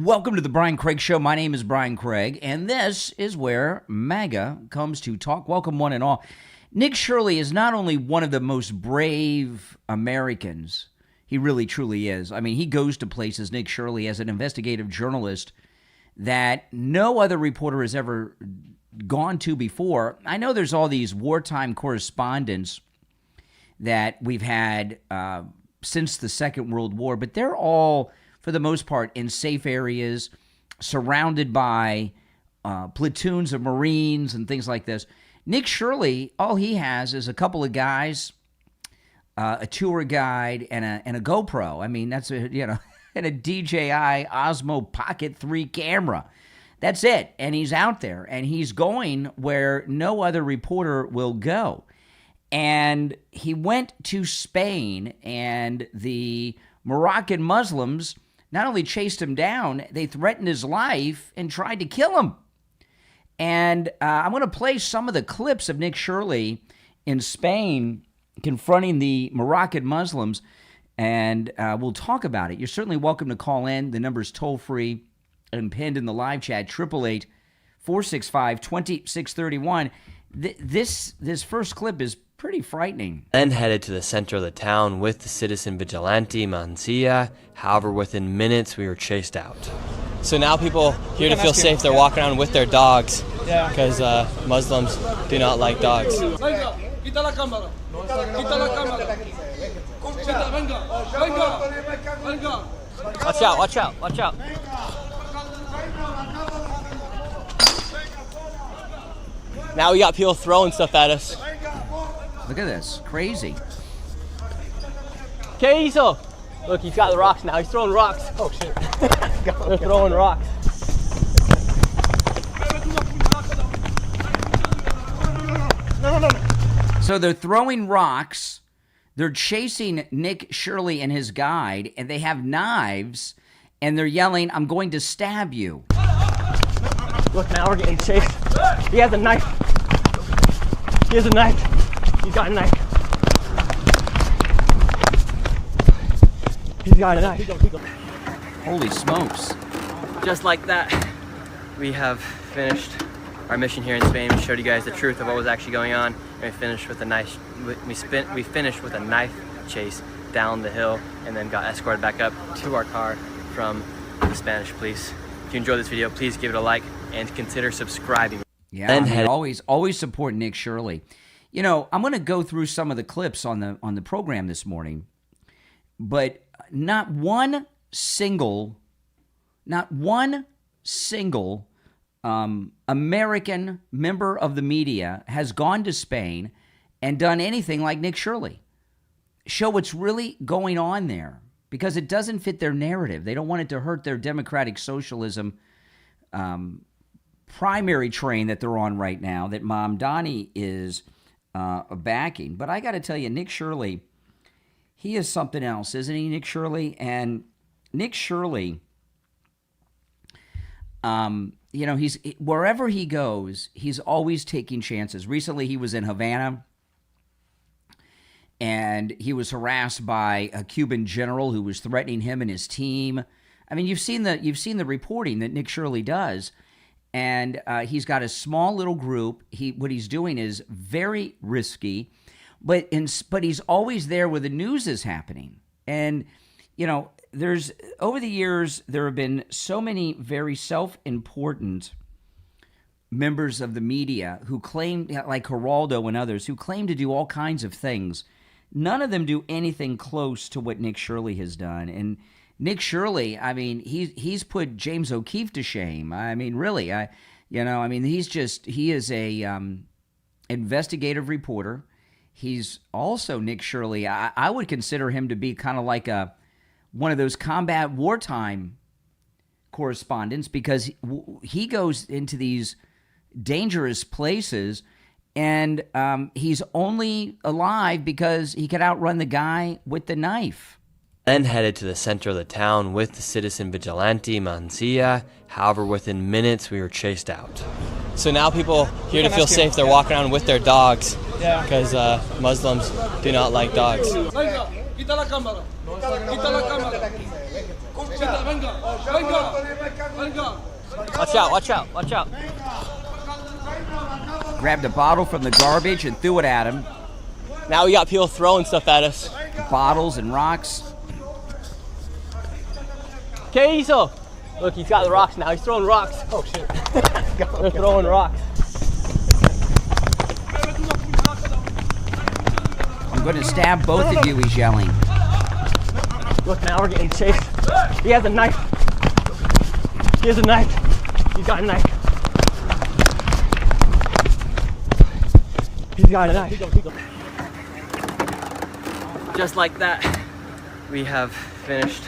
Welcome to the Brian Craig Show. My name is Brian Craig, and this is where MAGA comes to talk. Welcome, one and all. Nick Shirley is not only one of the most brave Americans, he really truly is. I mean, he goes to places, Nick Shirley, as an investigative journalist that no other reporter has ever gone to before. I know there's all these wartime correspondents that we've had since the Second World War, but they're all, for the most part, in safe areas, surrounded by platoons of Marines and things like this. Nick Shirley, all he has is a couple of guys, a tour guide, and a GoPro. I mean, that's and a DJI Osmo Pocket 3 camera. That's it. And he's out there, and he's going where no other reporter will go. And he went to Spain, and the Moroccan Muslims not only chased him down, they threatened his life and tried to kill him. And I'm going to play some of the clips of Nick Shirley in Spain confronting the Moroccan Muslims, and we'll talk about it. You're certainly welcome to call in. The number's toll-free and pinned in the live chat, 888-465-2631. This first clip is pretty frightening. Then headed to the center of the town with the citizen vigilante Mancia. However, within minutes, we were chased out. So now people here to feel safe, they're walking around with their dogs because Muslims do not like dogs. Watch out, watch out, watch out. Now we got people throwing stuff at us. Look at this. Crazy. ¿Qué hizo? Look, he's got the rocks now. He's throwing rocks. Oh, shit. They're throwing rocks. No. So they're throwing rocks. They're chasing Nick Shirley and his guide, and they have knives, and they're yelling, "I'm going to stab you." Look, now we're getting chased. He has a knife. He has a knife. He's got a knife. He's got a knife. Holy smokes. Just like that, we have finished our mission here in Spain. We showed you guys the truth of what was actually going on, and we finished with a knife. We finished with a knife chase down the hill, and then got escorted back up to our car from the Spanish police. If you enjoyed this video, please give it a like and consider subscribing. Yeah, I mean, always support Nick Shirley. You know, I'm going to go through some of the clips on the program this morning, but not one single American member of the media has gone to Spain and done anything like Nick Shirley. Show what's really going on there, because it doesn't fit their narrative. They don't want it to hurt their democratic socialism primary train that they're on right now, that Mom Donnie is backing. But I got to tell you, Nick Shirley, he is something else, isn't he, Nick Shirley? And Nick Shirley, he's wherever he goes, he's always taking chances. Recently, he was in Havana, and he was harassed by a Cuban general who was threatening him and his team. I mean, you've seen the reporting that Nick Shirley does. And he's got a small little group. What he's doing is very risky, but he's always there where the news is happening. And there's over the years there have been so many very self-important members of the media who claim, like Geraldo and others, who claim to do all kinds of things. None of them do anything close to what Nick Shirley has done. And Nick Shirley, I mean, he's put James O'Keefe to shame. I mean, really, he is a investigative reporter. He's also, Nick Shirley, I would consider him to be kind of like one of those combat wartime correspondents, because he goes into these dangerous places, and he's only alive because he could outrun the guy with the knife. Then headed to the center of the town with the citizen vigilante Mancia. However, within minutes, we were chased out. So now people here to feel safe, they're walking around with their dogs because Muslims do not like dogs. Watch out, watch out, watch out. Grabbed a bottle from the garbage and threw it at him. Now we got people throwing stuff at us. Bottles and rocks. Okay, so look, he's got the rocks now. He's throwing rocks. Oh shit. They're throwing rocks. I'm going to stab both of you, he's yelling. Look, now we're getting chased. He has a knife. He has a knife. He's got a knife. He's got a knife. Just like that, we have finished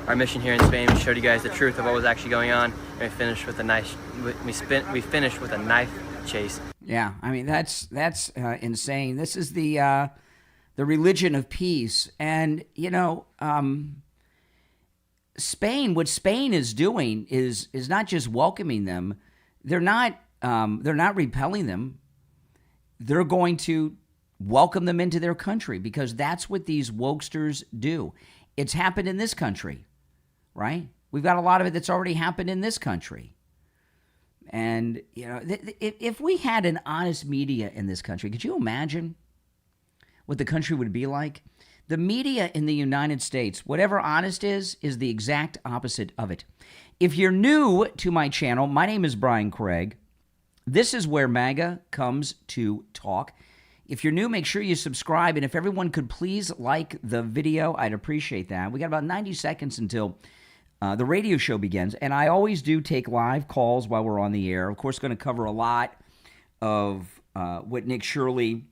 our mission here in Spain. We showed you guys the truth of what was actually going on, and we finished with a nice. We finished with a knife chase. Yeah, I mean that's insane. This is the religion of peace, and you know, Spain. What Spain is doing is not just welcoming them. They're not repelling them. They're going to welcome them into their country because that's what these wokesters do. It's happened in this country, right? We've got a lot of it that's already happened in this country. And, you know, if we had an honest media in this country, could you imagine what the country would be like? The media in the United States, whatever honest is the exact opposite of it. If you're new to my channel, my name is Brian Craig. This is where MAGA comes to talk. If you're new, make sure you subscribe. And if everyone could please like the video, I'd appreciate that. We got about 90 seconds until the radio show begins. And I always do take live calls while we're on the air. Of course, going to cover a lot of what Nick Shirley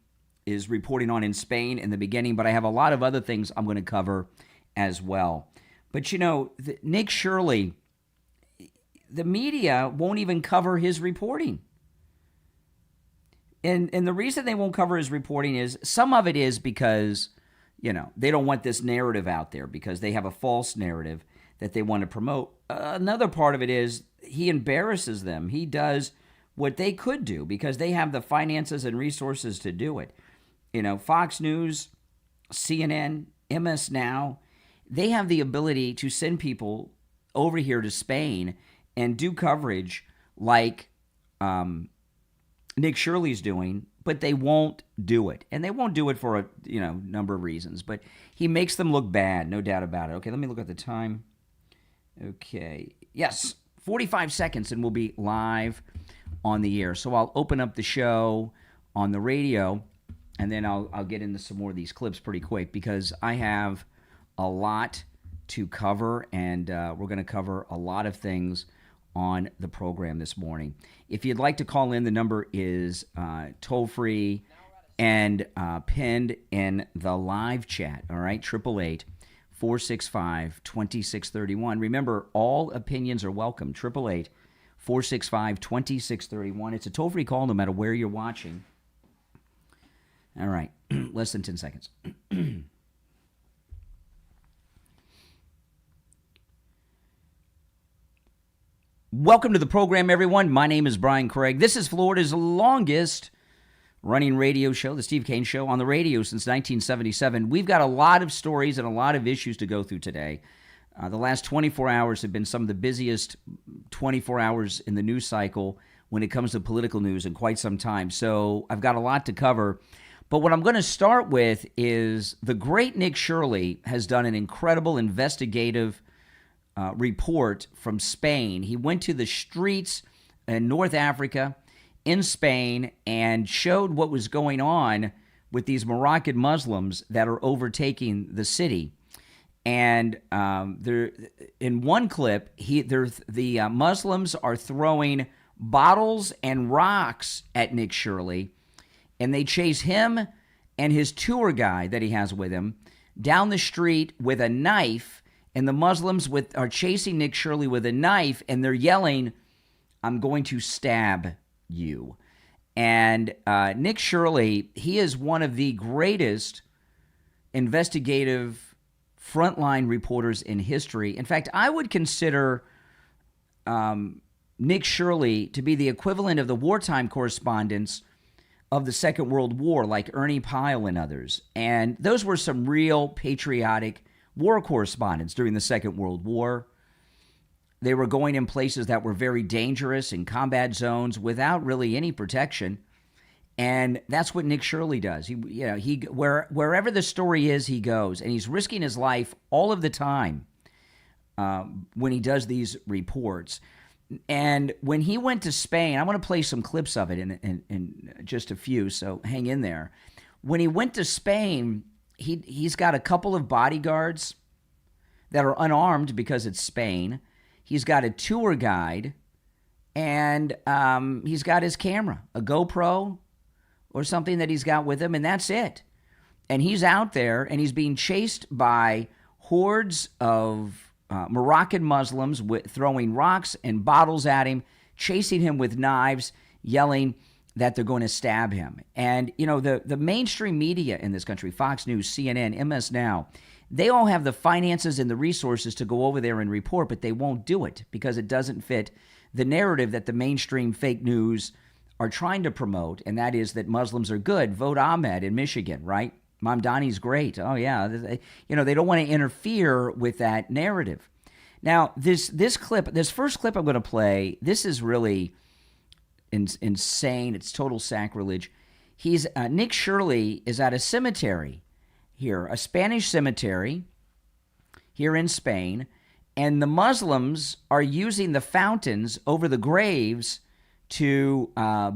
is reporting on in Spain in the beginning. But I have a lot of other things I'm going to cover as well. But, you know, Nick Shirley, the media won't even cover his reporting. And the reason they won't cover his reporting is some of it is because, you know, they don't want this narrative out there because they have a false narrative that they want to promote. Another part of it is he embarrasses them. He does what they could do because they have the finances and resources to do it. You know, Fox News, CNN, MS Now, they have the ability to send people over here to Spain and do coverage like Nick Shirley's doing, but they won't do it. And they won't do it for a number of reasons. But he makes them look bad, no doubt about it. Okay, let me look at the time. Okay. Yes, 45 seconds and we'll be live on the air. So I'll open up the show on the radio and then I'll get into some more of these clips pretty quick because I have a lot to cover and we're going to cover a lot of things on the program this morning. If you'd like to call in, the number is toll-free and pinned in the live chat, all right? 888-465-2631. Remember, all opinions are welcome. 888-465-2631. It's a toll-free call no matter where you're watching. All right, less than 10 seconds. Welcome to the program, everyone. My name is Brian Craig. This is Florida's longest running radio show, the Steve Kane Show, on the radio since 1977. We've got a lot of stories and a lot of issues to go through today. The last 24 hours have been some of the busiest 24 hours in the news cycle when it comes to political news in quite some time. So I've got a lot to cover. But what I'm going to start with is the great Nick Shirley has done an incredible investigative report from Spain. He went to the streets in North Africa, in Spain, and showed what was going on with these Moroccan Muslims that are overtaking the city. And in one clip, the Muslims are throwing bottles and rocks at Nick Shirley, and they chase him and his tour guide that he has with him down the street with a knife. And the Muslims are chasing Nick Shirley with a knife, and they're yelling, "I'm going to stab you." And Nick Shirley, he is one of the greatest investigative frontline reporters in history. In fact, I would consider Nick Shirley to be the equivalent of the wartime correspondents of the Second World War, like Ernie Pyle and others. And those were some real patriotic war correspondents during the Second World War. They were going in places that were very dangerous, in combat zones, without really any protection. And that's what Nick Shirley does. Wherever the story is, he goes. And he's risking his life all of the time when he does these reports. And when he went to Spain, I want to play some clips of it in just a few, so hang in there. When he went to Spain, he's got a couple of bodyguards that are unarmed because it's Spain. He's got a tour guide, and he's got his camera, a GoPro or something that he's got with him, and that's it. And he's out there, and he's being chased by hordes of Moroccan Muslims throwing rocks and bottles at him, chasing him with knives, yelling that they're going to stab him. And, you know, the mainstream media in this country, Fox News, CNN, MS Now, they all have the finances and the resources to go over there and report, but they won't do it because it doesn't fit the narrative that the mainstream fake news are trying to promote, and that is that Muslims are good. Vote Ahmed in Michigan, right? Mamdani's great. Oh, yeah. You know, they don't want to interfere with that narrative. Now, this first clip I'm going to play, this is really insane. It's total sacrilege. Nick Shirley is at a cemetery here, a Spanish cemetery here in Spain, and the Muslims are using the fountains over the graves to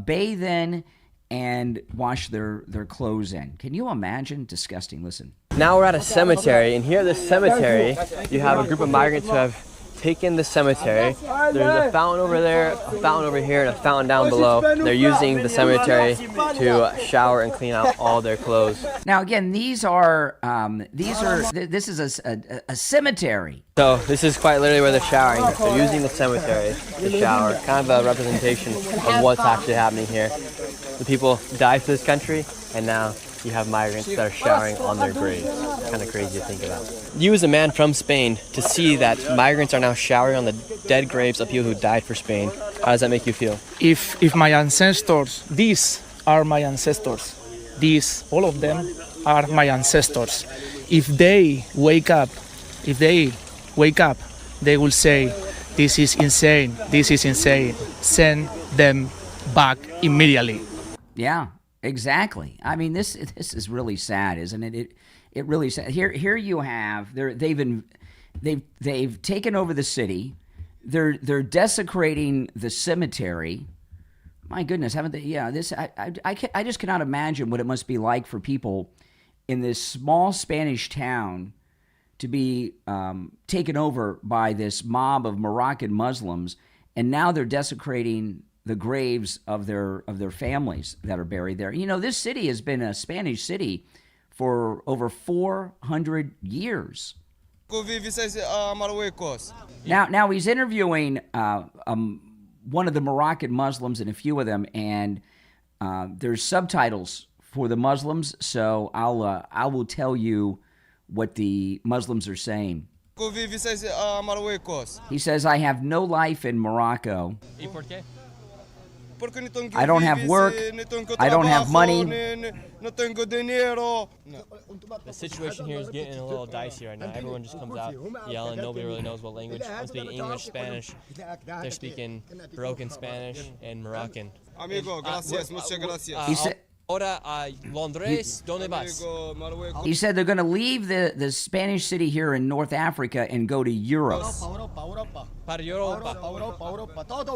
bathe in and wash their clothes in. Can you imagine? Disgusting. Listen. Now we're at a cemetery, and here at this cemetery, you have a group of migrants who have taken the cemetery. There's a fountain over there, a fountain over here, and a fountain down below. They're using the cemetery to shower and clean out all their clothes. Now, again, this is a cemetery. So this is quite literally where they're showering. They're using the cemetery to shower. Kind of a representation of what's actually happening here. The people died for this country, and now you have migrants that are showering on their graves. Kind of crazy to think about. You as a man from Spain, to see that migrants are now showering on the dead graves of people who died for Spain, how does that make you feel? If my ancestors, these are my ancestors, all of them are my ancestors. If they wake up, they will say, this is insane, send them back immediately. Yeah, exactly. I mean, this is really sad, isn't it? It really sad. Here you have they've taken over the city. They're desecrating the cemetery. My goodness, haven't they? Yeah, I just cannot imagine what it must be like for people in this small Spanish town to be taken over by this mob of Moroccan Muslims, and now they're desecrating the graves of their families that are buried there. You know, this city has been a Spanish city for over 400 years. Now he's interviewing one of the Moroccan Muslims and a few of them, and there's subtitles for the Muslims, so I will tell you what the Muslims are saying. He says, I have no life in Morocco. I don't have work. I don't have money. The situation here is getting a little dicey right now. Everyone just comes out yelling. Nobody really knows what language. I'm speaking English, Spanish. They're speaking broken Spanish and Moroccan. Amigo, gracias, muchas gracias. He said, Ahora a Londres, ¿dónde vas? He said they're going to leave the Spanish city here in North Africa and go to Europe. Para Europa.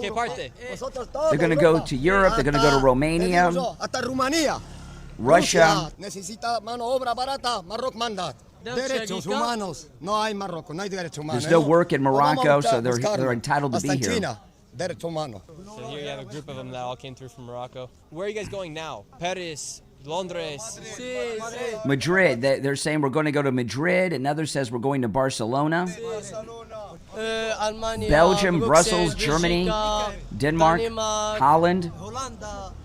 ¿Qué parte? They're going to go to Europe. They're going to go to Romania, Russia. Necesita mano obra barata, Marroc manda. Derechos humanos. No hay Marroco, no hay derechos humanos. There's no work in Morocco, so they're entitled to be here. So here you have a group of them that all came through from Morocco. Where are you guys going now? Paris, Londres, Madrid. They're saying we're going to go to Madrid. Another says we're going to Barcelona, Belgium, Brussels, Germany, Denmark, Holland.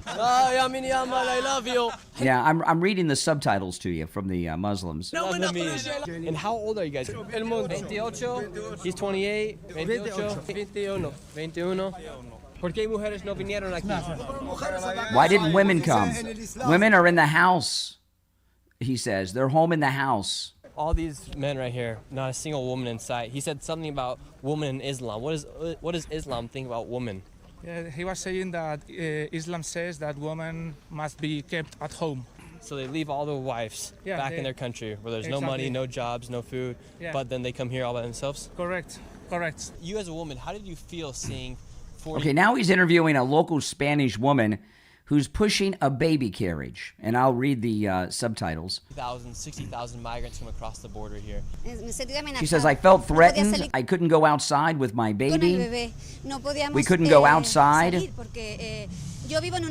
I love you. Yeah, I'm reading the subtitles to you from the Muslims. And how old are you guys? 28. He's 28. 21. ¿Por qué mujeres no vinieron aquí? Why didn't women come? Women are in the house, he says. They're home in the house. all these men right here, not a single woman in sight. He said something about woman in Islam. What does Islam think about women? Yeah, he was saying that Islam says that women must be kept at home. So they leave all their wives back in their country where there's no money, no jobs, no food, but then they come here all by themselves? Correct. You as a woman, how did you feel seeing 40... Okay, now he's interviewing a local Spanish woman who's pushing a baby carriage. And I'll read the subtitles. 60,000 migrants come across the border here. She says, I felt threatened. I couldn't go outside with my baby. We couldn't go outside.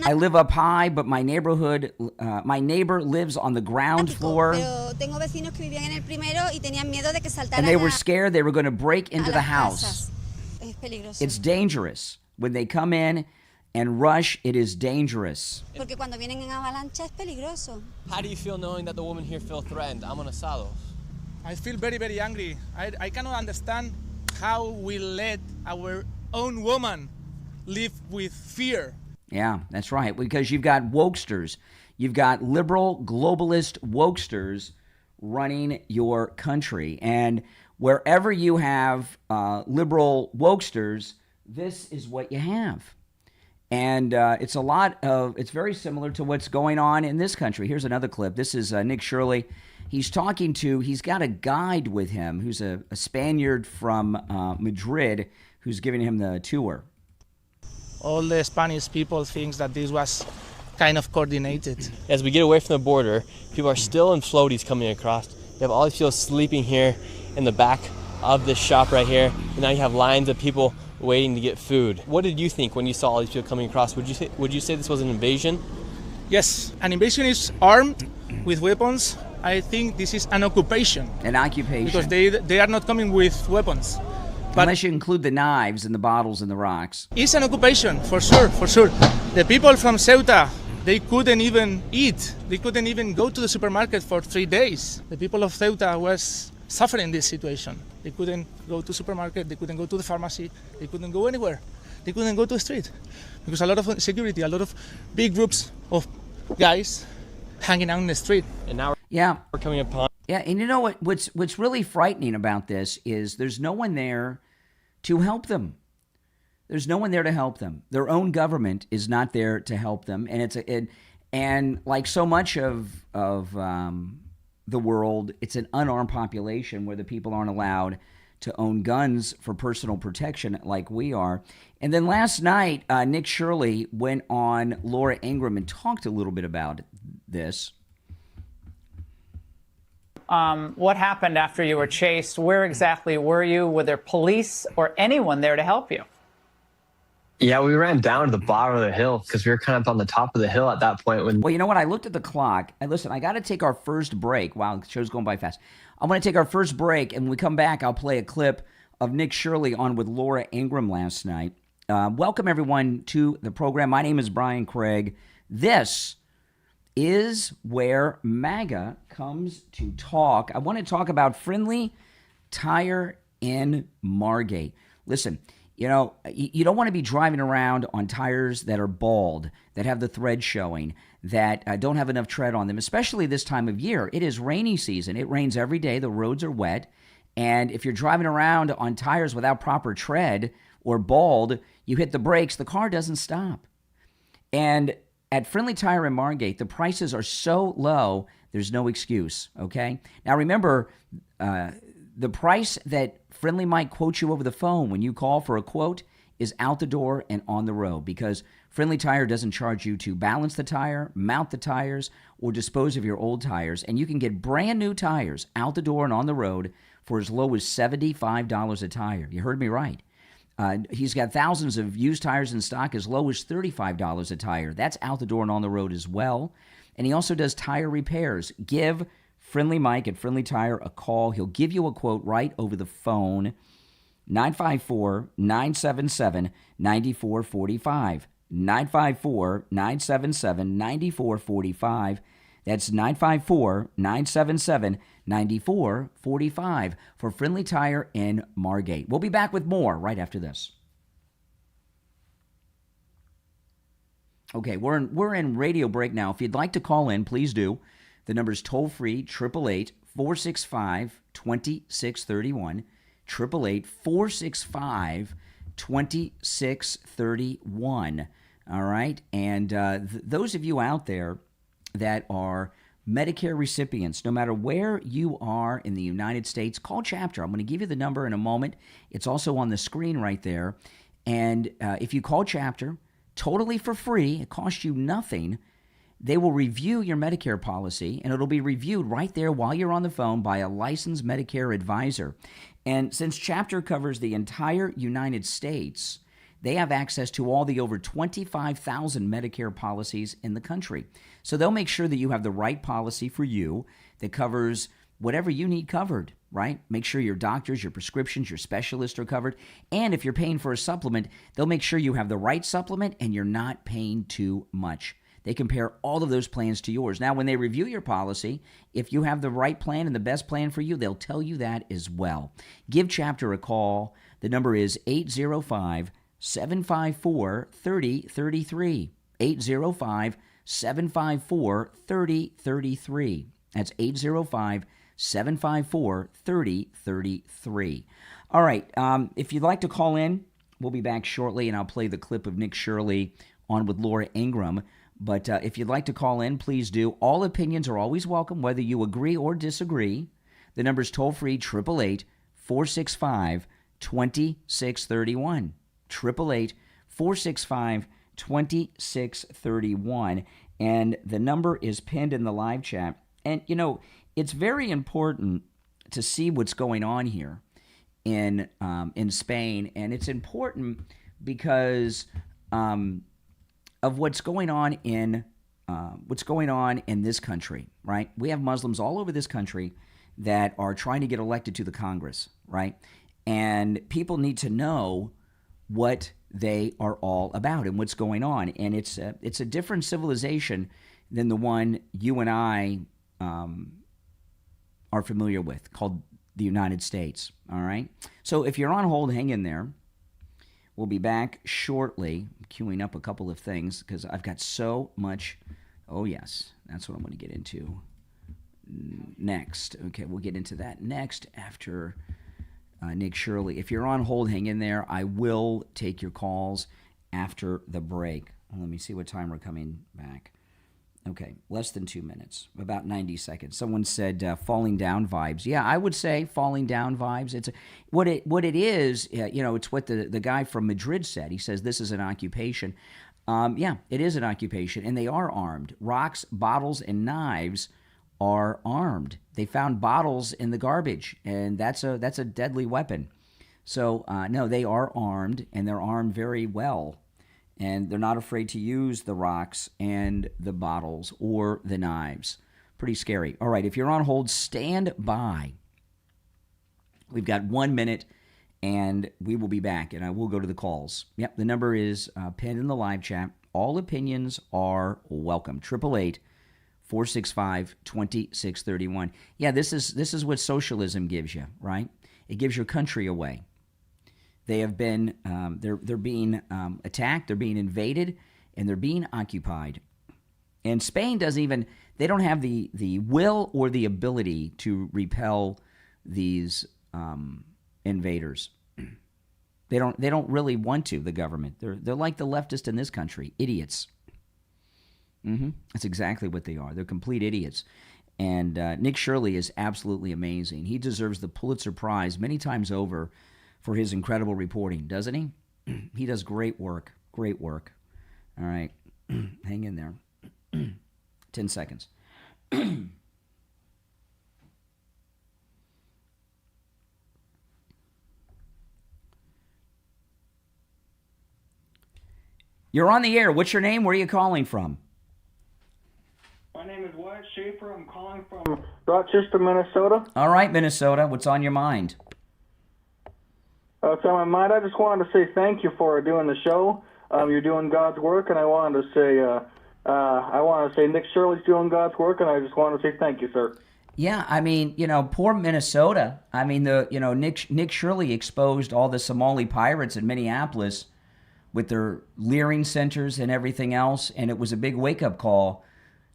I live up high, but my neighbor lives on the ground floor. And they were scared they were going to break into the house. It's dangerous. When they come in and rush, it is dangerous. How do you feel knowing that the women here feel threatened? Amenazados. I feel very, very angry. I cannot understand how we let our own woman live with fear. Yeah, that's right. Because you've got wokesters. You've got liberal, globalist wokesters running your country. And wherever you have liberal wokesters, this is what you have. And it's very similar to what's going on in this country. Here's another clip. This is Nick Shirley. He's got a guide with him who's a Spaniard from Madrid who's giving him the tour. All the Spanish people think that this was kind of coordinated. As we get away from the border, people are still in floaties coming across. You have all these people sleeping here in the back of this shop right here. And now you have lines of people waiting to get food. What did you think when you saw all these people coming across? Would you say this was an invasion? Yes, an invasion is armed with weapons. I think this is an occupation. An occupation. Because they are not coming with weapons. But unless you include the knives and the bottles and the rocks. It's an occupation, for sure. The people from Ceuta, they couldn't even eat. They couldn't even go to the supermarket for 3 days. The people of Ceuta was suffering this situation. They couldn't go to the supermarket, they couldn't go to the pharmacy, they couldn't go anywhere. They couldn't go to the street. Because a lot of security, a lot of big groups of guys hanging out in the street. And now we're coming upon... Yeah, and you know what's really frightening about this is there's no one there to help them. There's no one there to help them. Their own government is not there to help them, and and like so much of the world, it's an unarmed population where the people aren't allowed to own guns for personal protection like we are. And then last night, Nick Shirley went on Laura Ingraham and talked a little bit about this. What happened after you were chased? Where exactly were you? Were there police or anyone there to help you? Yeah, we ran down to the bottom of the hill because we were kind of on the top of the hill at that point. Well, you know what? I looked at the clock. And listen, I got to take our first break. Wow, the show's going by fast. I'm going to take our first break, and when we come back, I'll play a clip of Nick Shirley on with Laura Ingraham last night. Welcome, everyone, to the program. My name is Brian Craig. This is where MAGA comes to talk. I want to talk about Friendly Tire in Margate. Listen, you know, you don't want to be driving around on tires that are bald, that have the thread showing, that don't have enough tread on them, especially this time of year. It is rainy season. It rains every day. The roads are wet. And if you're driving around on tires without proper tread or bald, you hit the brakes, the car doesn't stop. And at Friendly Tire in Margate, the prices are so low, there's no excuse, okay? Now remember, the price that Friendly might quote you over the phone when you call for a quote is out the door and on the road, because Friendly Tire doesn't charge you to balance the tire, mount the tires, or dispose of your old tires, and you can get brand new tires out the door and on the road for as low as $75 a tire. You heard me right. He's got thousands of used tires in stock as low as $35 a tire. That's out the door and on the road as well. And he also does tire repairs. Give Friendly Mike at Friendly Tire a call. He'll give you a quote right over the phone. 954-977-9445. 954-977-9445. That's 954-977-9445 for Friendly Tire in Margate. We'll be back with more right after this. Okay, we're in radio break now. If you'd like to call in, please do. The number is toll-free, 888-465-2631. 888-465-2631. All right. And those of you out there that are Medicare recipients, no matter where you are in the United States, call Chapter. I'm going to give you the number in a moment. It's also on the screen right there. And if you call Chapter totally for free, it costs you nothing, they will review your Medicare policy, and it'll be reviewed right there while you're on the phone by a licensed Medicare advisor. And since Chapter covers the entire United States, they have access to all the over 25,000 Medicare policies in the country. So they'll make sure that you have the right policy for you that covers whatever you need covered, right? Make sure your doctors, your prescriptions, your specialists are covered. And if you're paying for a supplement, they'll make sure you have the right supplement and you're not paying too much. They compare all of those plans to yours. Now, when they review your policy, if you have the right plan and the best plan for you, they'll tell you that as well. Give Chapter a call. The number is 805-754-3033. 805-754-3033. That's 805-754-3033. All right. If you'd like to call in, we'll be back shortly, and I'll play the clip of Nick Shirley on with Laura Ingraham. But if you'd like to call in, please do. All opinions are always welcome, whether you agree or disagree. The number's toll-free, 888-465-2631. 888-465-2631. And the number is pinned in the live chat. And, you know, it's very important to see what's going on here in Spain. And it's important because of what's going on in this country, right? We have Muslims all over this country that are trying to get elected to the Congress, right? And people need to know what they are all about and what's going on. And it's a different civilization than the one you and I are familiar with, called the United States, all right? So if you're on hold, hang in there. We'll be back shortly. I'm queuing up a couple of things because I've got so much. Oh, yes. That's what I'm going to get into next. Okay, we'll get into that next after Nick Shirley. If you're on hold, hang in there. I will take your calls after the break. Let me see what time we're coming back. Okay, less than 2 minutes, about 90 seconds. Someone said falling down vibes. Yeah, I would say falling down vibes. It's what it is. It's what the guy from Madrid said. He says this is an occupation. Yeah, it is an occupation, and they are armed. Rocks, bottles, and knives are armed. They found bottles in the garbage, and that's a deadly weapon. So no, they are armed, and they're armed very well. And they're not afraid to use the rocks and the bottles or the knives. Pretty scary. All right, if you're on hold, stand by. We've got 1 minute, and we will be back, and I will go to the calls. Yep, the number is pinned in the live chat. All opinions are welcome. 888-465-2631. Yeah, this is what socialism gives you, right? It gives your country away. They have been, they're being attacked, they're being invaded, and they're being occupied. And Spain they don't have the will or the ability to repel these invaders. They don't really want to, the government. They're like the leftists in this country, idiots. That's exactly what they are. They're complete idiots. And Nick Shirley is absolutely amazing. He deserves the Pulitzer Prize many times over for his incredible reporting, doesn't he? He does great work. Great work. All right. Hang in there. 10 seconds. You're on the air. What's your name? Where are you calling from? My name is Wyatt Schaefer. I'm calling from Rochester, Minnesota. All right, Minnesota. What's on your mind? So my mind, I just wanted to say thank you for doing the show. You're doing God's work, and I wanted to say Nick Shirley's doing God's work, and I just wanted to say thank you, sir. Yeah, I mean, poor Minnesota. I mean, Nick Shirley exposed all the Somali pirates in Minneapolis with their leering centers and everything else, and it was a big wake-up call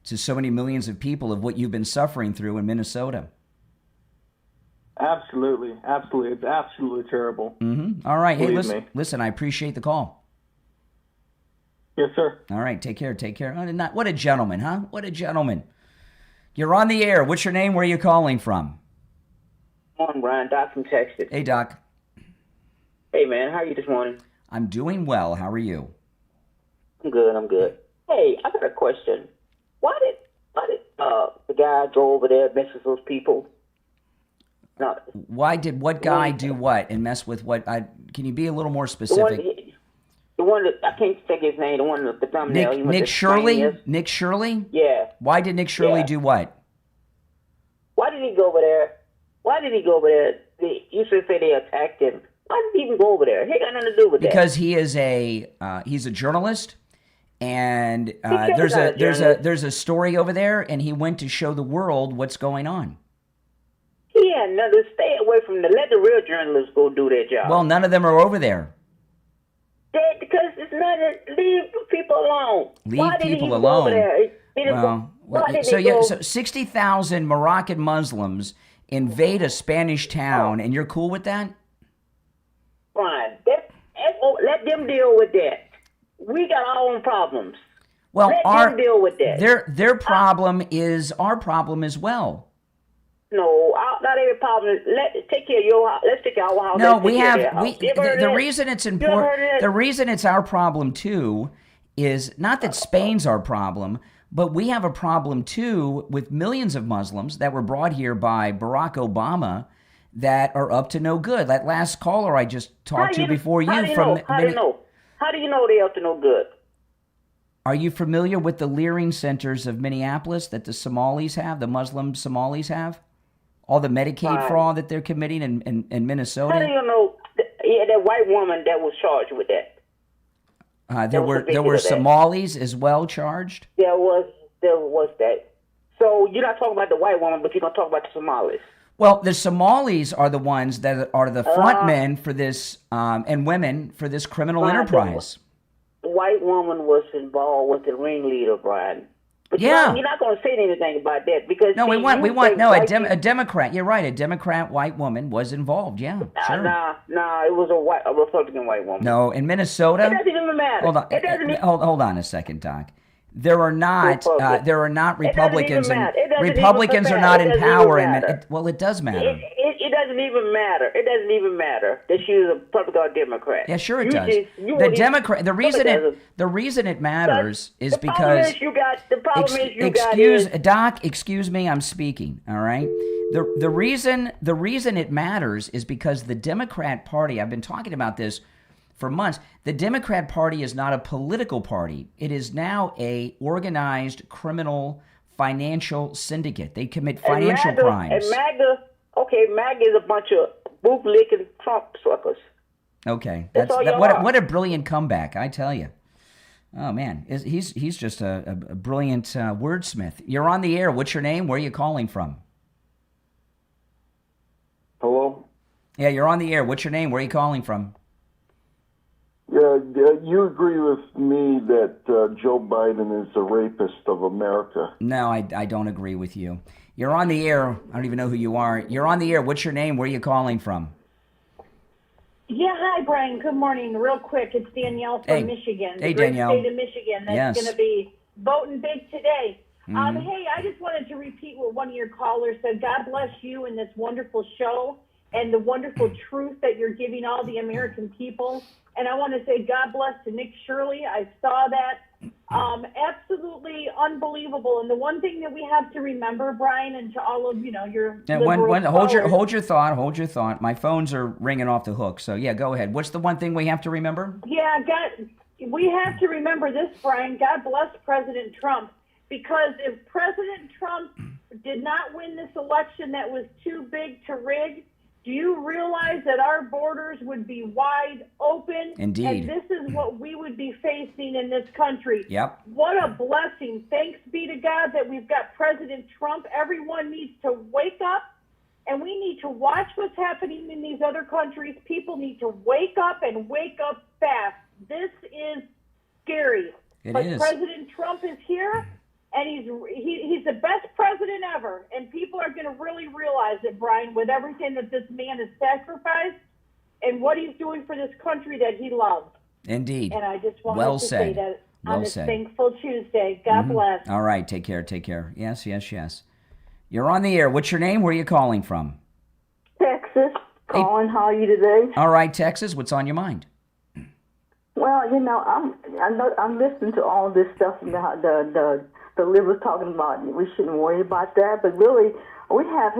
to so many millions of people of what you've been suffering through in Minnesota. Absolutely. It's absolutely terrible. All right. Hey, Believe me. listen, I appreciate the call. Yes, sir. All right. Take care. What a gentleman, huh? What a gentleman. You're on the air. What's your name? Where are you calling from? Morning, Brian. Doc from Texas. Hey, Doc. Hey, man. How are you this morning? I'm doing well. How are you? I'm good. Hey, I got a question. Why did the guy go over there and mess with those people? No, Why did what guy do what and mess with what? Can you be a little more specific? the one that I can't think his name. The one with the thumbnail. Nick Shirley? Nick Shirley? Yeah. Why did Nick Shirley Yeah. do what? Why did he go over there? You should say they attacked him. Why did he even go over there? He got nothing to do with that. Because he is he's a journalist, and there's a story over there, and he went to show the world what's going on. Yeah, no, stay away from let the real journalists go do their job. Well, none of them are over there. Because it's not leave people alone. Leave people alone. So 60,000 Moroccan Muslims invade a Spanish town, and you're cool with that? Fine. Let them deal with that. We got our own problems. Well, let them deal with that. Their problem is our problem as well. No, not every problem. Take care of your house. Let's take care of our house. No, the reason it's important. The reason it's our problem too is not that Spain's our problem, but we have a problem too with millions of Muslims that were brought here by Barack Obama that are up to no good. That last caller I just talked to before you from. How do you know? How do you know they're up to no good? Are you familiar with the leering centers of Minneapolis that the Somalis have, the Muslim Somalis have? All the Medicaid fraud that they're committing in Minnesota? How do you know? That white woman that was charged with that. There were Somalis as well charged? There was that. So you're not talking about the white woman, but you're going to talk about the Somalis. Well, the Somalis are the ones that are the front men for this, and women for this criminal enterprise. The white woman was involved with the ringleader, Brian. But yeah, you're not going to say anything about that because no, we want a Democrat. You're right, a Democrat white woman was involved. Yeah, sure. Nah, it was a Republican white woman. No, in Minnesota. It doesn't even matter. Hold on, hold on a second, Doc. There are not Republicans, and Republicans are not in power. Well, it does matter. It doesn't even matter. It doesn't even matter that she's a Republican or Democrat. Yeah, sure it does. The reason it matters is because the problem is you got. Doc, excuse me, I'm speaking. All right. The reason it matters is because the Democrat Party. I've been talking about this for months. The Democrat Party is not a political party. It is now a organized criminal financial syndicate. They commit financial crimes. And MAGA is a bunch of boot-licking Trump suckers. Okay. What a brilliant comeback, I tell you. Oh, man. He's just a brilliant wordsmith. You're on the air. What's your name? Where are you calling from? Hello? Yeah, you're on the air. What's your name? Where are you calling from? Yeah, you agree with me that Joe Biden is a rapist of America? No, I don't agree with you. You're on the air. I don't even know who you are. You're on the air. What's your name? Where are you calling from? Yeah, hi, Brian. Good morning. Real quick, it's Danielle from Michigan. Hey, the great Danielle. State of Michigan that's going to be voting big today. Mm-hmm. Hey, I just wanted to repeat what one of your callers said. God bless you and this wonderful show and the wonderful truth that you're giving all the American people. And I want to say God bless to Nick Shirley. I saw that. Absolutely unbelievable. And the one thing that we have to remember, Brian, and to all of your hold your thought. My phones are ringing off the hook. So yeah, go ahead. What's the one thing we have to remember? Yeah, we have to remember this, Brian. God bless President Trump, because if President Trump did not win this election that was too big to rig, do you realize that our borders would be wide open? Indeed. And this is what we would be facing in this country. Yep. What a blessing. Thanks be to God that we've got President Trump. Everyone needs to wake up, and we need to watch what's happening in these other countries. People need to wake up and wake up fast. This is scary. But President Trump is here, and he's the best president ever, and people people are going to really realize it, Brian, with everything that this man has sacrificed and what he's doing for this country that he loves. Indeed. And I just wanted to say that on this Thankful Tuesday. God bless. All right. Take care. Take care. Yes, yes, yes. You're on the air. What's your name? Where are you calling from? Texas. Colin, how are you today? All right, Texas. What's on your mind? Well, you know, I'm listening to all this stuff and the liberals talking about we shouldn't worry about that, but really we have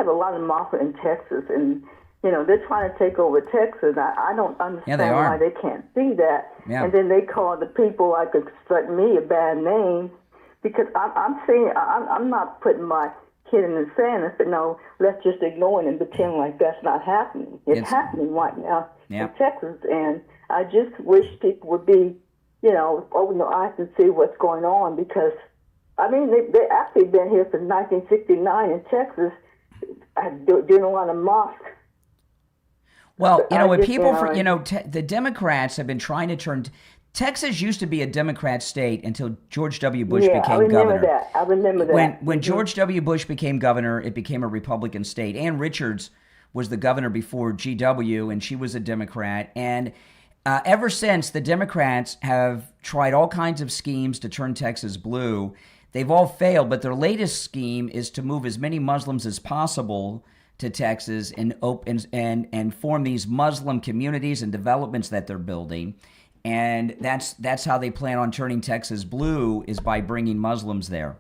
a lot of mafia in Texas, and you know they're trying to take over Texas. I don't understand why they can't see that, and then they call the people like me a bad name because I'm not putting my kid in the sand and say no, let's just ignore it and pretend like that's not happening. It's happening right now in Texas, and I just wish people would be, you know, open their eyes and see what's going on because, I mean, they actually been here since 1969 in Texas doing a lot of mosques. Well, you know, when people, the Democrats have been trying to turn. Texas used to be a Democrat state until George W. Bush became governor. I remember that. When George W. Bush became governor, it became a Republican state. Ann Richards was the governor before GW, and she was a Democrat. And ever since, the Democrats have tried all kinds of schemes to turn Texas blue. They've all failed, but their latest scheme is to move as many Muslims as possible to Texas and form these Muslim communities and developments that they're building. And that's how they plan on turning Texas blue, is by bringing Muslims there.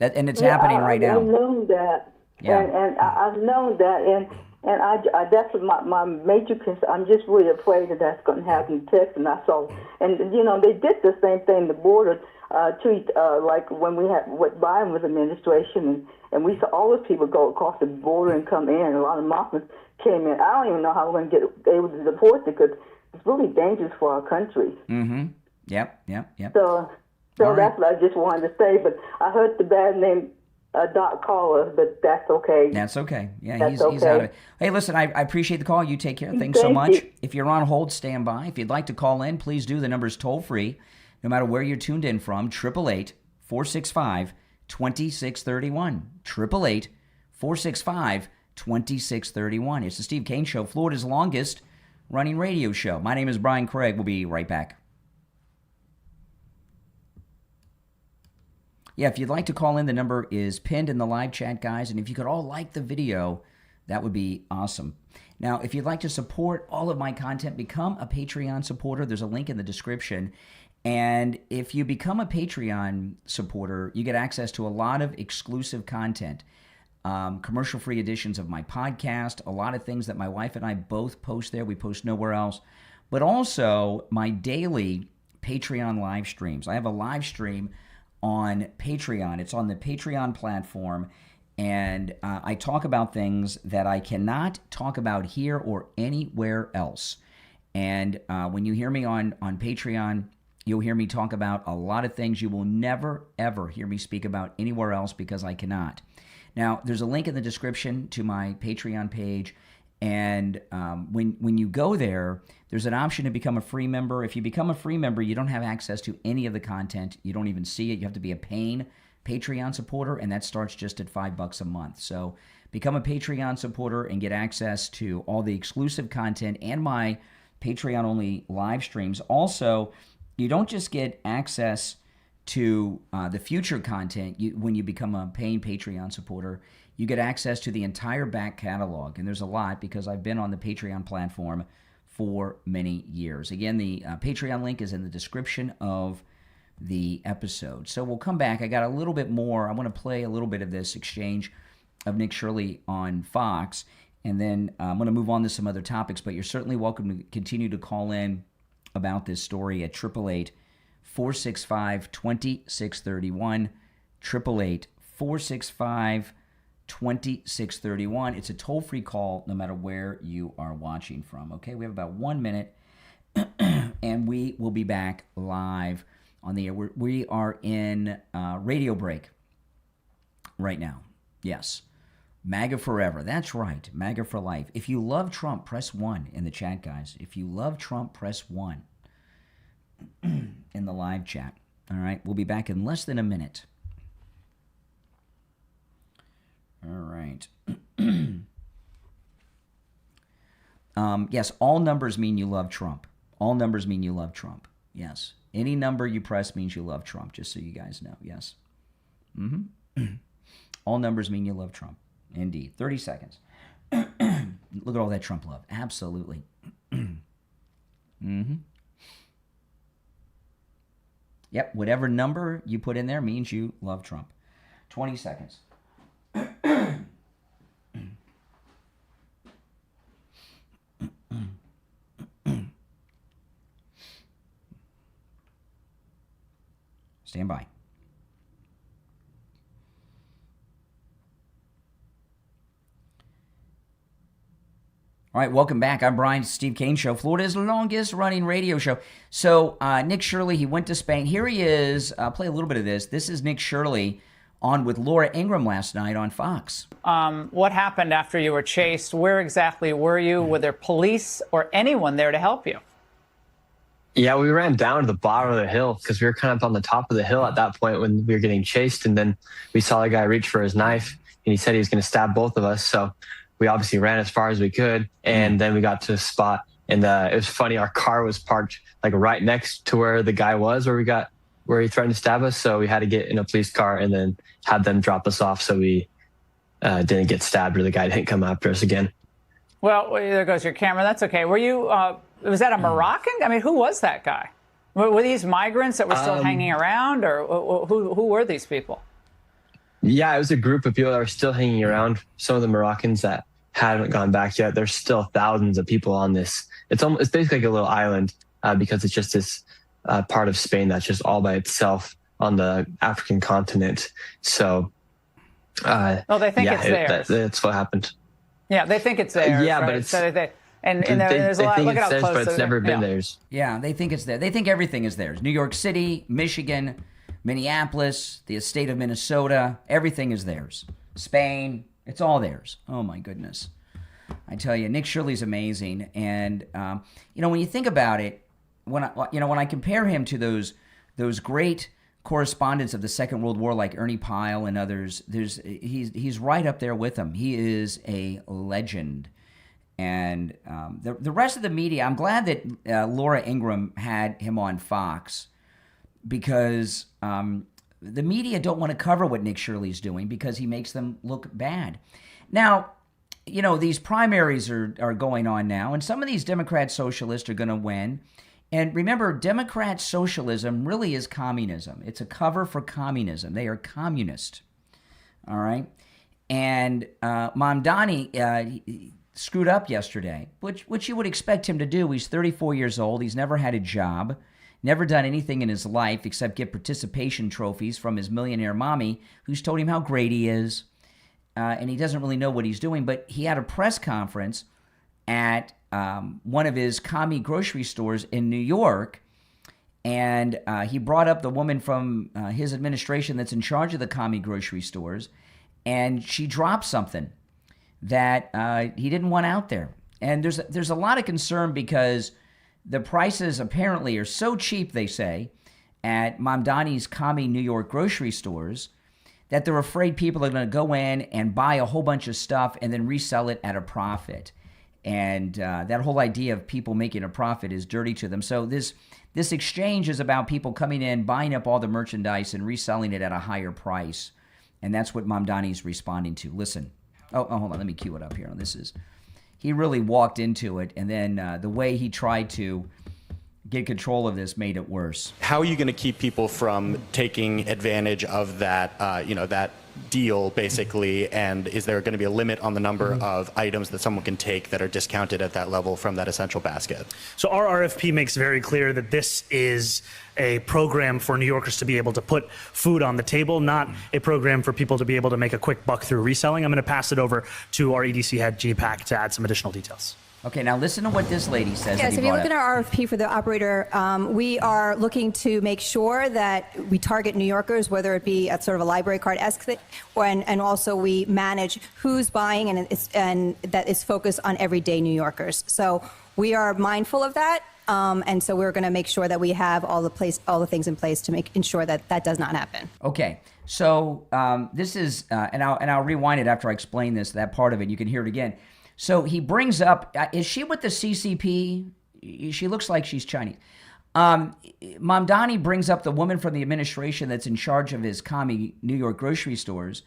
And it's happening right now. I've known that. Yeah. And I've known that. And I that's my major concern. I'm just really afraid that that's going to happen in Texas. And I saw, and you know, they did the same thing, the border, like when we had what Biden was administration, and we saw all those people go across the border and come in. And a lot of Muslims came in. I don't even know how we're going to get able to deport them because it's really dangerous for our country. Mm-hmm. Yep. So that's what I just wanted to say. But I heard the bad name. Doc caller, but that's okay. That's okay. Yeah, he's out of it. Hey, listen, I appreciate the call. You take care. Thanks so much. If you're on hold, stand by. If you'd like to call in, please do. The number is toll free, no matter where you're tuned in from. 888-465-2631. 888-465-2631. It's the Steve Kane Show, Florida's longest running radio show. My name is Brian Craig. We'll be right back. Yeah, if you'd like to call in, the number is pinned in the live chat, guys. And if you could all like the video, that would be awesome. Now, if you'd like to support all of my content, become a Patreon supporter. There's a link in the description. And if you become a Patreon supporter, you get access to a lot of exclusive content, commercial-free editions of my podcast, a lot of things that my wife and I both post there. We post nowhere else. But also my daily Patreon live streams. I have a live stream on Patreon. It's on the Patreon platform, and I talk about things that I cannot talk about here or anywhere else. And when you hear me on Patreon, you'll hear me talk about a lot of things you will never, ever hear me speak about anywhere else because I cannot. Now, there's a link in the description to my Patreon page, and when you go there, there's an option to become a free member. If you become a free member, you don't have access to any of the content. You don't even see it. You have to be a paying Patreon supporter, and that starts just at $5 a month. So become a Patreon supporter and get access to all the exclusive content and my Patreon-only live streams. Also, you don't just get access to the future content when you become a paying Patreon supporter. You get access to the entire back catalog, and there's a lot because I've been on the Patreon platform for many years. Again, the Patreon link is in the description of the episode. So we'll come back. I got a little bit more. I want to play a little bit of this exchange of Nick Shirley on Fox, and then I'm going to move on to some other topics, but you're certainly welcome to continue to call in about this story at 888-465-2631, 888-465-2631. It's a toll-free call no matter where you are watching from. Okay, we have about 1 minute, and we will be back live on the air. We are in radio break right now. Yes, MAGA forever. That's right, MAGA for life. If you love Trump, press 1 in the chat, guys. If you love Trump, press 1 in the live chat. All right, we'll be back in less than a minute. right. Yes, all numbers mean you love Trump. All numbers mean you love Trump. Yes. Any number you press means you love Trump, just so you guys know. Yes. All numbers mean you love Trump. Indeed. 30 seconds. Look at all that Trump love. Absolutely. Yep, whatever number you put in there means you love Trump. 20 seconds. Stand by. All right, welcome back. I'm Brian, Steve Kane Show, Florida's longest running radio show. So Nick Shirley, he went to Spain. Here he is. I'll play a little bit of this. This is Nick Shirley on with Laura Ingraham last night on Fox. What happened after you were chased? Where exactly were you? Were there police or anyone there to help you? Yeah, we ran down to the bottom of the hill because we were kind of on the top of the hill at that point when we were getting chased. And then we saw a guy reach for his knife and he said he was going to stab both of us. So we obviously ran as far as we could. And then we got to a spot and it was funny. Our car was parked like right next to where the guy was, where he threatened to stab us. So we had to get in a police car and then had them drop us off so we didn't get stabbed or the guy didn't come after us again. Well, there goes your camera. That's okay. Were you, was that a Moroccan? I mean, who was that guy? Were these migrants that were still hanging around, or who were these people? Yeah, it was a group of people that were still hanging around. Some of the Moroccans that haven't gone back yet. There's still thousands of people on this. It's basically like a little island because it's just this part of Spain that's just all by itself on the African continent. So, they think it's theirs. That's what happened. Yeah, they think it's theirs. Yeah, right? but it's so there's a lot. Look at how theirs, close. but it's never been theirs. Yeah, they think it's theirs. They think everything is theirs. New York City, Michigan, Minneapolis, the state of Minnesota, everything is theirs. Spain, it's all theirs. Oh my goodness. I tell you, Nick Shirley's amazing. And, when you think about it, when I compare him to those great correspondents of the Second World War like Ernie Pyle and others, he's right up there with them. He is a legend. And the rest of the media, I'm glad that Laura Ingraham had him on Fox, because the media don't want to cover what Nick Shirley's doing because he makes them look bad. Now, these primaries are going on now, and some of these Democrat socialists are going to win. And remember, Democrat socialism really is communism. It's a cover for communism. They are communist. All right? And Mamdani screwed up yesterday, which you would expect him to do. He's 34 years old. He's never had a job. Never done anything in his life except get participation trophies from his millionaire mommy, who's told him how great he is. And he doesn't really know what he's doing. But he had a press conference at one of his commie grocery stores in New York. And he brought up the woman from his administration that's in charge of the commie grocery stores. And she dropped something that he didn't want out there. And there's a lot of concern because the prices apparently are so cheap, they say, at Mamdani's commie New York grocery stores that they're afraid people are going to go in and buy a whole bunch of stuff and then resell it at a profit. And that whole idea of people making a profit is dirty to them. So this exchange is about people coming in, buying up all the merchandise and reselling it at a higher price. And that's what Mamdani's responding to. Listen. Oh, hold on. Let me cue it up here. He really walked into it, and then the way he tried to get control of this made it worse. How are you going to keep people from taking advantage of that, that deal, basically? And is there going to be a limit on the number of items that someone can take that are discounted at that level from that essential basket? So our RFP makes very clear that this is a program for New Yorkers to be able to put food on the table, not a program for people to be able to make a quick buck through reselling. I'm going to pass it over to our EDC head, G Pack, to add some additional details. Okay, now listen to what this lady says. Yes, if you look at our RFP for the operator, we are looking to make sure that we target New Yorkers, whether it be at sort of a library card-esque thing, and also we manage who's buying and that is focused on everyday New Yorkers. So we are mindful of that. And so we're going to make sure that we have all the things in place to ensure that that does not happen. Okay, so this is, and I'll rewind it after I explain that part of it. You can hear it again. So he brings up, is she with the CCP? She looks like she's Chinese. Mamdani brings up the woman from the administration that's in charge of his commie New York grocery stores.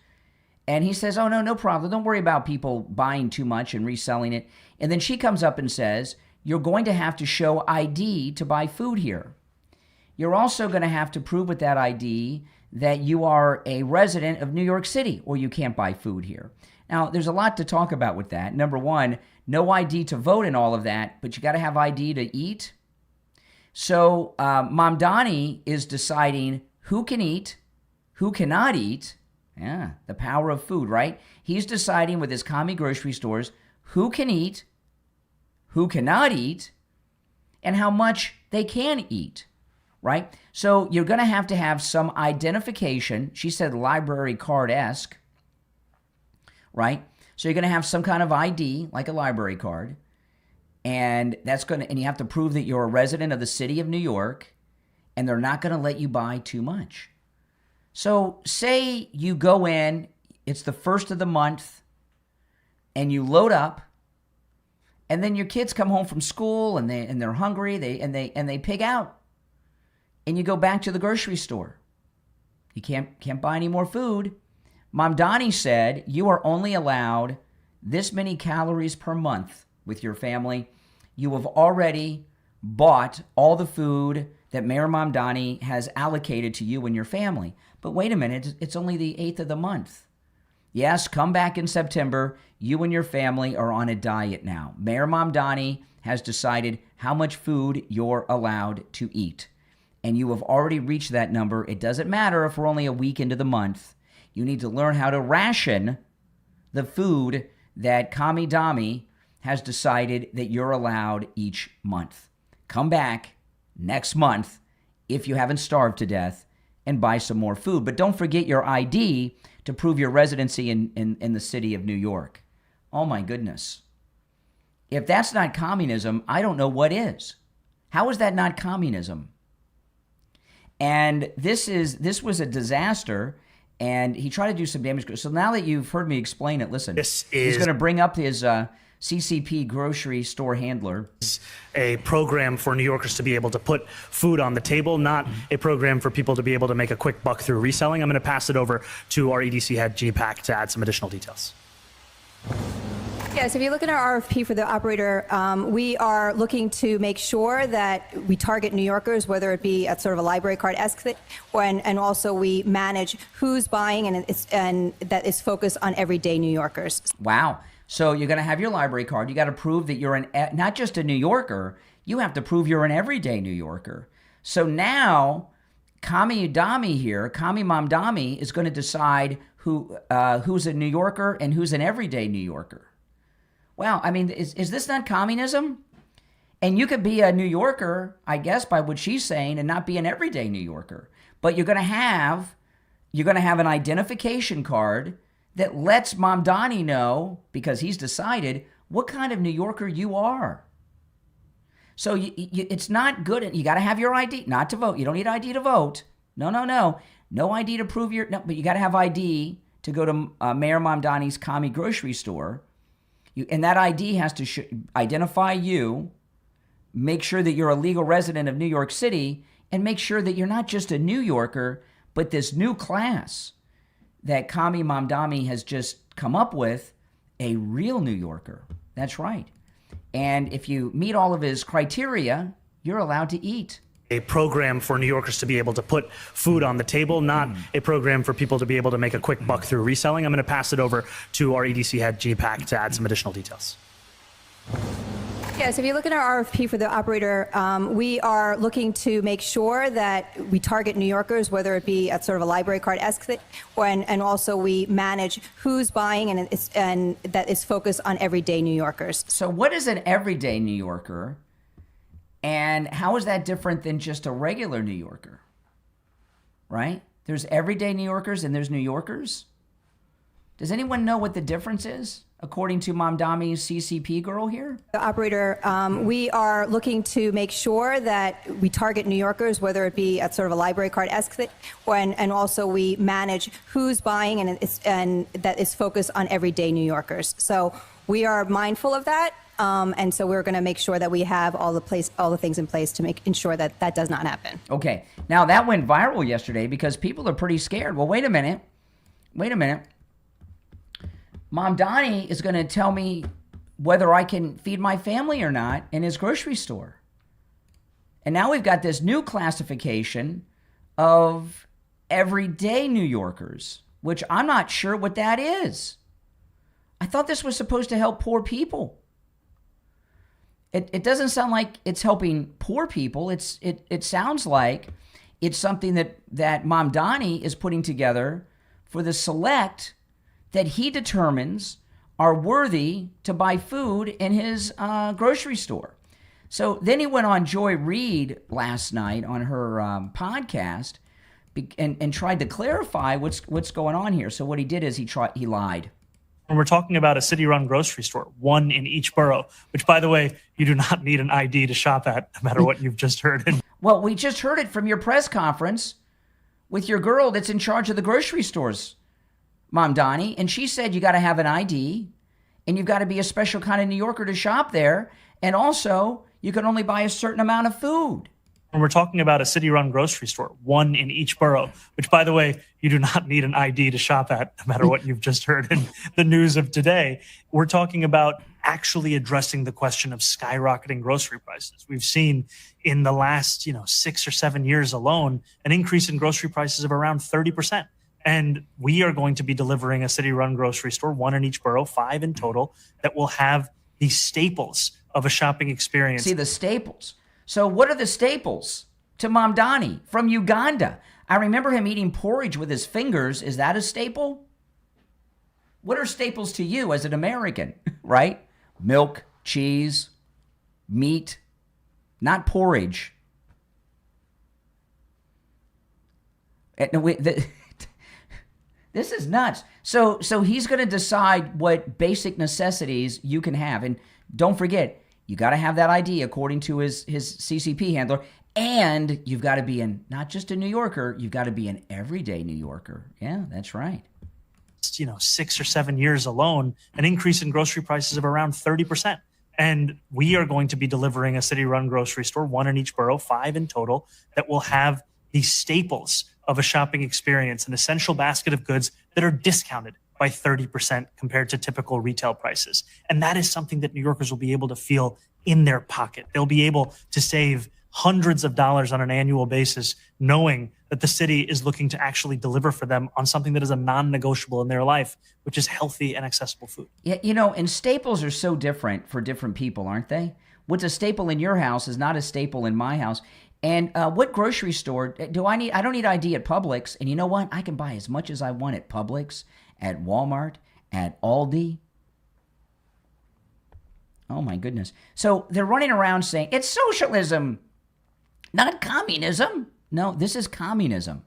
And he says, oh, no problem. Don't worry about people buying too much and reselling it. And then she comes up and says, you're going to have to show ID to buy food here. You're also going to have to prove with that ID that you are a resident of New York City or you can't buy food here. Now, there's a lot to talk about with that. Number one, no ID to vote and all of that, but you got to have ID to eat. So Mamdani is deciding who can eat, who cannot eat. Yeah, the power of food, right? He's deciding with his commie grocery stores who can eat, who cannot eat, and how much they can eat, right? So you're going to have some identification. She said library card-esque, right? So you're going to have some kind of ID, like a library card, and and you have to prove that you're a resident of the city of New York, and they're not going to let you buy too much. So say you go in, it's the first of the month, and you load up, and then your kids come home from school and they're hungry, they pig out, and you go back to the grocery store. You can't buy any more food. Mamdani said you are only allowed this many calories per month with your family. You have already bought all the food that Mayor Mamdani has allocated to you and your family. But wait a minute, it's only the 8th of the month. Yes, come back in September. You and your family are on a diet now. Mayor Mamdani has decided how much food you're allowed to eat. And you have already reached that number. It doesn't matter if we're only a week into the month. You need to learn how to ration the food that Kami Dami has decided that you're allowed each month. Come back next month if you haven't starved to death and buy some more food. But don't forget your ID to prove your residency in the city of New York. Oh my goodness. If that's not communism, I don't know what is. How is that not communism? And this was a disaster, and he tried to do some damage. So now that you've heard me explain it, listen. He's going to bring up his CCP grocery store handler. A program for New Yorkers to be able to put food on the table, not a program for people to be able to make a quick buck through reselling. I'm going to pass it over to our EDC head, G-Pack, to add some additional details. Yes, if you look at our RFP for the operator, we are looking to make sure that we target New Yorkers, whether it be at sort of a library card-esque, and also we manage who's buying, and that is focused on everyday New Yorkers. Wow. So you're going to have your library card. You got to prove that you're not just a New Yorker, you have to prove you're an everyday New Yorker. So now, Kami Mamdani is going to decide who's a New Yorker and who's an everyday New Yorker. Well, I mean, is this not communism? And you could be a New Yorker, I guess, by what she's saying, and not be an everyday New Yorker. But you're going to have an identification card that lets Mamdani know, because he's decided, what kind of New Yorker you are. So it's not good. You got to have your ID, not to vote. You don't need ID to vote. No. No ID to prove but you got to have ID to go to Mayor Mamdani's commie grocery store. And that ID has to identify you, make sure that you're a legal resident of New York City, and make sure that you're not just a New Yorker, but this new class that Kami Mamdani has just come up with, a real New Yorker. That's right. And if you meet all of his criteria, you're allowed to eat. A program for New Yorkers to be able to put food on the table, not a program for people to be able to make a quick buck through reselling. I'm going to pass it over to our EDC head, G-Pack, to add some additional details. Yes, if you look at our RFP for the operator, we are looking to make sure that we target New Yorkers, whether it be at sort of a library card-esque, and also we manage who's buying, and that is focused on everyday New Yorkers. So what is an everyday New Yorker? And how is that different than just a regular New Yorker? Right? There's everyday New Yorkers and there's New Yorkers. Does anyone know what the difference is, according to Mamdani's CCP girl here? The operator, we are looking to make sure that we target New Yorkers, whether it be at sort of a library card-esque thing, and also we manage who's buying, and that is focused on everyday New Yorkers. So we are mindful of that, and so we're going to make sure that we have all the things in place to ensure that that does not happen. Okay, now that went viral yesterday because people are pretty scared. Well, wait a minute. Mamdani is going to tell me whether I can feed my family or not in his grocery store. And now we've got this new classification of everyday New Yorkers, which I'm not sure what that is. I thought this was supposed to help poor people. It doesn't sound like it's helping poor people. It sounds like it's something that Mamdani is putting together for the select that he determines are worthy to buy food in his grocery store. So then he went on Joy Reid last night on her podcast and tried to clarify what's going on here. So what he did is he lied. And we're talking about a city-run grocery store, one in each borough, which, by the way, you do not need an ID to shop at, no matter what you've just heard. Well, we just heard it from your press conference with your girl that's in charge of the grocery stores, Mamdani, and she said you got to have an ID and you've got to be a special kind of New Yorker to shop there, and also you can only buy a certain amount of food. And we're talking about a city-run grocery store, one in each borough, which, by the way, you do not need an ID to shop at, no matter what you've just heard in the news of today. We're talking about actually addressing the question of skyrocketing grocery prices. We've seen in the last 6 or 7 years alone an increase in grocery prices of around 30%. And we are going to be delivering a city-run grocery store, one in each borough, 5 in total, that will have the staples of a shopping experience. See, the staples. So what are the staples to Mamdani from Uganda? I remember him eating porridge with his fingers. Is that a staple? What are staples to you as an American, right? Milk, cheese, meat, not porridge. This is nuts. So he's going to decide what basic necessities you can have. And don't forget, you got to have that ID according to his CCP handler. And you've got to be not just a New Yorker, you've got to be an everyday New Yorker. Yeah, that's right. 6 or 7 years alone, an increase in grocery prices of around 30%. And we are going to be delivering a city-run grocery store, one in each borough, 5 in total, that will have the staples of a shopping experience, an essential basket of goods that are discounted by 30% compared to typical retail prices. And that is something that New Yorkers will be able to feel in their pocket. They'll be able to save hundreds of dollars on an annual basis, knowing that the city is looking to actually deliver for them on something that is a non-negotiable in their life, which is healthy and accessible food. Yeah, and staples are so different for different people, aren't they? What's a staple in your house is not a staple in my house. And what grocery store do I need? I don't need ID at Publix. And you know what? I can buy as much as I want at Publix, at Walmart, at Aldi. Oh, my goodness. So they're running around saying, it's socialism, not communism. No, this is communism.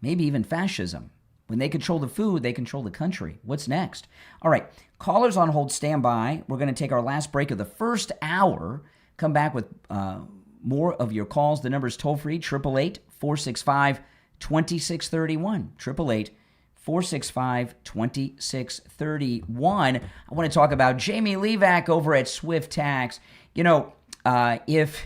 Maybe even fascism. When they control the food, they control the country. What's next? All right, callers on hold, stand by. We're going to take our last break of the first hour. Come back with more of your calls. The number is toll-free, 888-465-2631. 888-465-2631. I want to talk about Jamie Levack over at Swift Tax. If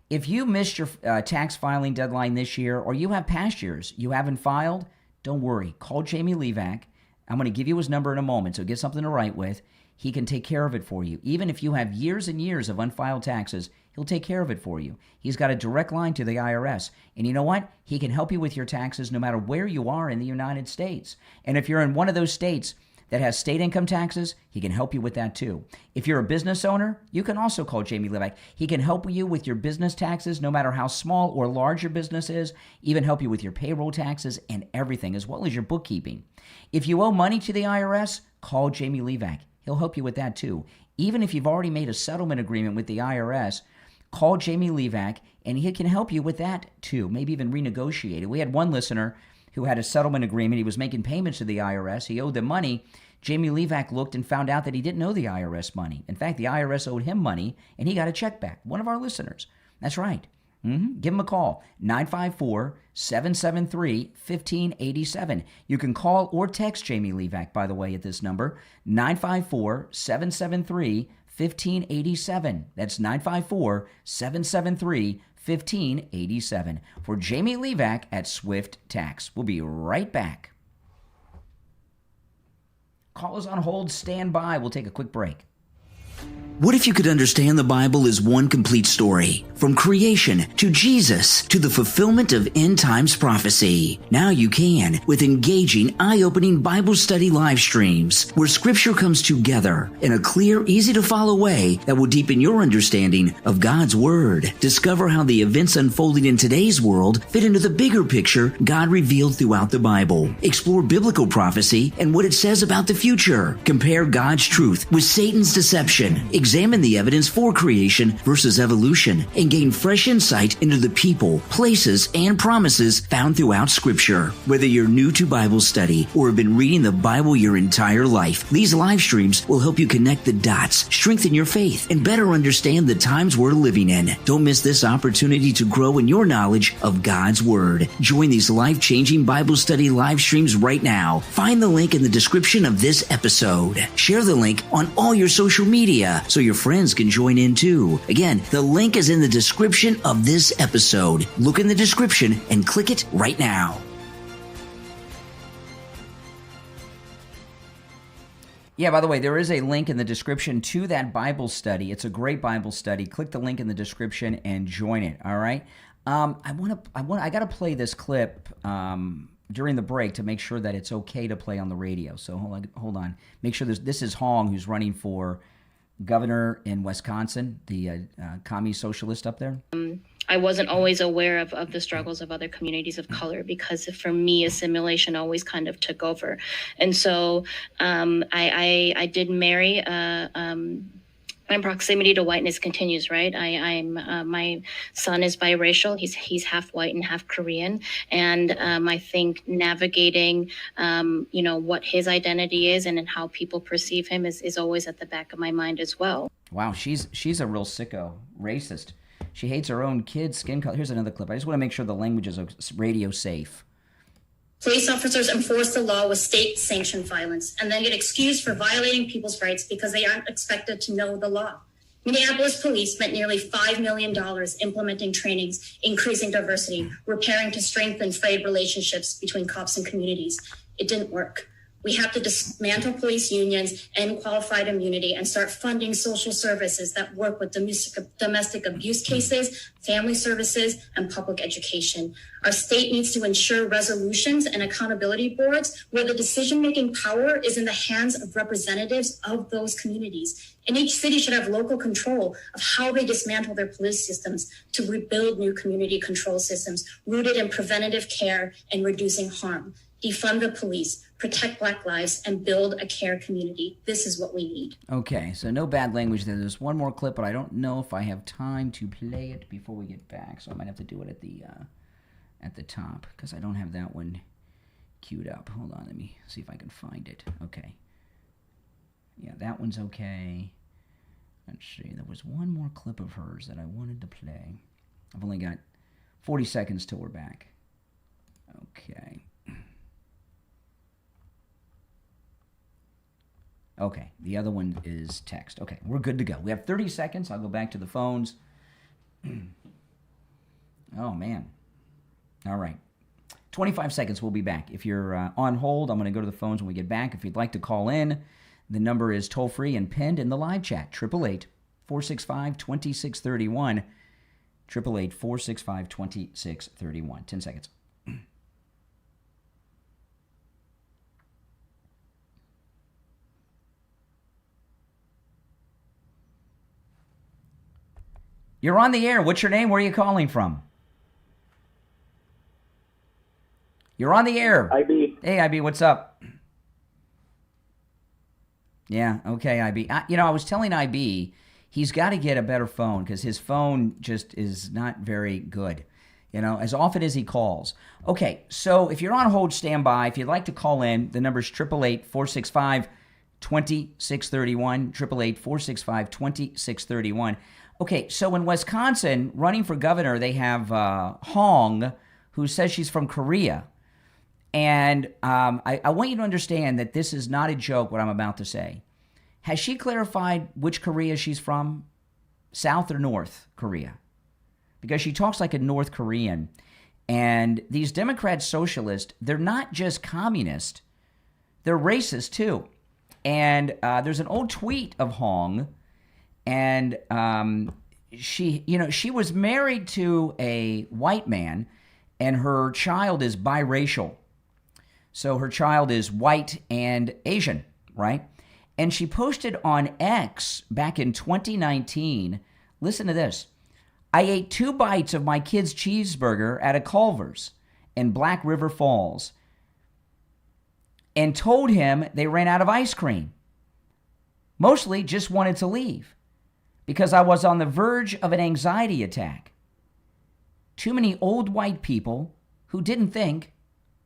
you missed your tax filing deadline this year, or you have past years you haven't filed, don't worry. Call Jamie Levack. I'm going to give you his number in a moment, so get something to write with. He can take care of it for you. Even if you have years and years of unfiled taxes, he'll take care of it for you. He's got a direct line to the IRS. And you know what? He can help you with your taxes no matter where you are in the United States. And if you're in one of those states that has state income taxes, he can help you with that too. If you're a business owner, you can also call Jamie Levack. He can help you with your business taxes, no matter how small or large your business is, even help you with your payroll taxes and everything, as well as your bookkeeping. If you owe money to the IRS, call Jamie Levack. He'll help you with that too. Even if you've already made a settlement agreement with the IRS, call Jamie Levack, and he can help you with that too, maybe even renegotiate it. We had one listener who had a settlement agreement. He was making payments to the IRS. He owed them money. Jamie Levac looked and found out that he didn't owe the IRS money. In fact, the IRS owed him money, and he got a check back. One of our listeners. That's right. Give him a call, 954-773-1587. You can call or text Jamie Levac, by the way, at this number, 954-773-1587. That's 954-773-1587 for Jamie Levac at Swift Tax. We'll be right back. Call is on hold. Stand by. We'll take a quick break. What if you could understand the Bible as one complete story? From creation to Jesus to the fulfillment of end times prophecy. Now you can with engaging, eye-opening Bible study live streams where scripture comes together in a clear, easy-to-follow way that will deepen your understanding of God's Word. Discover how the events unfolding in today's world fit into the bigger picture God revealed throughout the Bible. Explore biblical prophecy and what it says about the future. Compare God's truth with Satan's deception. Examine the evidence for creation versus evolution and gain fresh insight into the people, places, and promises found throughout Scripture. Whether you're new to Bible study or have been reading the Bible your entire life, these live streams will help you connect the dots, strengthen your faith, and better understand the times we're living in. Don't miss this opportunity to grow in your knowledge of God's Word. Join these life-changing Bible study live streams right now. Find the link in the description of this episode. Share the link on all your social media so your friends can join in too. Again, the link is in the description of this episode. Look in the description and click it right now. Yeah, by the way, there is a link in the description to that Bible study. It's a great Bible study. Click the link in the description and join it. All right. I got to play this clip during the break to make sure that it's okay to play on the radio. So hold on. Make sure this is Hong, who's running for governor in Wisconsin, the commie socialist up there. I wasn't always aware of the struggles of other communities of color because for me, assimilation always kind of took over. And so I did marry. My proximity to whiteness continues, right? My son is biracial. He's half white and half Korean. And I think navigating, what his identity is and how people perceive him is always at the back of my mind as well. Wow, she's a real sicko, racist. She hates her own kids' skin color. Here's another clip. I just want to make sure the language is radio safe. Police officers enforce the law with state-sanctioned violence and then get excused for violating people's rights because they aren't expected to know the law. Minneapolis police spent nearly $5 million implementing trainings, increasing diversity, repairing to strengthen frayed relationships between cops and communities. It didn't work. We have to dismantle police unions, end qualified immunity, and start funding social services that work with domestic abuse cases, family services, and public education. Our state needs to ensure resolutions and accountability boards where the decision-making power is in the hands of representatives of those communities. And each city should have local control of how they dismantle their police systems to rebuild new community control systems rooted in preventative care and reducing harm. Defund the police, protect Black lives, and build a care community. This is what we need. Okay, so no bad language there. There's one more clip, but I don't know if I have time to play it before we get back, so I might have to do it at the top, because I don't have that one queued up. Hold on, let me see if I can find it. Okay. Yeah, that one's okay. Let's see, there was one more clip of hers that I wanted to play. I've only got 40 seconds till we're back. Okay. Okay, the other one is text. Okay, we're good to go. We have 30 seconds. I'll go back to the phones. Oh, man. All right. 25 seconds, we'll be back. If you're on hold, I'm going to go to the phones when we get back. If you'd like to call in, the number is toll-free and pinned in the live chat, 888-465-2631, 888-465-2631. 10 seconds. You're on the air. What's your name? Where are you calling from? You're on the air. IB. Hey, IB, what's up? Yeah, okay, IB. I was telling IB he's got to get a better phone because his phone just is not very good. as often as he calls. Okay, so if you're on hold, stand by. If you'd like to call in, the number's 888-465-2631, 888-465-2631. Okay, so in Wisconsin, running for governor, they have Hong, who says she's from Korea. And I want you to understand that this is not a joke, what I'm about to say. Has she clarified which Korea she's from? South or North Korea? Because she talks like a North Korean. And these Democrat socialists, they're not just communist, they're racist too. And there's an old tweet of Hong, and she was married to a white man, and her child is biracial. So her child is white and Asian, right? And she posted on X back in 2019, listen to this. I ate 2 bites of my kid's cheeseburger at a Culver's in Black River Falls and told him they ran out of ice cream. Mostly just wanted to leave because I was on the verge of an anxiety attack. Too many old white people who didn't think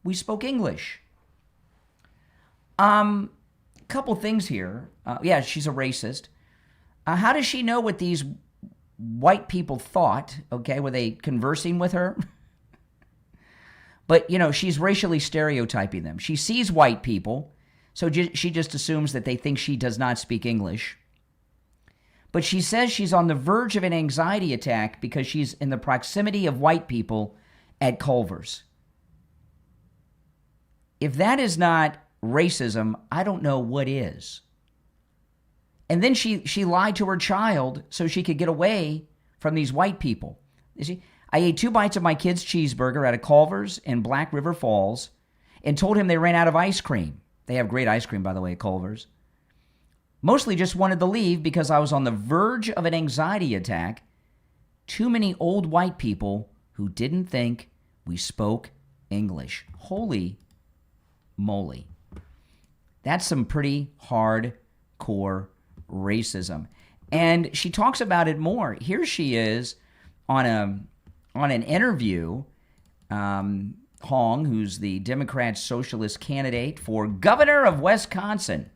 we spoke English. Couple things here. Yeah, she's a racist. How does she know what these white people thought? Okay, were they conversing with her? But, she's racially stereotyping them. She sees white people, so she just assumes that they think she does not speak English. But she says she's on the verge of an anxiety attack because she's in the proximity of white people at Culver's. If that is not racism, I don't know what is. And then she lied to her child so she could get away from these white people. You see, I ate 2 bites of my kid's cheeseburger at a Culver's in Black River Falls and told him they ran out of ice cream. They have great ice cream, by the way, at Culver's. Mostly just wanted to leave because I was on the verge of an anxiety attack. Too many old white people who didn't think we spoke English. Holy moly. That's some pretty hardcore racism. And she talks about it more. Here she is on an interview, Hong, who's the Democrat socialist candidate for governor of Wisconsin.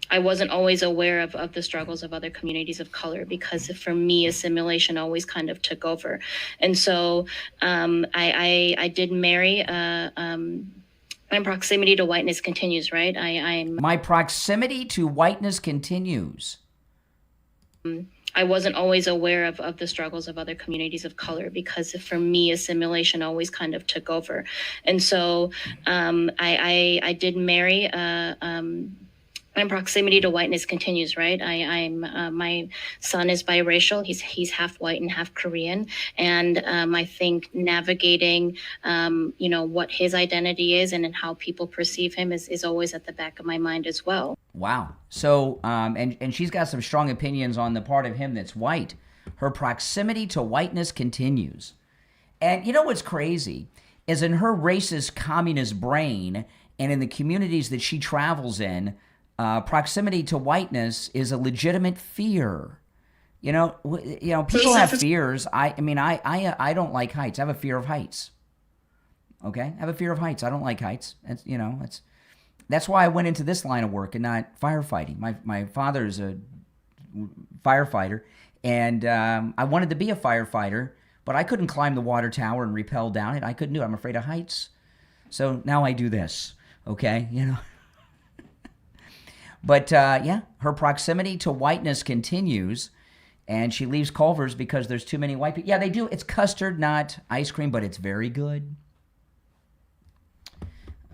I wasn't always aware of the struggles of other communities of color because for me, assimilation always kind of took over. And so I did marry. My proximity to whiteness continues, right? My proximity to whiteness continues. I wasn't always aware of the struggles of other communities of color because for me, assimilation always kind of took over. And so I did marry. My proximity to whiteness continues, right? My son is biracial. He's half white and half Korean, and I think navigating, what his identity is and how people perceive him is always at the back of my mind as well. Wow. So, and she's got some strong opinions on the part of him that's white. Her proximity to whiteness continues, and you know what's crazy is in her racist communist brain and in the communities that she travels in. Proximity to whiteness is a legitimate fear. People have fears. I don't like heights. I have a fear of heights. Okay, I have a fear of heights. I don't like heights. That's why I went into this line of work and not firefighting. My father's a firefighter, and I wanted to be a firefighter, but I couldn't climb the water tower and rappel down it. I couldn't do it. I'm afraid of heights. So now I do this. Okay, But, her proximity to whiteness continues, and she leaves Culver's because there's too many white people. Yeah, they do. It's custard, not ice cream, but it's very good.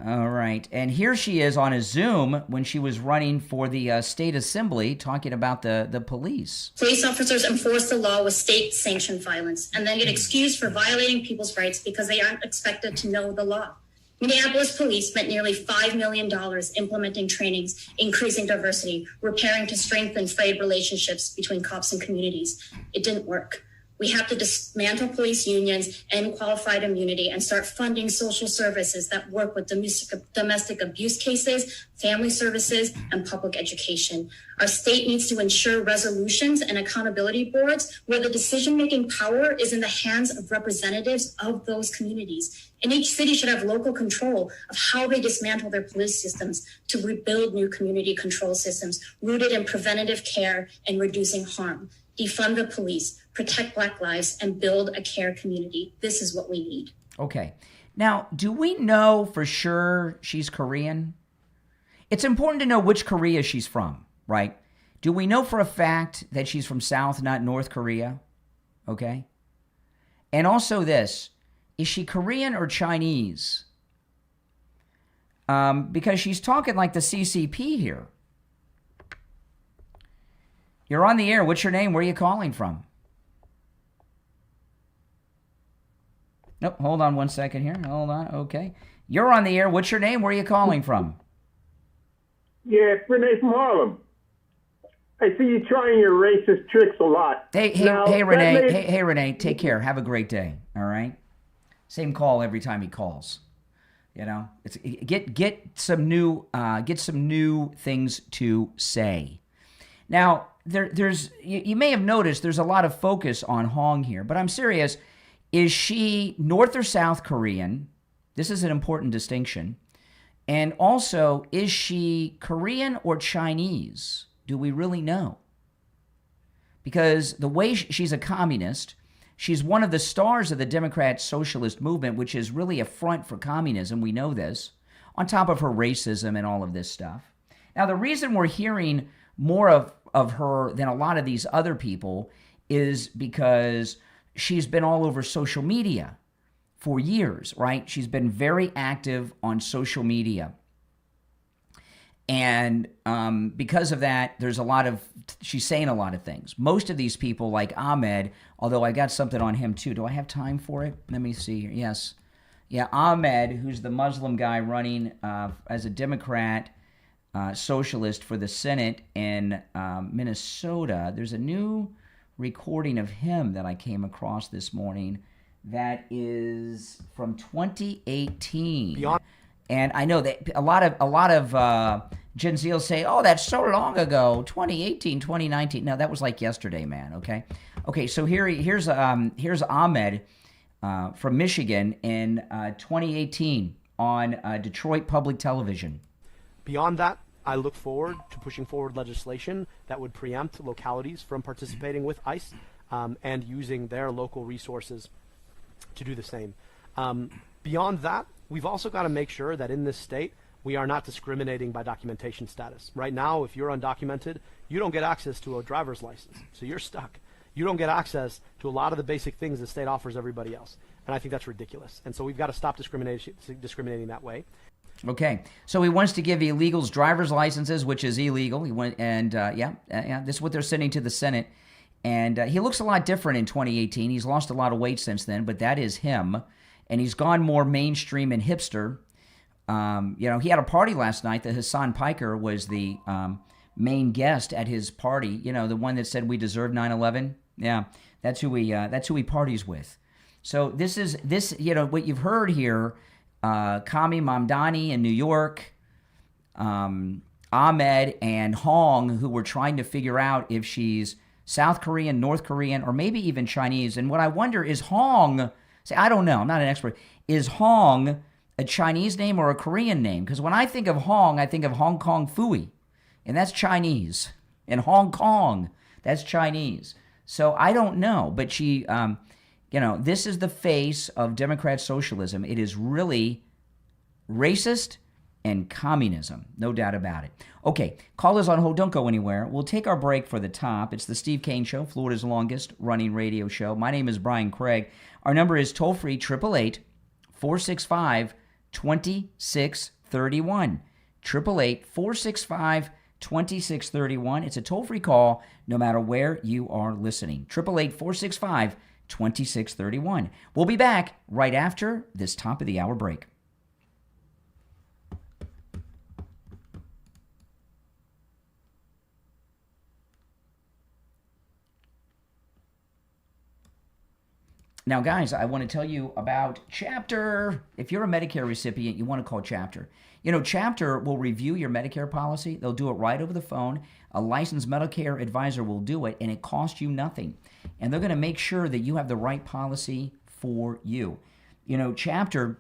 All right. And here she is on a Zoom when she was running for the state assembly talking about the police. Police officers enforce the law with state-sanctioned violence and then get excused for violating people's rights because they aren't expected to know the law. Minneapolis police spent nearly $5 million implementing trainings, increasing diversity, repairing to strengthen frayed relationships between cops and communities. It didn't work. We have to dismantle police unions and qualified immunity and start funding social services that work with domestic abuse cases, family services, and public education. Our state needs to ensure resolutions and accountability boards where the decision-making power is in the hands of representatives of those communities. And each city should have local control of how they dismantle their police systems to rebuild new community control systems rooted in preventative care and reducing harm. Defund the police, protect Black lives, and build a care community. This is what we need. Okay. Now, do we know for sure she's Korean? It's important to know which Korea she's from, right? Do we know for a fact that she's from South, not North Korea? Okay. And also this, is she Korean or Chinese? Because she's talking like the CCP here. You're on the air. What's your name? Where are you calling from? Nope. Hold on one second here. Hold on. Okay. You're on the air. What's your name? Where are you calling from? Yeah, it's Renee from Harlem. I see you trying your racist tricks a lot. Hey, Renee. Hey, Renee. Take care. Have a great day. All right. Same call every time he calls. You know, it's get some new things to say. Now, there's you may have noticed there's a lot of focus on Hong here, but I'm serious. Is she North or South Korean? This is an important distinction. And also, is she Korean or Chinese? Do we really know? Because the way she's a communist, she's one of the stars of the Democrat socialist movement, which is really a front for communism. We know this, on top of her racism and all of this stuff. Now, the reason we're hearing more of her than a lot of these other people is because she's been all over social media for years, right? She's been very active on social media. And because of that, she's saying a lot of things. Most of these people, like Ahmed, although I got something on him too. Do I have time for it? Let me see here. Yes. Yeah, Ahmed, who's the Muslim guy running as a Democrat socialist for the Senate in Minnesota. There's a new recording of him that I came across this morning that is from 2018. And I know that a lot of Gen Z will say, "Oh, that's so long ago, 2018, 2019." No, that was like yesterday, man. Okay. So here's Ahmed from Michigan in 2018 on Detroit Public Television. Beyond that, I look forward to pushing forward legislation that would preempt localities from participating with ICE and using their local resources to do the same. Beyond that, we've also got to make sure that in this state, we are not discriminating by documentation status. Right now, if you're undocumented, you don't get access to a driver's license, so you're stuck. You don't get access to a lot of the basic things the state offers everybody else, and I think that's ridiculous. And so we've got to stop discriminating that way. Okay, so he wants to give illegals driver's licenses, which is illegal. He went and this is what they're sending to the Senate. And he looks a lot different in 2018. He's lost a lot of weight since then, but that is him. And he's gone more mainstream and hipster. He had a party last night. That Hassan Piker was the main guest at his party. You know, the one that said we deserve 9/11. Yeah, that's who he parties with. So this what you've heard here. Kami Mamdani in New York, Ahmed and Hong, who were trying to figure out if she's South Korean, North Korean, or maybe even Chinese. And what I wonder is Hong, I don't know, I'm not an expert, is Hong a Chinese name or a Korean name? Because when I think of Hong, I think of Hong Kong Phooey, and that's Chinese. And Hong Kong, that's Chinese. So I don't know, but she... this is the face of Democrat socialism. It is really racist and communism, no doubt about it. Okay, callers on hold. Don't go anywhere. We'll take our break for the top. It's the Steve Kane Show, Florida's longest running radio show. My name is Brian Craig. Our number is toll-free, 888-465-2631. 888-465-2631. It's a toll-free call no matter where you are listening. 888-465-2631. We'll be back right after this top of the hour break. Now, guys, I want to tell you about Chapter. If you're a Medicare recipient, you want to call Chapter. You know, Chapter will review your Medicare policy. They'll do it right over the phone. A licensed Medicare advisor will do it, and it costs you nothing. And they're going to make sure that you have the right policy for you. You know, Chapter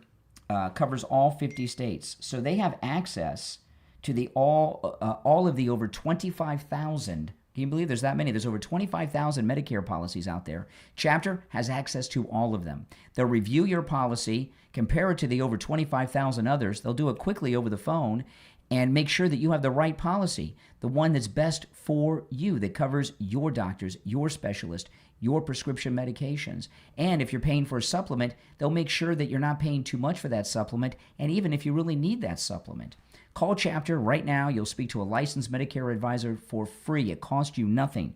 covers all 50 states, so they have access to the all of the over 25,000. Can you believe there's that many? There's over 25,000 Medicare policies out there. Chapter has access to all of them. They'll review your policy, compare it to the over 25,000 others. They'll do it quickly over the phone and make sure that you have the right policy, the one that's best for you, that covers your doctors, your specialist, your prescription medications. And if you're paying for a supplement, they'll make sure that you're not paying too much for that supplement, and even if you really need that supplement. Call Chapter right now. You'll speak to a licensed Medicare advisor for free. It costs you nothing.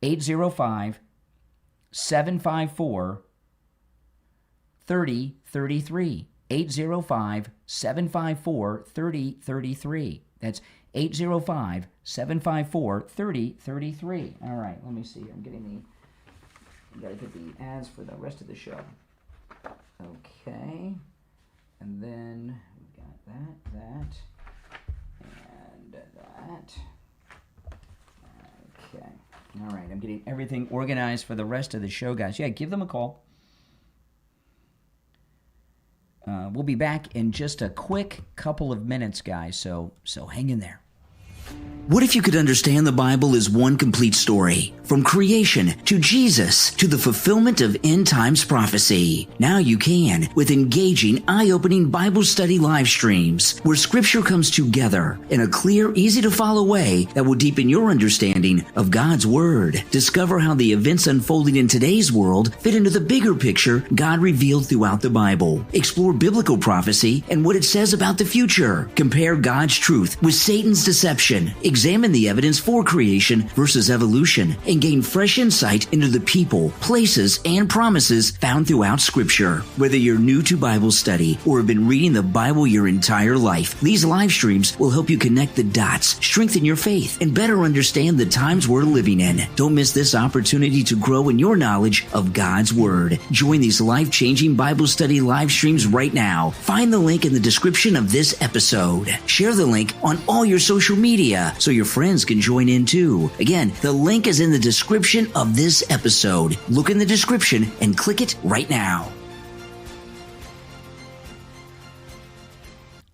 805-754-3033. 805-754-3033. That's 805-754-3033. All right, let me see. I'm getting got to get the ads for the rest of the show. Okay. And then we got that, and that. Okay. All right, I'm getting everything organized for the rest of the show, guys. Yeah, give them a call. We'll be back in just a quick couple of minutes, guys, so hang in there. What if you could understand the Bible as one complete story? From creation to Jesus to the fulfillment of end times prophecy. Now you can with engaging, eye-opening Bible study live streams where scripture comes together in a clear, easy-to-follow way that will deepen your understanding of God's Word. Discover how the events unfolding in today's world fit into the bigger picture God revealed throughout the Bible. Explore biblical prophecy and what it says about the future. Compare God's truth with Satan's deception. Examine the evidence for creation versus evolution and gain fresh insight into the people, places, and promises found throughout Scripture. Whether you're new to Bible study or have been reading the Bible your entire life, these live streams will help you connect the dots, strengthen your faith, and better understand the times we're living in. Don't miss this opportunity to grow in your knowledge of God's Word. Join these life-changing Bible study live streams right now. Find the link in the description of this episode. Share the link on all your social media so your friends can join in too. Again, the link is in the description of this episode. Look in the description and click it right now.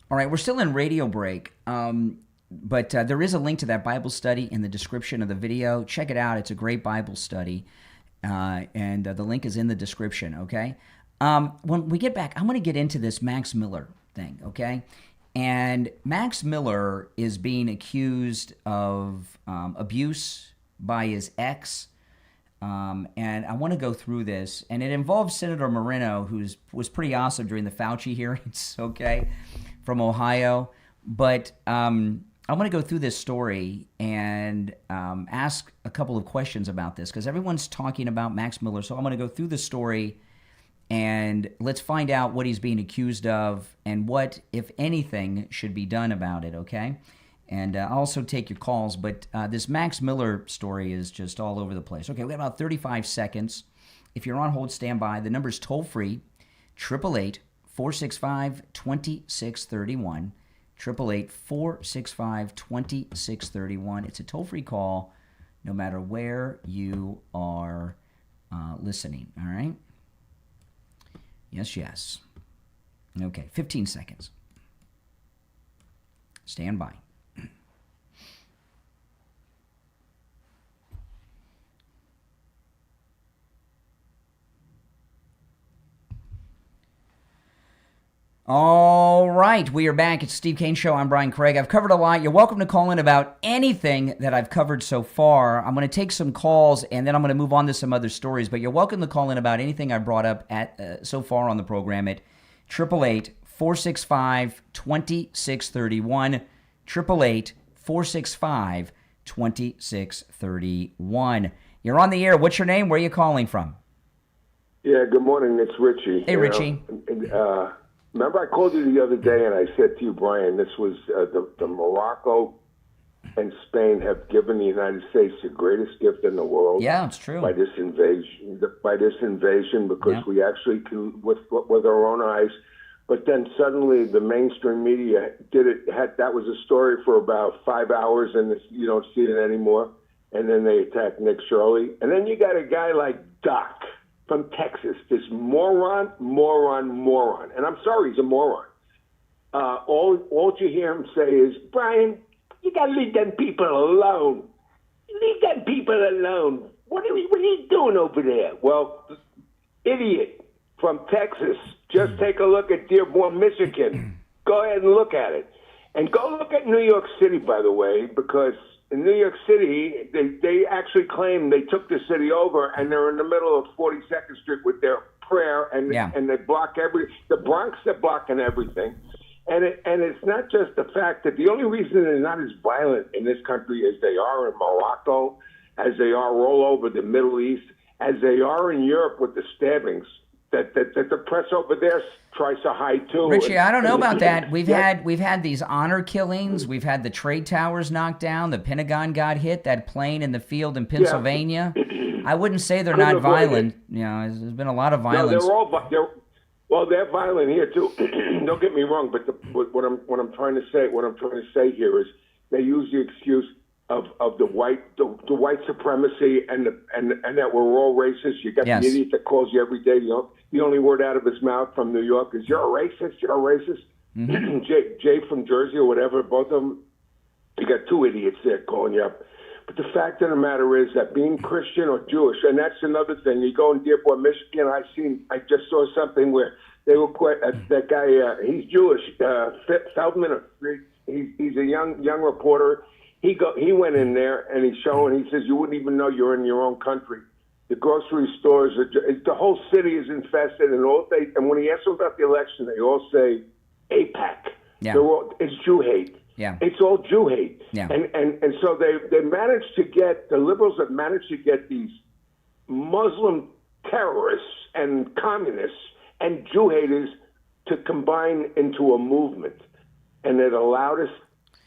All right, we're still in radio break, but there is a link to that Bible study in the description of the video. Check it out. It's a great Bible study, and the link is in the description, okay? When we get back, I'm going to get into this Max Miller thing, okay? And Max Miller is being accused of abuse by his ex, and I want to go through this. And it involves Senator Moreno, who was pretty awesome during the Fauci hearings, okay, from Ohio. But I want to go through this story and ask a couple of questions about this, because everyone's talking about Max Miller. So I'm going to go through the story, and let's find out what he's being accused of and what, if anything, should be done about it, okay? And I'll also take your calls, but this Max Miller story is just all over the place. Okay, we have about 35 seconds. If you're on hold, stand by. The number's toll-free, 888-465-2631, 888-465-2631. It's a toll-free call no matter where you are listening, all right? Yes, yes. Okay, 15 seconds. Stand by. All right, we are back. It's Steve Kane Show. I'm Brian Craig. I've covered a lot. You're welcome to call in about anything that I've covered so far. I'm going to take some calls, and then I'm going to move on to some other stories. But you're welcome to call in about anything I brought up at so far on the program at 888-465-2631, 888-465-2631. You're on the air. What's your name? Where are you calling from? Yeah, good morning. It's Richie. Hey, Richie. Remember I called you the other day and I said to you, Brian, this was the Morocco and Spain have given the United States the greatest gift in the world. Yeah, it's true. By this invasion, because we actually can, with our own eyes. But then suddenly the mainstream media that was a story for about 5 hours, and you don't see it anymore. And then they attacked Nick Shirley. And then you got a guy like Doc from Texas, this moron. And I'm sorry, he's a moron. All you hear him say is, Brian, you got to leave them people alone. Leave them people alone. What are you doing over there? Well, idiot from Texas, just take a look at Dearborn, Michigan. Go ahead and look at it. And go look at New York City, by the way, because in New York City, they actually claim they took the city over, and they're in the middle of 42nd Street with their prayer, and they block the Bronx, they're blocking everything. And it's not just the fact that the only reason they're not as violent in this country as they are in Morocco, as they are all over the Middle East, as they are in Europe with the stabbings, that the press over there tries to hide too. Richie, I don't know about that. We've had these honor killings. We've had the trade towers knocked down. The Pentagon got hit. That plane in the field in Pennsylvania. I wouldn't say they're not violent. There's been a lot of violence. No, they're violent here too. Don't get me wrong, but what I'm trying to say here is they use the excuse of the white supremacy and that we're all racist. You got the idiot that calls you every day. The only word out of his mouth from New York is "You're a racist. You're a racist." Mm-hmm. Jay from Jersey or whatever. Both of them. You got two idiots there calling you up. But the fact of the matter is that being Christian or Jewish, and that's another thing. You go in Dearborn, Michigan. I just saw something where they were that guy. He's Jewish. Feldman. He's a young reporter. He went in there and he says you wouldn't even know you're in your own country. The grocery stores, the whole city is infested, and when he asks them about the election, they all say AIPAC. Yeah. It's Jew hate. Yeah. It's all Jew hate. Yeah. And so they managed to get, the liberals have managed to get these Muslim terrorists and communists and Jew haters to combine into a movement. And it allowed us.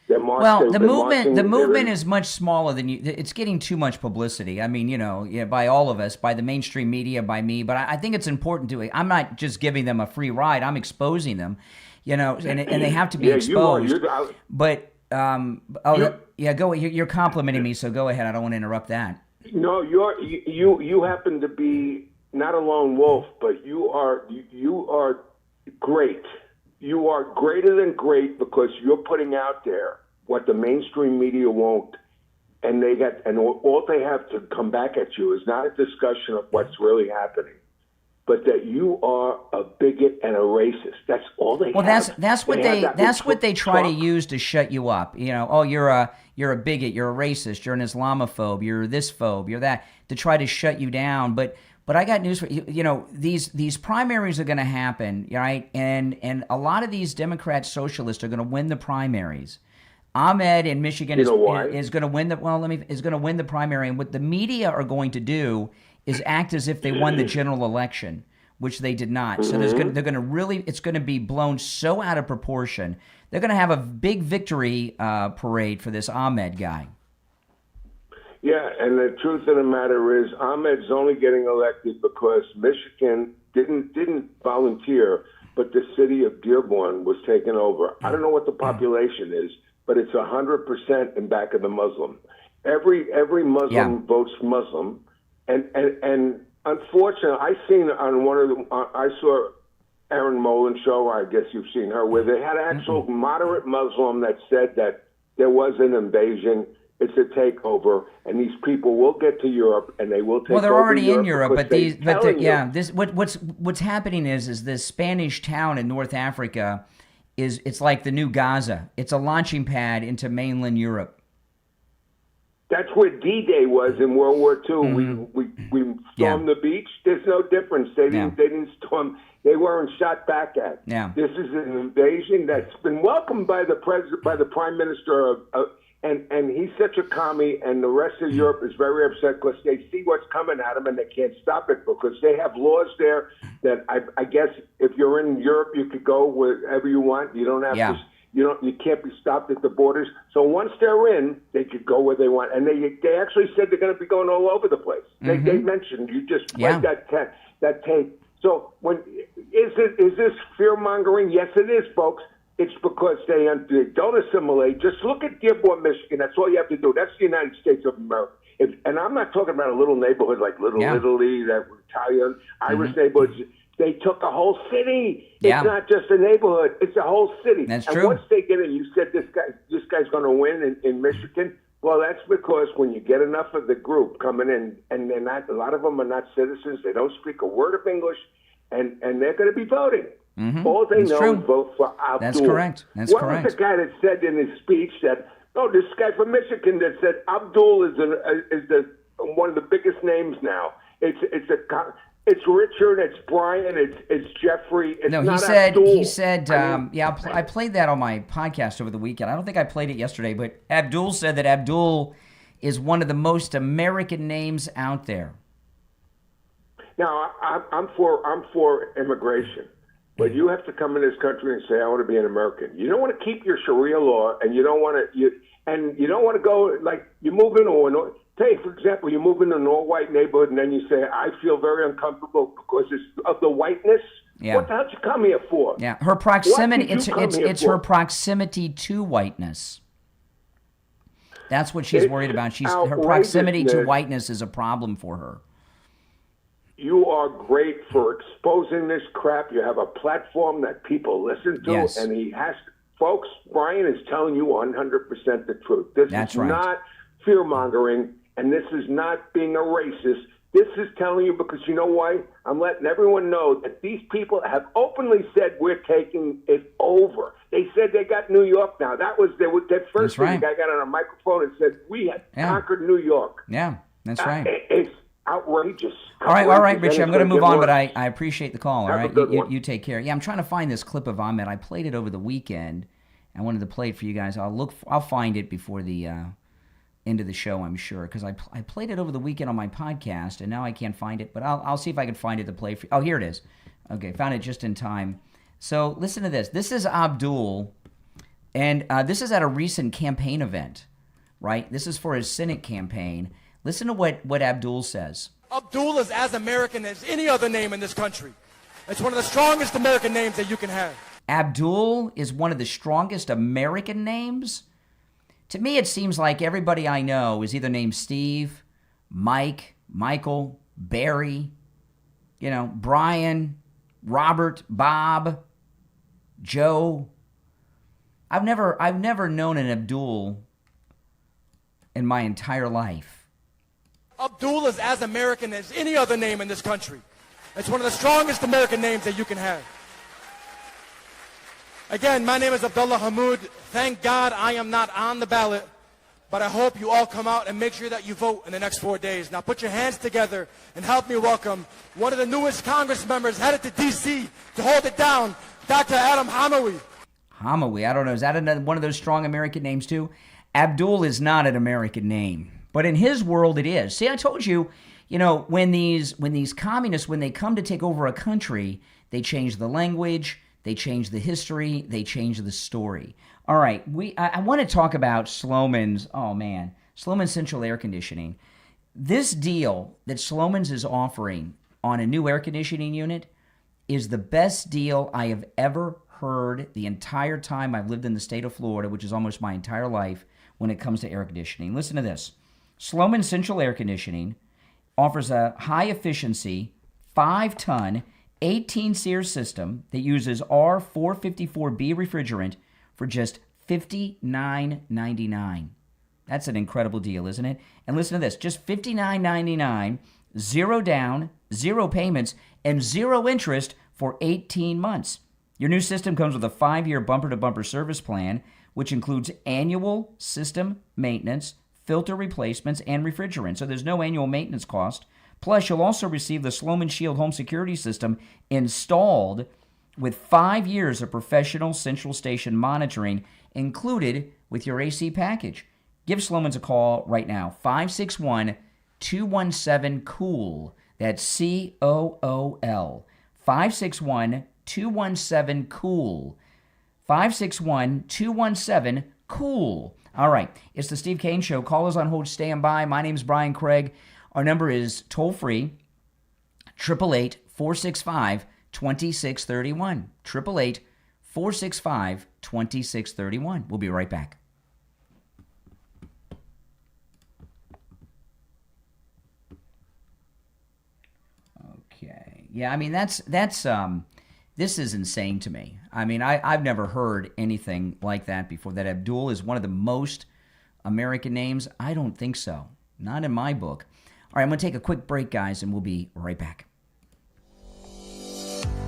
The movement is much smaller than you. It's getting too much publicity. I mean, by all of us, by the mainstream media, by me. But I think it's important to. I'm not just giving them a free ride. I'm exposing them, and they have to be exposed. But go. You're complimenting me, so go ahead. I don't want to interrupt that. No, you happen to be not a lone wolf, but you are great. You are greater than great because you're putting out there what the mainstream media won't, and all they have to come back at you is not a discussion of what's really happening, but that you are a bigot and a racist. That's all they have. Well, that's what they try to use to shut you up. You're a bigot, you're a racist, you're an Islamophobe, you're this phobe, you're that, to try to shut you down. But I got news for you. These primaries are going to happen, right? And a lot of these Democrat socialists are going to win the primaries. Ahmed in Michigan is going to win the primary, and what the media are going to do is act as if they won the general election, which they did not. So it's going to be blown so out of proportion. They're going to have a big victory parade for this Ahmed guy. Yeah, and the truth of the matter is Ahmed's only getting elected because Michigan didn't volunteer, but the city of Dearborn was taken over. I don't know what the population is, but it's 100% in back of the Muslim. Every Muslim votes Muslim, and unfortunately, I saw Erin Molin's show. I guess you've seen her, where they had an actual moderate Muslim that said that there was an invasion. It's a takeover, and these people will get to Europe, and they will take over. Well, they're already in Europe, what's happening is this Spanish town in North Africa it's like the new Gaza. It's a launching pad into mainland Europe. That's where D-Day was in World War II. We stormed the beach. There's no difference. They didn't storm. They weren't shot back at. Yeah. This is an invasion that's been welcomed by the president, by the prime minister of. And he's such a commie, and the rest of Europe is very upset because they see what's coming at them and they can't stop it because they have laws there that I guess if you're in Europe, you could go wherever you want. You don't have to. You can't be stopped at the borders. So once they're in, they could go where they want. And they actually said they're going to be going all over the place. They mentioned, you just read that tape. So is this fear mongering? Yes, it is, folks. It's because they don't assimilate. Just look at Dearborn, Michigan. That's all you have to do. That's the United States of America. And I'm not talking about a little neighborhood like Little Italy, that Italian, Irish neighborhoods. They took a whole city. It's not just a neighborhood. It's a whole city. That's and true. Once they get in, you said this guy's going to win in Michigan. Well, that's because when you get enough of the group coming in, and they're not, a lot of them are not citizens. They don't speak a word of English, and they're going to be voting. All they know is vote for Abdul. That's correct. That's what correct. was the guy that said in his speech that, this guy from Michigan that said Abdul is one of the biggest names now. It's Richard, it's Brian, it's Jeffrey. It's no, not he Abdul. said, I played that on my podcast over the weekend. I don't think I played it yesterday, but Abdul said that Abdul is one of the most American names out there. Now, I'm for immigration, but you have to come in this country and say, I want to be an American. You don't want to keep your Sharia law, and you don't want to go, like, you move into for example, you move into an all-white neighborhood, and then you say, I feel very uncomfortable because of the whiteness. Yeah. What the hell did you come here for? Yeah, her proximity, What did you it's her proximity to whiteness. That's what she's worried about. Her proximity to whiteness is a problem for her. You are great for exposing this crap. You have a platform that people listen to, Yes. and he has to. Folks, Brian is telling you 100% the truth. This is not fear-mongering, and this is not being a racist. This is telling you because you know why? I'm letting everyone know that these people have openly said we're taking it over. They said they got New York now. That first thing the guy got on a microphone and said, we have conquered New York. Yeah, that's right. It's outrageous. All right, Richie, I'm going to move on, but I appreciate the call, all Have a right? good one. You take care. Yeah, I'm trying to find this clip of Ahmed. I played it over the weekend. I wanted to play it for you guys. I'll find it before the end of the show, I'm sure, because I played it over the weekend on my podcast, and now I can't find it, but I'll see if I can find it to play for you. Oh, here it is. Okay, found it just in time. So listen to this. This is Abdul, and this is at a recent campaign event, right? This is for his Senate campaign. Listen to what Abdul says. Abdul is as American as any other name in this country. It's one of the strongest American names that you can have. Abdul is one of the strongest American names? To me, it seems like everybody I know is either named Steve, Mike, Michael, Barry, Brian, Robert, Bob, Joe. I've never known an Abdul in my entire life. Abdul is as American as any other name in this country. It's one of the strongest American names that you can have. Again, my name is Abdullah Hamoud. Thank God I am not on the ballot, but I hope you all come out and make sure that you vote in the next 4 days. Now put your hands together and help me welcome one of the newest Congress members headed to D.C. to hold it down, Dr. Adam Hamawi. Hamawi, I don't know. Is that one of those strong American names too? Abdul is not an American name, but in his world it is. See, I told you, when these communists, when they come to take over a country, they change the language, they change the history, they change the story. All right, I want to talk about Sloman's Central Air Conditioning. This deal that Sloman's is offering on a new air conditioning unit is the best deal I have ever heard the entire time I've lived in the state of Florida, which is almost my entire life when it comes to air conditioning. Listen to this. Sloman's Central Air Conditioning offers a high-efficiency, 5-ton, 18-SEER system that uses R454B refrigerant for just $59.99. That's an incredible deal, isn't it? And listen to this. Just $59.99, 0 down, 0 payments, and 0 interest for 18 months. Your new system comes with a 5-year bumper-to-bumper service plan, which includes annual system maintenance, filter replacements, and refrigerant. So there's no annual maintenance cost. Plus, you'll also receive the Sloman Shield home security system installed with 5 years of professional central station monitoring included with your AC package. Give Sloman's a call right now, 561-217-COOL. That's C-O-O-L. 561-217-COOL. 561-217-COOL. All right. It's the Steve Kane Show. Callers on hold, stand by. My name is Brian Craig. Our number is toll-free, 888-465-2631. 888-465-2631. We'll be right back. Okay. Yeah, I mean, this is insane to me. I mean, I've never heard anything like that before. That Abdul is one of the most American names? I don't think so. Not in my book. All right, I'm going to take a quick break, guys, and we'll be right back.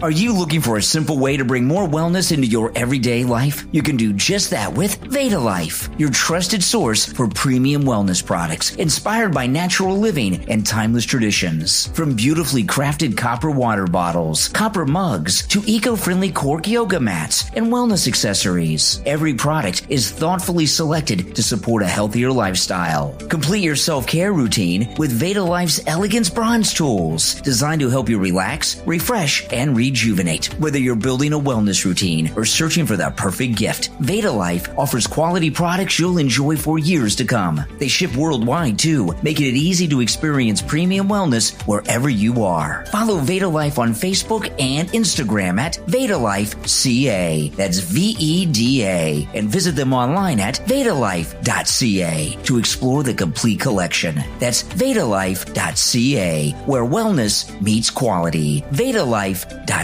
Are you looking for a simple way to bring more wellness into your everyday life? You can do just that with Veda Life, your trusted source for premium wellness products inspired by natural living and timeless traditions. From beautifully crafted copper water bottles, copper mugs, to eco-friendly cork yoga mats and wellness accessories, every product is thoughtfully selected to support a healthier lifestyle. Complete your self-care routine with Veda Life's Elegance Bronze Tools, designed to help you relax, refresh, and rejuvenate. Whether you're building a wellness routine or searching for that perfect gift, Veda Life offers quality products you'll enjoy for years to come. They ship worldwide too, making it easy to experience premium wellness wherever you are. Follow Veda Life on Facebook and Instagram at Veda Life CA. That's VEDA. And visit them online at VedaLife.ca to explore the complete collection. That's VedaLife.ca, where wellness meets quality. VedaLife.ca.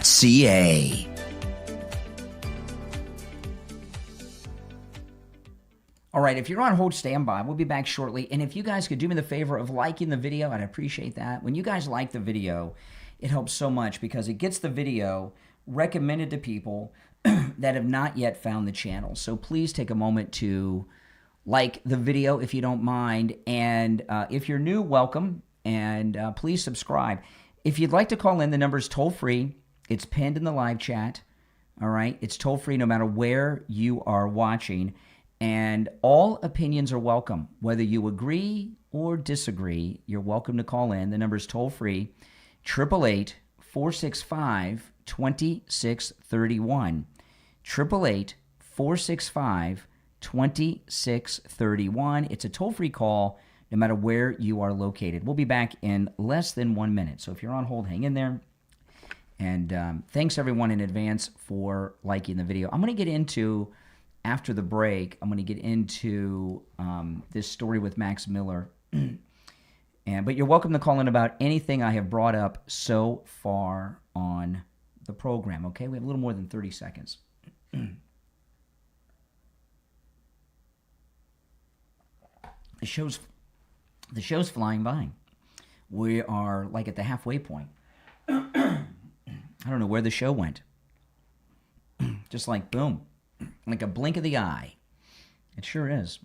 All right, if you're on hold, stand by. We'll be back shortly. And if you guys could do me the favor of liking the video, I'd appreciate that. When you guys like the video, it helps so much because it gets the video recommended to people that have not yet found the channel. So please take a moment to like the video if you don't mind. And if you're new, welcome. And please subscribe. If you'd like to call in, the number is toll-free. It's pinned in the live chat, all right? It's toll-free no matter where you are watching, and all opinions are welcome. Whether you agree or disagree, you're welcome to call in. The number is toll-free, 888-465-2631, 888-465-2631. It's a toll-free call no matter where you are located. We'll be back in less than 1 minute, so if you're on hold, hang in there. And thanks, everyone, in advance for liking the video. I'm going to get into, after the break, I'm going to get into this story with Max Miller. But you're welcome to call in about anything I have brought up so far on the program, okay? We have a little more than 30 seconds. The show's flying by. We are like at the halfway point. I don't know where the show went. Just like boom, like a blink of the eye. It sure is.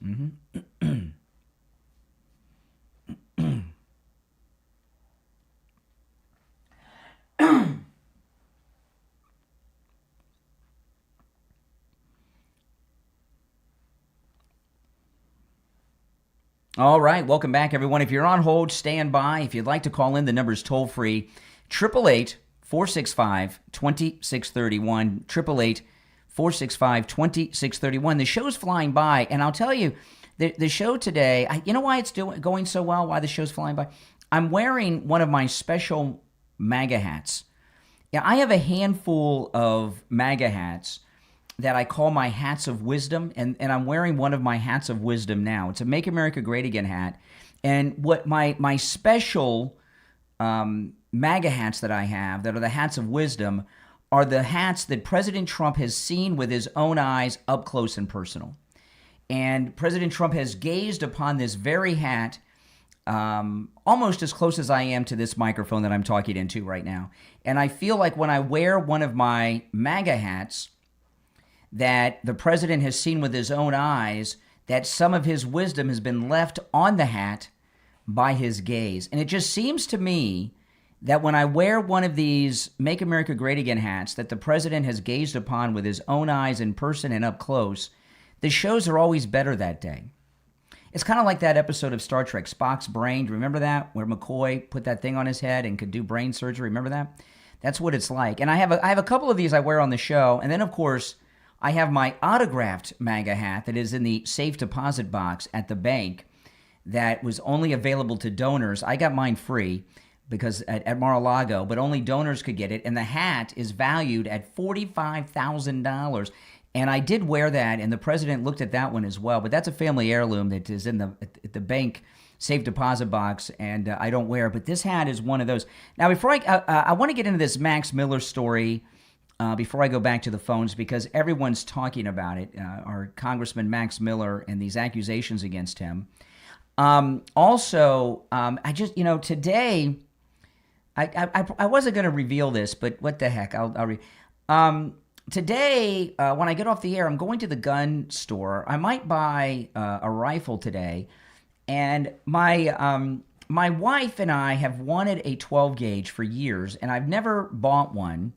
All right, welcome back, everyone. If you're on hold, stand by. If you'd like to call in, the number is toll-free, 888-465-2631, 888-465-2631. The show's flying by, and I'll tell you, the show today, you know why it's going so well, why the show's flying by? I'm wearing one of my special MAGA hats. Yeah, I have a handful of MAGA hats that I call my hats of wisdom, and I'm wearing one of my hats of wisdom now. It's a Make America Great Again hat. And what my special MAGA hats that I have, that are the hats of wisdom, are the hats that President Trump has seen with his own eyes up close and personal. And President Trump has gazed upon this very hat almost as close as I am to this microphone that I'm talking into right now. And I feel like when I wear one of my MAGA hats that the president has seen with his own eyes, that some of his wisdom has been left on the hat by his gaze. And it just seems to me that when I wear one of these Make America Great Again hats that the president has gazed upon with his own eyes in person and up close, the shows are always better that day. It's kind of like that episode of Star Trek, Spock's Brain. Do you remember that? Where McCoy put that thing on his head and could do brain surgery. Remember that? That's what it's like. And I have a couple of these I wear on the show. And then, of course, I have my autographed MAGA hat that is in the safe deposit box at the bank that was only available to donors. I got mine free because at Mar-a-Lago, but only donors could get it. And the hat is valued at $45,000. And I did wear that, and the president looked at that one as well. But that's a family heirloom that is in the bank safe deposit box, and I don't wear it. But this hat is one of those. Now, before I want to get into this Max Miller story before I go back to the phones, because everyone's talking about it, our Congressman Max Miller and these accusations against him. Also, I just, today, I wasn't going to reveal this, but what the heck, today, when I get off the air, I'm going to the gun store. I might buy a rifle today, and my wife and I have wanted a 12 gauge for years, and I've never bought one.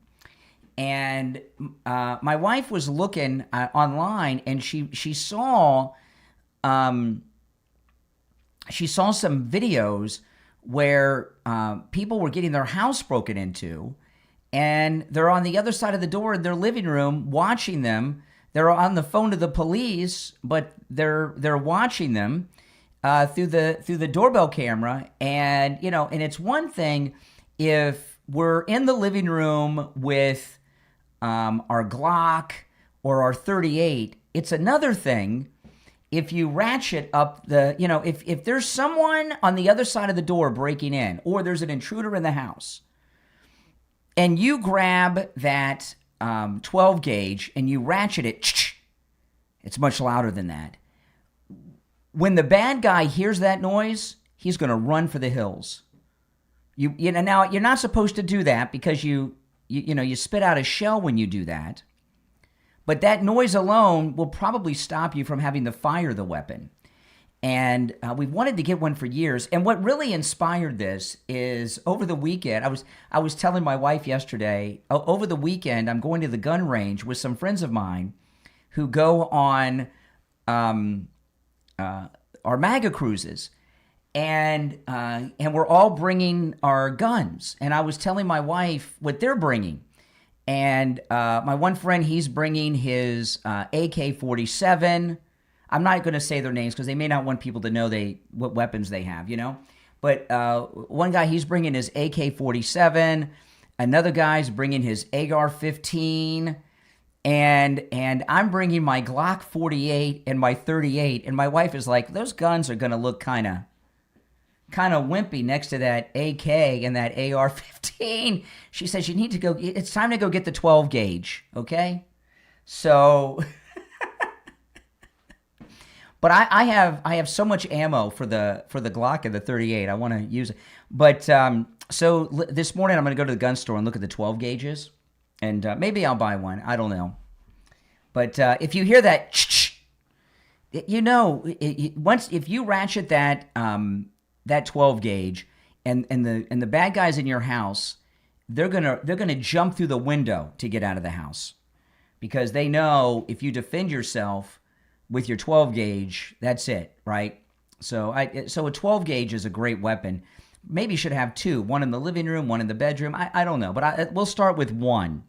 And my wife was looking online, and she saw some videos where people were getting their house broken into, and they're on the other side of the door in their living room watching them. They're on the phone to the police, but they're watching them through the doorbell camera. And and it's one thing if we're in the living room with our Glock or our 38. It's another thing if you ratchet up if there's someone on the other side of the door breaking in, or there's an intruder in the house, and you grab that 12 gauge and you ratchet it, it's much louder than that. When the bad guy hears that noise, he's going to run for the hills. Now you're not supposed to do that because you spit out a shell when you do that. But that noise alone will probably stop you from having to fire the weapon. And we've wanted to get one for years. And what really inspired this is over the weekend, I was telling my wife yesterday, over the weekend, I'm going to the gun range with some friends of mine who go on our MAGA cruises. And we're all bringing our guns. And I was telling my wife what they're bringing. And my one friend, he's bringing his AK-47. I'm not going to say their names because they may not want people to know what weapons they have, But one guy, he's bringing his AK-47. Another guy's bringing his AR-15. And I'm bringing my Glock 48 and my 38. And my wife is like, those guns are going to look kind of wimpy next to that AK and that AR-15. She says, you need to go, it's time to go get the 12 gauge, okay? So, but I have so much ammo for the Glock and the 38. I want to use it. But, so this morning I'm going to go to the gun store and look at the 12 gauges, and maybe I'll buy one. I don't know. But if you hear that, once, if you ratchet that 12 gauge and the bad guys in your house, they're gonna jump through the window to get out of the house, because they know if you defend yourself with your 12 gauge, that's it, right? So a 12 gauge is a great weapon. Maybe you should have two, one in the living room, one in the bedroom. I don't know, but we'll start with one.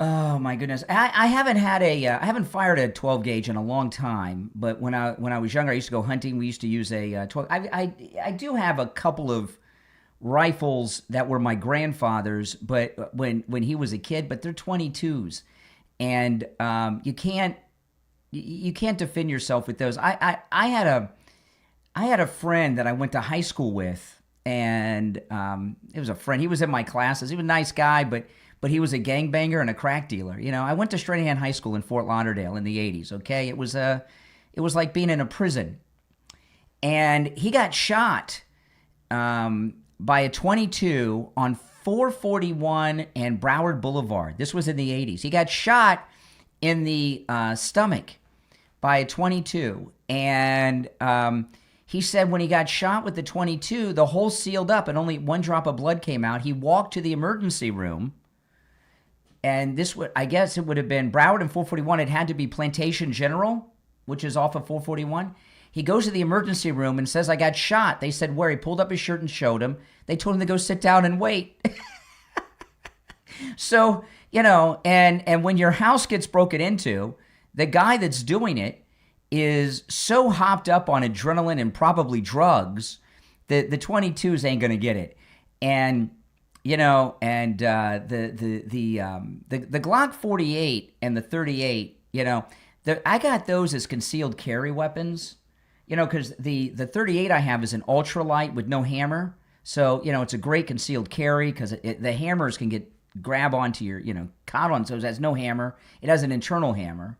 Oh my goodness! I haven't fired a 12 gauge in a long time. But when I was younger, I used to go hunting. We used to use a 12. I do have a couple of rifles that were my grandfather's, but when he was a kid. But they're 22s, and you can't defend yourself with those. I had a friend that I went to high school with, and it was a friend. He was in my classes. He was a nice guy, but he was a gangbanger and a crack dealer. I went to Stranahan High School in Fort Lauderdale in the 80s, okay? It was like being in a prison. And he got shot by a 22 on 441 and Broward Boulevard. This was in the 80s. He got shot in the stomach by a 22. And he said when he got shot with the 22, the hole sealed up and only one drop of blood came out. He walked to the emergency room. And I guess it would have been Broward and 441. It had to be Plantation General, which is off of 441. He goes to the emergency room and says, I got shot. They said, where? He pulled up his shirt and showed him. They told him to go sit down and wait. So You know, and when your house gets broken into, the guy that's doing it is so hopped up on adrenaline and probably drugs that the 22s ain't going to get it. And you know, and the Glock 48 and the 38, you know, I got those as concealed carry weapons, you know, because the 38 I have is an ultralight with no hammer. So, you know, it's a great concealed carry because the hammers can grab onto your, you know, caught on. So it has no hammer. It has an internal hammer.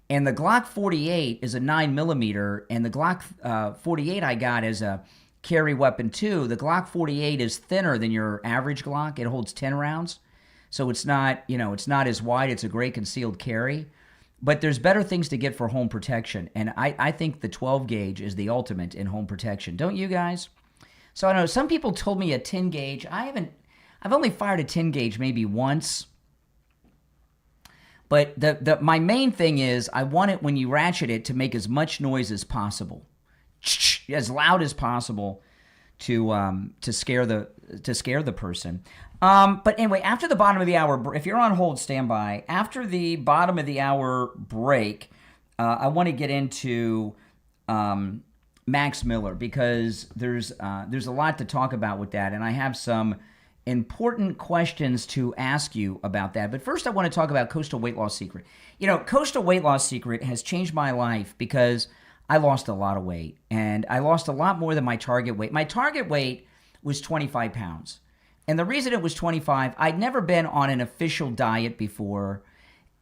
And the Glock 48 is a 9mm, and the Glock 48 I got as a carry weapon too. The Glock 48 is thinner than your average Glock. It holds 10 rounds. So it's not, you know, it's not as wide. It's a great concealed carry. But there's better things to get for home protection. And I think the 12 gauge is the ultimate in home protection. Don't you guys? So I know some people told me a 10 gauge. I've only fired a 10 gauge maybe once. But my main thing is I want it when you ratchet it to make as much noise as possible. As loud as possible to scare the person. But anyway, after the bottom of the hour, if you're on hold, stand by. After the bottom of the hour break, I want to get into Max Miller because there's a lot to talk about with that, and I have some important questions to ask you about that. But first, I want to talk about Coastal Weight Loss Secret. You know, Coastal Weight Loss Secret has changed my life because I lost a lot of weight, and I lost a lot more than my target weight. My target weight was 25 pounds. And the reason it was 25, I'd never been on an official diet before,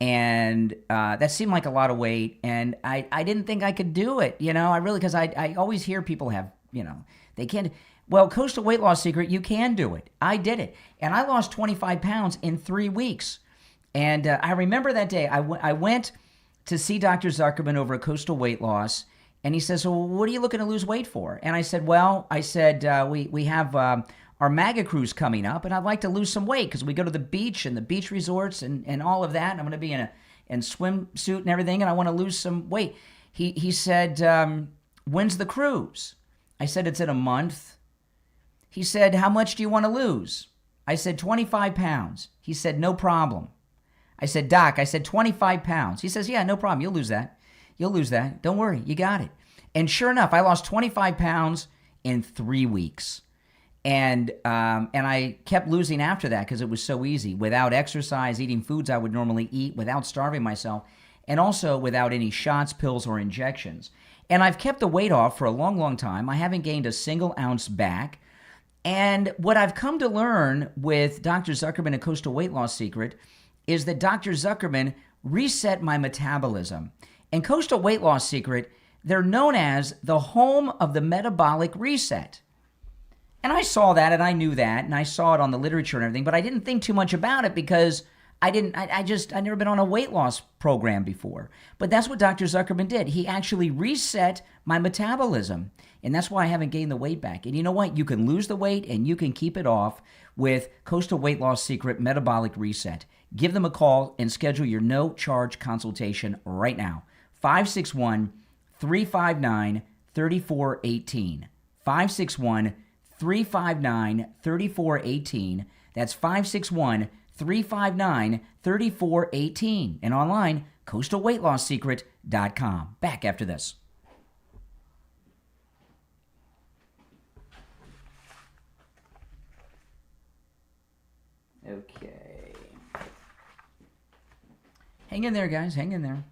and that seemed like a lot of weight, and I didn't think I could do it, you know, because I always hear people have, you know, they can't. Well, Coastal Weight Loss Secret, you can do it. I did it, and I lost 25 pounds in 3 weeks. And I remember that day, I went to see Dr. Zuckerman over at Coastal Weight Loss, and he says, well, what are you looking to lose weight for? And I said, we have our MAGA cruise coming up, and I'd like to lose some weight because we go to the beach and the beach resorts and all of that. And I'm going to be in a swimsuit and everything, and I want to lose some weight. He said, when's the cruise? I said, it's in a month. He said, how much do you want to lose? I said, 25 pounds. He said, no problem. I said, Doc, 25 pounds. He says, yeah, no problem. You'll lose that. You'll lose that. Don't worry. You got it. And sure enough, I lost 25 pounds in 3 weeks. And I kept losing after that because it was so easy. Without exercise, eating foods I would normally eat, without starving myself, and also without any shots, pills, or injections. And I've kept the weight off for a long, long time. I haven't gained a single ounce back. And what I've come to learn with Dr. Zuckerman and Coastal Weight Loss Secret is that Dr. Zuckerman reset my metabolism. And Coastal Weight Loss Secret, they're known as the home of the metabolic reset. And I saw that and I knew that and I saw it on the literature and everything, but I didn't think too much about it because I'd never been on a weight loss program before. But that's what Dr. Zuckerman did. He actually reset my metabolism. And that's why I haven't gained the weight back. And you know what? You can lose the weight and you can keep it off with Coastal Weight Loss Secret Metabolic Reset. Give them a call and schedule your no-charge consultation right now. 561-359-3418. 561-359-3418. That's 561-359-3418. And online, coastalweightloss.secret.com. Back after this. Okay. Hang in there, guys. Hang in there.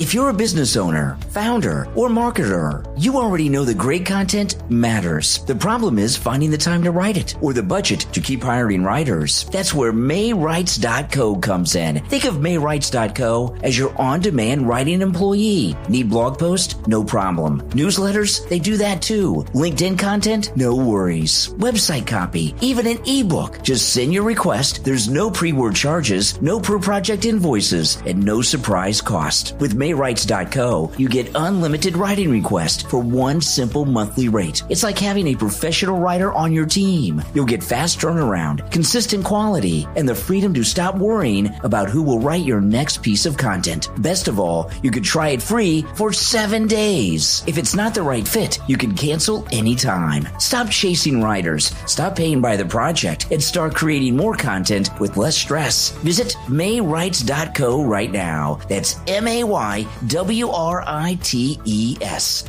If you're a business owner, founder, or marketer, you already know that great content matters. The problem is finding the time to write it or the budget to keep hiring writers. That's where maywrites.co comes in. Think of maywrites.co as your on-demand writing employee. Need blog posts? No problem. Newsletters? They do that too. LinkedIn content? No worries. Website copy? Even an ebook? Just send your request. There's no pre-word charges, no per project invoices, and no surprise cost. With maywrites.co, you get unlimited writing requests for one simple monthly rate. It's like having a professional writer on your team. You'll get fast turnaround, consistent quality, and the freedom to stop worrying about who will write your next piece of content. Best of all, you could try it free for 7 days. If it's not the right fit, you can cancel anytime. Stop chasing writers, stop paying by the project, and start creating more content with less stress. Visit maywrites.co right now. That's MAYWRITES.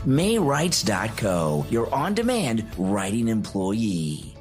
maywrites.co, your on-demand writing employee.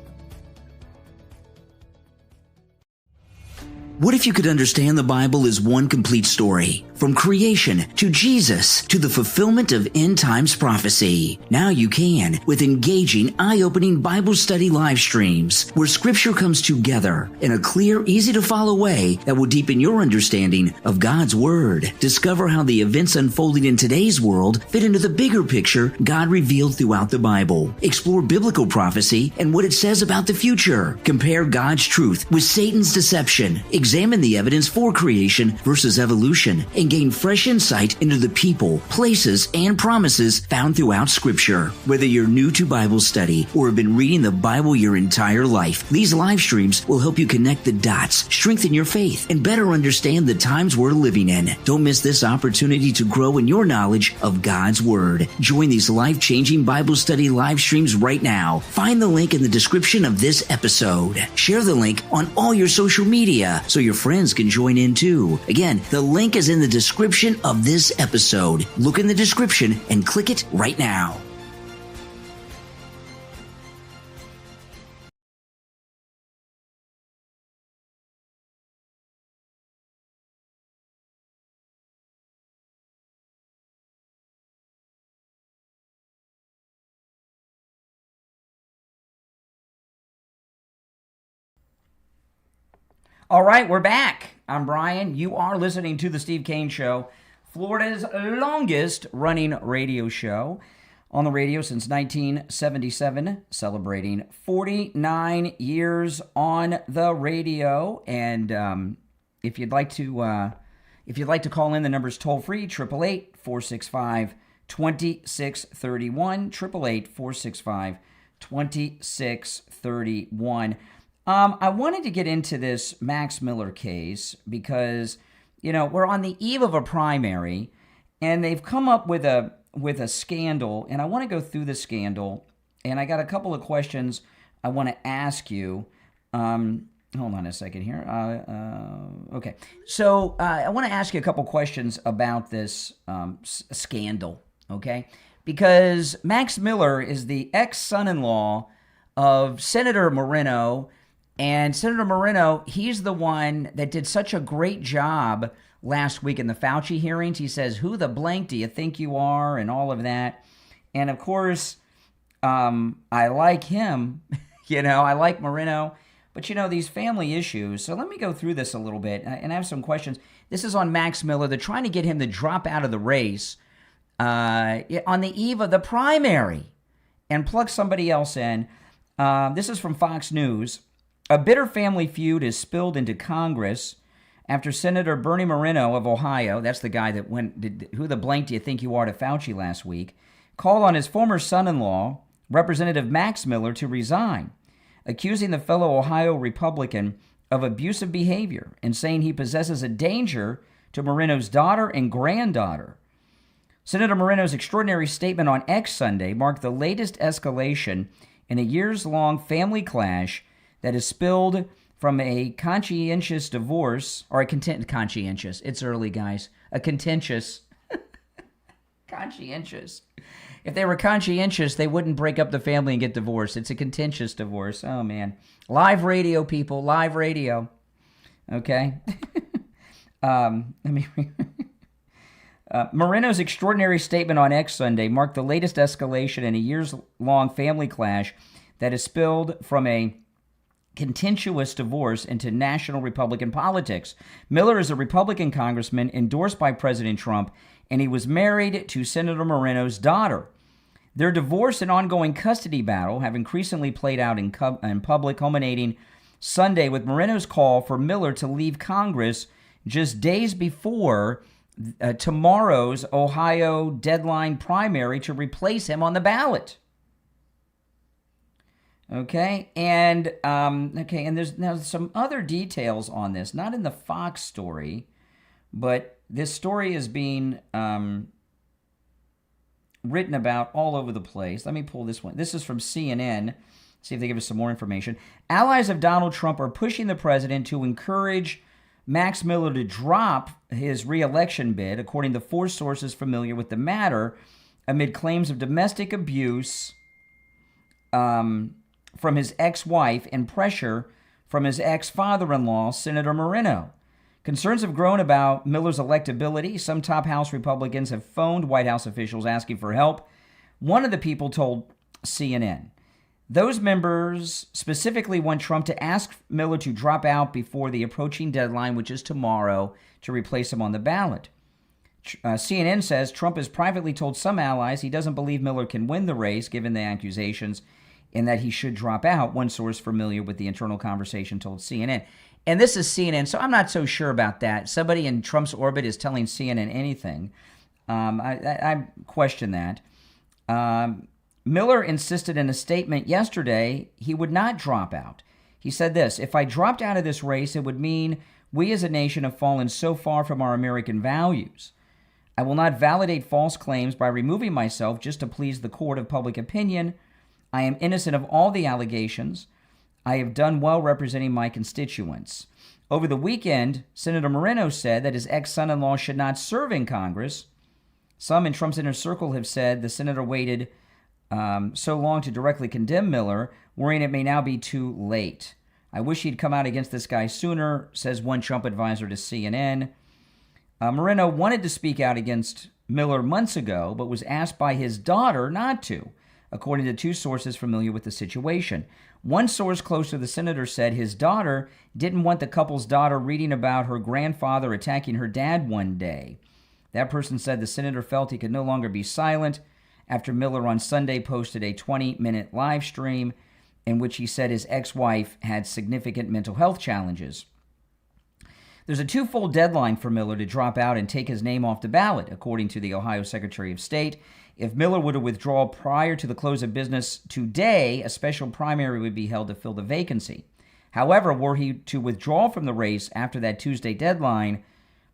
What if you could understand the Bible as one complete story? From creation to Jesus to the fulfillment of end times prophecy. Now you can with engaging, eye-opening Bible study live streams where scripture comes together in a clear, easy-to-follow way that will deepen your understanding of God's Word. Discover how the events unfolding in today's world fit into the bigger picture God revealed throughout the Bible. Explore biblical prophecy and what it says about the future. Compare God's truth with Satan's deception. Examine the evidence for creation versus evolution and gain fresh insight into the people, places, and promises found throughout Scripture. Whether you're new to Bible study or have been reading the Bible your entire life, these live streams will help you connect the dots, strengthen your faith, and better understand the times we're living in. Don't miss this opportunity to grow in your knowledge of God's Word. Join these life-changing Bible study live streams right now. Find the link in the description of this episode. Share the link on all your social media so your friends can join in too. Again, the link is in the description of this episode. Look in the description and click it right now. All right, we're back. I'm Brian. You are listening to The Steve Kane Show, Florida's longest running radio show on the radio since 1977, celebrating 49 years on the radio. And if you'd like to call in, the number's toll free, 888-465-2631, 888-465-2631. I wanted to get into this Max Miller case because, we're on the eve of a primary, and they've come up with a scandal, and I want to go through the scandal, and I got a couple of questions I want to ask you. Hold on a second here. Okay. So I want to ask you a couple questions about this scandal, okay? Because Max Miller is the ex-son-in-law of Senator Moreno. And Senator Moreno, he's the one that did such a great job last week in the Fauci hearings. He says, who the blank do you think you are, and all of that. And of course, I like him, I like Moreno. But these family issues. So let me go through this a little bit, and I have some questions. This is on Max Miller. They're trying to get him to drop out of the race on the eve of the primary and plug somebody else in. This is from Fox News. A bitter family feud is spilled into Congress after Senator Bernie Moreno of Ohio, that's the guy that who the blank do you think you are to Fauci last week, called on his former son-in-law, Representative Max Miller, to resign, accusing the fellow Ohio Republican of abusive behavior and saying he possesses a danger to Moreno's daughter and granddaughter. Senator Moreno's extraordinary statement on X Sunday marked the latest escalation in a years-long family clash that is spilled from a conscientious divorce, or conscientious. It's early, guys. A contentious. Conscientious. If they were conscientious, they wouldn't break up the family and get divorced. It's a contentious divorce. Oh, man. Live radio, people. Live radio. Okay? Moreno's extraordinary statement on X Sunday marked the latest escalation in a years-long family clash that has spilled from a contentious divorce into national Republican politics. Miller is a Republican congressman endorsed by President Trump, and he was married to Senator Moreno's daughter. Their divorce and ongoing custody battle have increasingly played out in public, culminating Sunday with Moreno's call for Miller to leave Congress just days before tomorrow's Ohio deadline primary to replace him on the ballot. Okay, and there's now some other details on this, not in the Fox story, but this story is being written about all over the place. Let me pull this one. This is from CNN. See if they give us some more information. Allies of Donald Trump are pushing the president to encourage Max Miller to drop his re-election bid, according to 4 sources familiar with the matter, amid claims of domestic abuse from his ex-wife and pressure from his ex-father-in-law, Senator Moreno. Concerns have grown about Miller's electability. Some top House Republicans have phoned White House officials asking for help. One of the people told CNN, those members specifically want Trump to ask Miller to drop out before the approaching deadline, which is tomorrow, to replace him on the ballot. CNN says Trump has privately told some allies he doesn't believe Miller can win the race, given the accusations, and that he should drop out. One source familiar with the internal conversation told CNN. And this is CNN, so I'm not so sure about that. Somebody in Trump's orbit is telling CNN anything. I question that. Miller insisted in a statement yesterday he would not drop out. He said this, if I dropped out of this race, it would mean we as a nation have fallen so far from our American values. I will not validate false claims by removing myself just to please the court of public opinion. I am innocent of all the allegations. I have done well representing my constituents. Over the weekend, Senator Moreno said that his ex-son-in-law should not serve in Congress. Some in Trump's inner circle have said the senator waited so long to directly condemn Miller, worrying it may now be too late. I wish he'd come out against this guy sooner, says one Trump advisor to CNN. Moreno wanted to speak out against Miller months ago, but was asked by his daughter not to, according to 2 sources familiar with the situation. One source close to the senator said his daughter didn't want the couple's daughter reading about her grandfather attacking her dad one day. That person said the senator felt he could no longer be silent after Miller on Sunday posted a 20-minute live stream in which he said his ex-wife had significant mental health challenges. There's a 2-fold deadline for Miller to drop out and take his name off the ballot, according to the Ohio Secretary of State. If Miller were to withdraw prior to the close of business today, a special primary would be held to fill the vacancy. However, were he to withdraw from the race after that Tuesday deadline,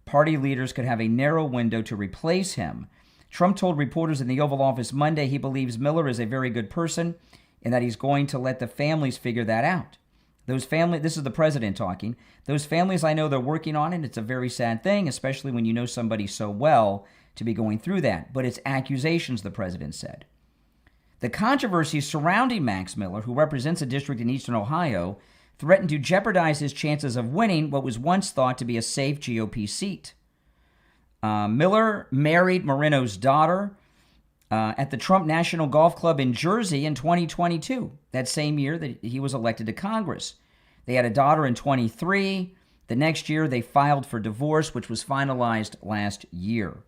party leaders could have a narrow window to replace him. Trump told reporters in the Oval Office Monday he believes Miller is a very good person and that he's going to let the families figure that out. This is the president talking. Those families, I know they're working on it. It's a very sad thing, especially when you know somebody so well to be going through that. But it's accusations, the president said. The controversy surrounding Max Miller, who represents a district in eastern Ohio, threatened to jeopardize his chances of winning what was once thought to be a safe GOP seat. Miller married Moreno's daughter at the Trump National Golf Club in Jersey in 2022, that same year that he was elected to Congress. They had a daughter in 23. The next year, they filed for divorce, which was finalized last year.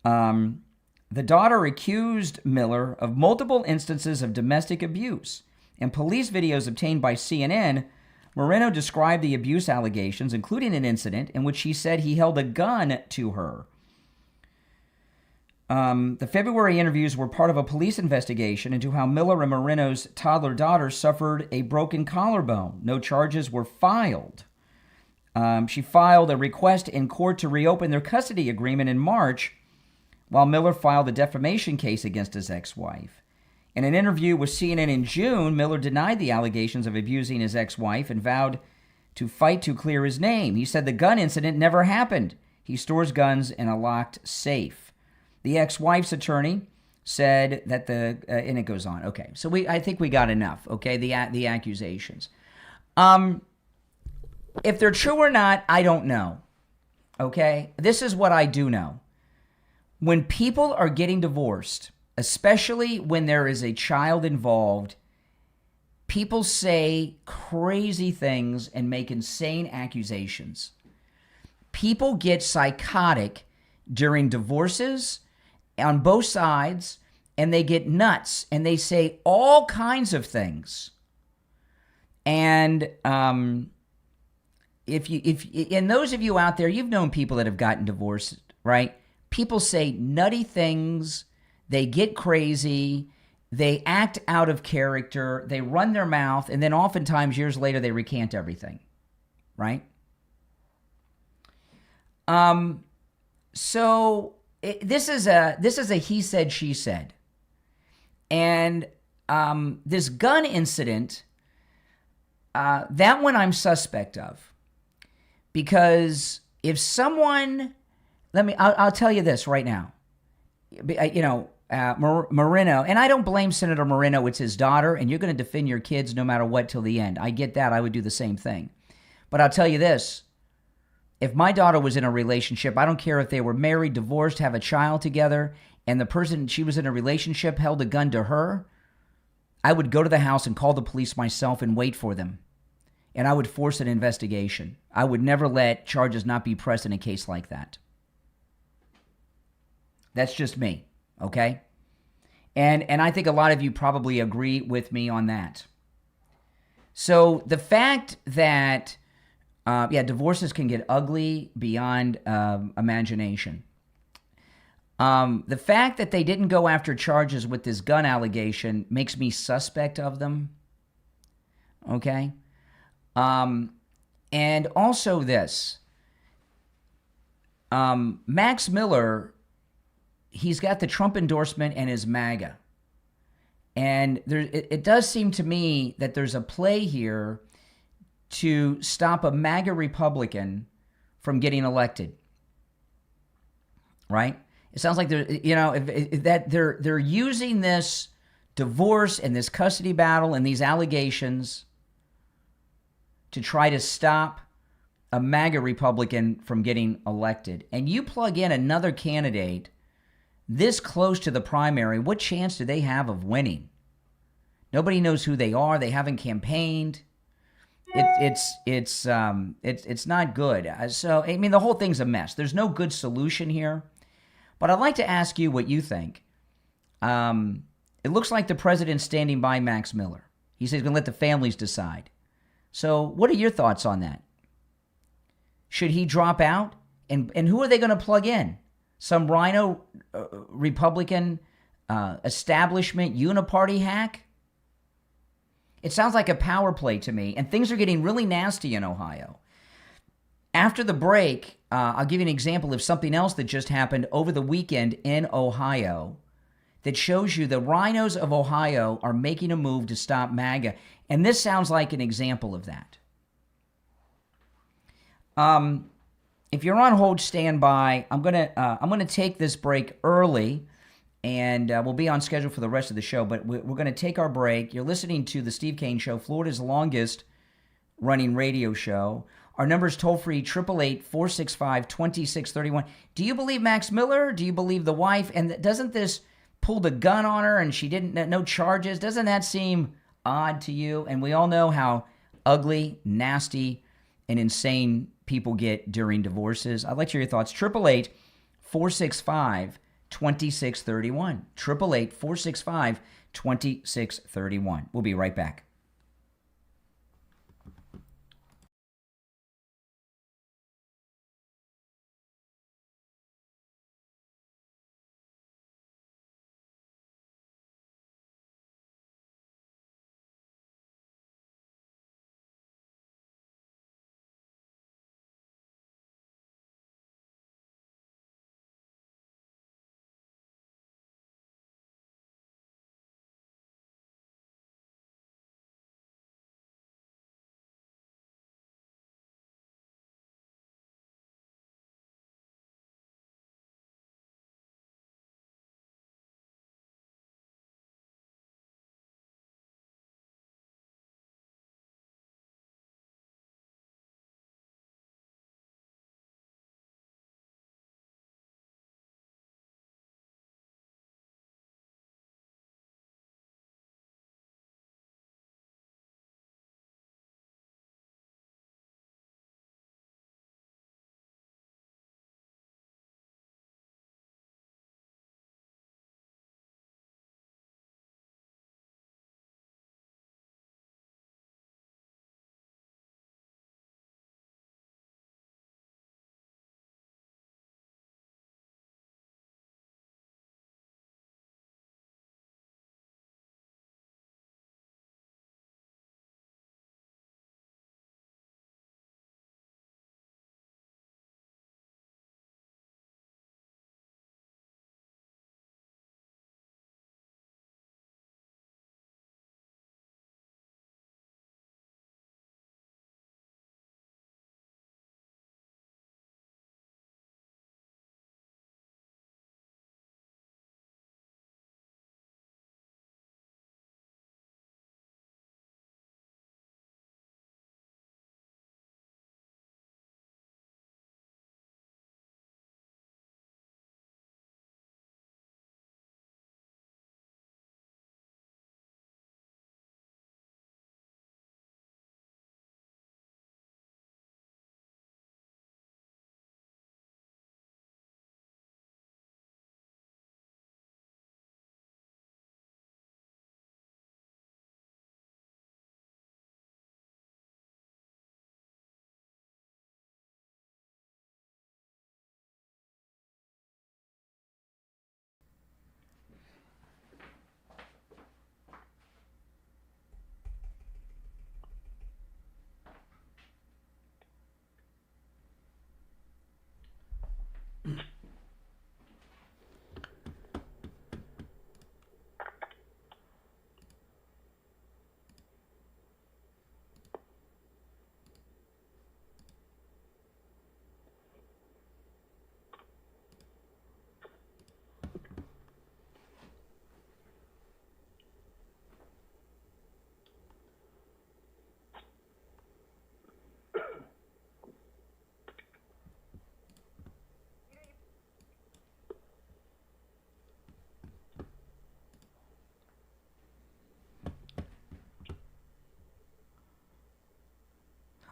The daughter accused Miller of multiple instances of domestic abuse. In police videos obtained by CNN, Moreno described the abuse allegations, including an incident in which she said he held a gun to her. The February interviews were part of a police investigation into how Miller and Moreno's toddler daughter suffered a broken collarbone. No charges were filed. She filed a request in court to reopen their custody agreement in March, while Miller filed a defamation case against his ex-wife. In an interview with CNN in June, Miller denied the allegations of abusing his ex-wife and vowed to fight to clear his name. He said the gun incident never happened. He stores guns in a locked safe. The ex-wife's attorney said that and it goes on. Okay, so I think we got enough. Okay, the accusations. If they're true or not, I don't know. Okay, this is what I do know. When people are getting divorced, especially when there is a child involved, people say crazy things and make insane accusations. People get psychotic during divorces on both sides, and they get nuts, and they say all kinds of things. And if those of you out there, you've known people that have gotten divorced right? People say nutty things, they get crazy, they act out of character, they run their mouth, and then oftentimes years later they recant everything, right? So this is a he said, she said. And this gun incident, that one I'm suspect of. Because if someone, I'll tell you this right now. Moreno, and I don't blame Senator Moreno, it's his daughter, and you're going to defend your kids no matter what till the end. I get that. I would do the same thing. But I'll tell you this. If my daughter was in a relationship, I don't care if they were married, divorced, have a child together, and the person she was in a relationship held a gun to her, I would go to the house and call the police myself and wait for them. And I would force an investigation. I would never let charges not be pressed in a case like that. That's just me, okay? And I think a lot of you probably agree with me on that. So the fact that, divorces can get ugly beyond imagination. The fact that they didn't go after charges with this gun allegation makes me suspect of them, okay? And also this, Max Miller, he's got the Trump endorsement and is MAGA. And it does seem to me that there's a play here to stop a MAGA Republican from getting elected, right? It sounds like they're using this divorce and this custody battle and these allegations to try to stop a MAGA Republican from getting elected. And you plug in another candidate this close to the primary, what chance do they have of winning? Nobody knows who they are. They haven't campaigned. It's not good. So, I mean, the whole thing's a mess. There's no good solution here. But I'd like to ask you what you think. It looks like the president's standing by Max Miller. He says he's going to let the families decide. So what are your thoughts on that? Should he drop out? And who are they going to plug in? Some rhino Republican establishment uniparty hack? It sounds like a power play to me, and things are getting really nasty in Ohio. After the break, I'll give you an example of something else that just happened over the weekend in Ohio that shows you the rhinos of Ohio are making a move to stop MAGA, and this sounds like an example of that. If you're on hold, stand by. I'm gonna take this break early, and we'll be on schedule for the rest of the show. But we're gonna take our break. You're listening to the Steve Kane Show, Florida's longest running radio show. Our number is toll free 888-465-2631. Do you believe Max Miller? Do you believe the wife? And doesn't this pull the gun on her and she didn't no charges? Doesn't that seem odd to you? And we all know how ugly, nasty, and insane people get during divorces. I'd like to hear your thoughts. 888-465-2631. 888-465-2631. We'll be right back.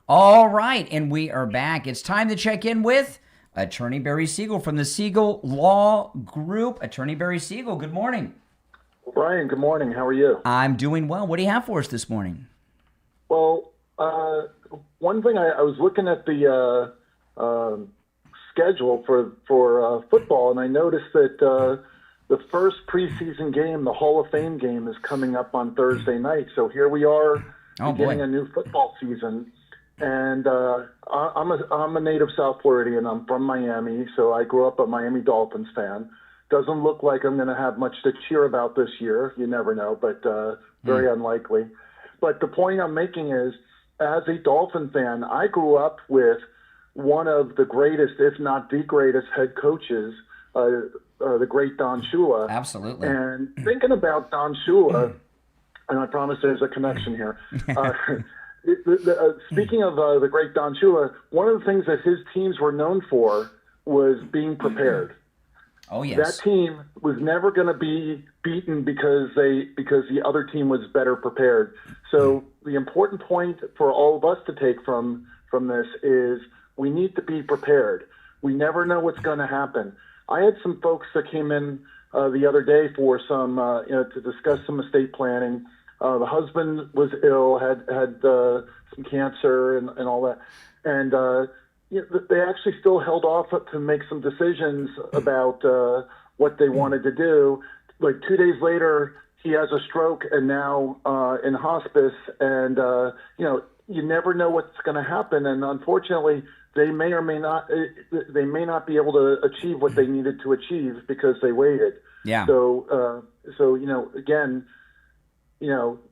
All right, and we are back. It's time to check in with Attorney Barry Siegel from the Siegel Law Group. Attorney Barry Siegel, good morning. Brian, good morning. How are you? I'm doing well. What do you have for us this morning? Well, one thing, I was looking at the schedule for football, and I noticed that the first preseason game, the Hall of Fame game, is coming up on Thursday night. So here we are beginning a new football season. And I'm a native South Floridian. I'm from Miami, so I grew up a Miami Dolphins fan. Doesn't look like I'm going to have much to cheer about this year. You never know, but very unlikely. But the point I'm making is, as a Dolphin fan, I grew up with one of the greatest, if not the greatest, head coaches, the great Don Shula. Absolutely. And thinking about Don Shula, and I promise there's a connection here. Speaking of the great Don Shula, one of the things that his teams were known for was being prepared. Oh, yes. That team was never going to be beaten because the other team was better prepared. So the important point for all of us to take from this is we need to be prepared. We never know what's going to happen. I had some folks that came in the other day for some to discuss some estate planning. The husband was ill, had some cancer and all that, and they actually still held off to make some decisions about what they wanted to do. Like 2 days later, he has a stroke and now in hospice, and you never know what's going to happen. And unfortunately, they may or may not be able to achieve what they needed to achieve because they waited. Yeah. So again.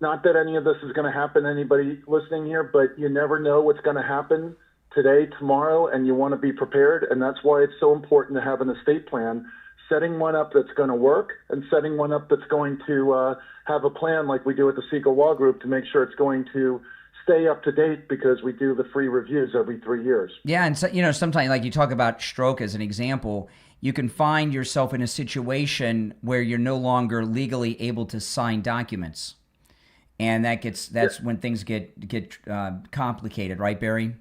Not that any of this is going to happen to anybody listening here, but you never know what's going to happen today, tomorrow, and you want to be prepared. And that's why it's so important to have an estate plan, setting one up that's going to work and setting one up that's going to have a plan like we do at the Siegel Law Group to make sure it's going to stay up to date because we do the free reviews every 3 years. Yeah, and so, sometimes, like you talk about stroke as an example, you can find yourself in a situation where you're no longer legally able to sign documents. And that's when things get complicated, right, Barry?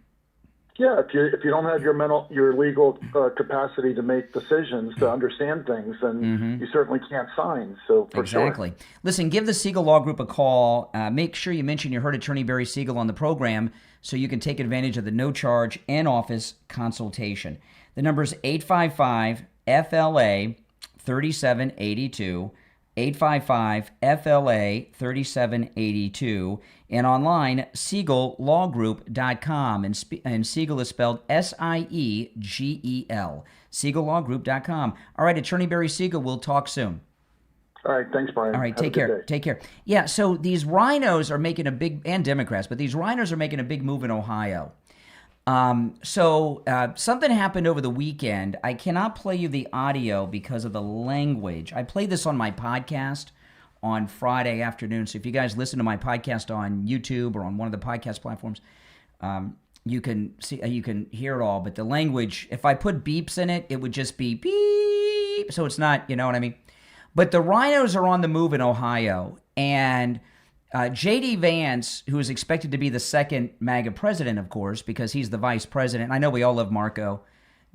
Yeah, if you don't have your legal capacity to make decisions, to understand things, then you certainly can't sign. So for exactly. Sure. Listen, give the Siegel Law Group a call. Make sure you mention you heard Attorney Barry Siegel on the program so you can take advantage of the no-charge in-office consultation. The number is 855-FLA-3782, 855-FLA-3782, and online, SiegelLawGroup.com. And Siegel is spelled S-I-E-G-E-L, SiegelLawGroup.com. All right, Attorney Barry Siegel, we'll talk soon. All right, thanks, Brian. All right, Have take care. Take care. Yeah, so these rhinos are making and Democrats, but these rhinos are making a big move in Ohio. Something happened over the weekend. I cannot play you the audio because of the language. I played this on my podcast on Friday afternoon. So if you guys listen to my podcast on YouTube or on one of the podcast platforms, you can hear it all. But the language, if I put beeps in it, it would just be beep. So it's not, you know what I mean? But the rhinos are on the move in Ohio, and J.D. Vance, who is expected to be the second MAGA president, of course, because he's the vice president. I know we all love Marco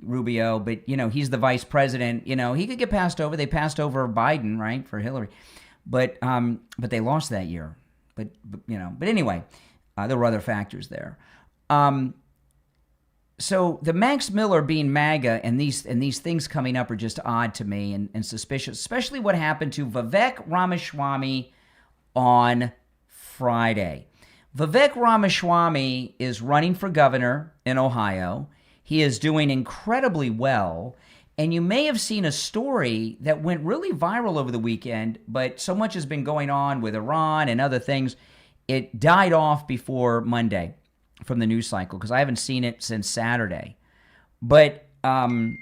Rubio, but, he's the vice president. He could get passed over. They passed over Biden, right, for Hillary. But they lost that year. But anyway, there were other factors there. So the Max Miller being MAGA and these things coming up are just odd to me and suspicious, especially what happened to Vivek Ramaswamy on Friday. Vivek Ramaswamy is running for governor in Ohio. He is doing incredibly well. And you may have seen a story that went really viral over the weekend, but so much has been going on with Iran and other things, it died off before Monday from the news cycle because I haven't seen it since Saturday. But Vivek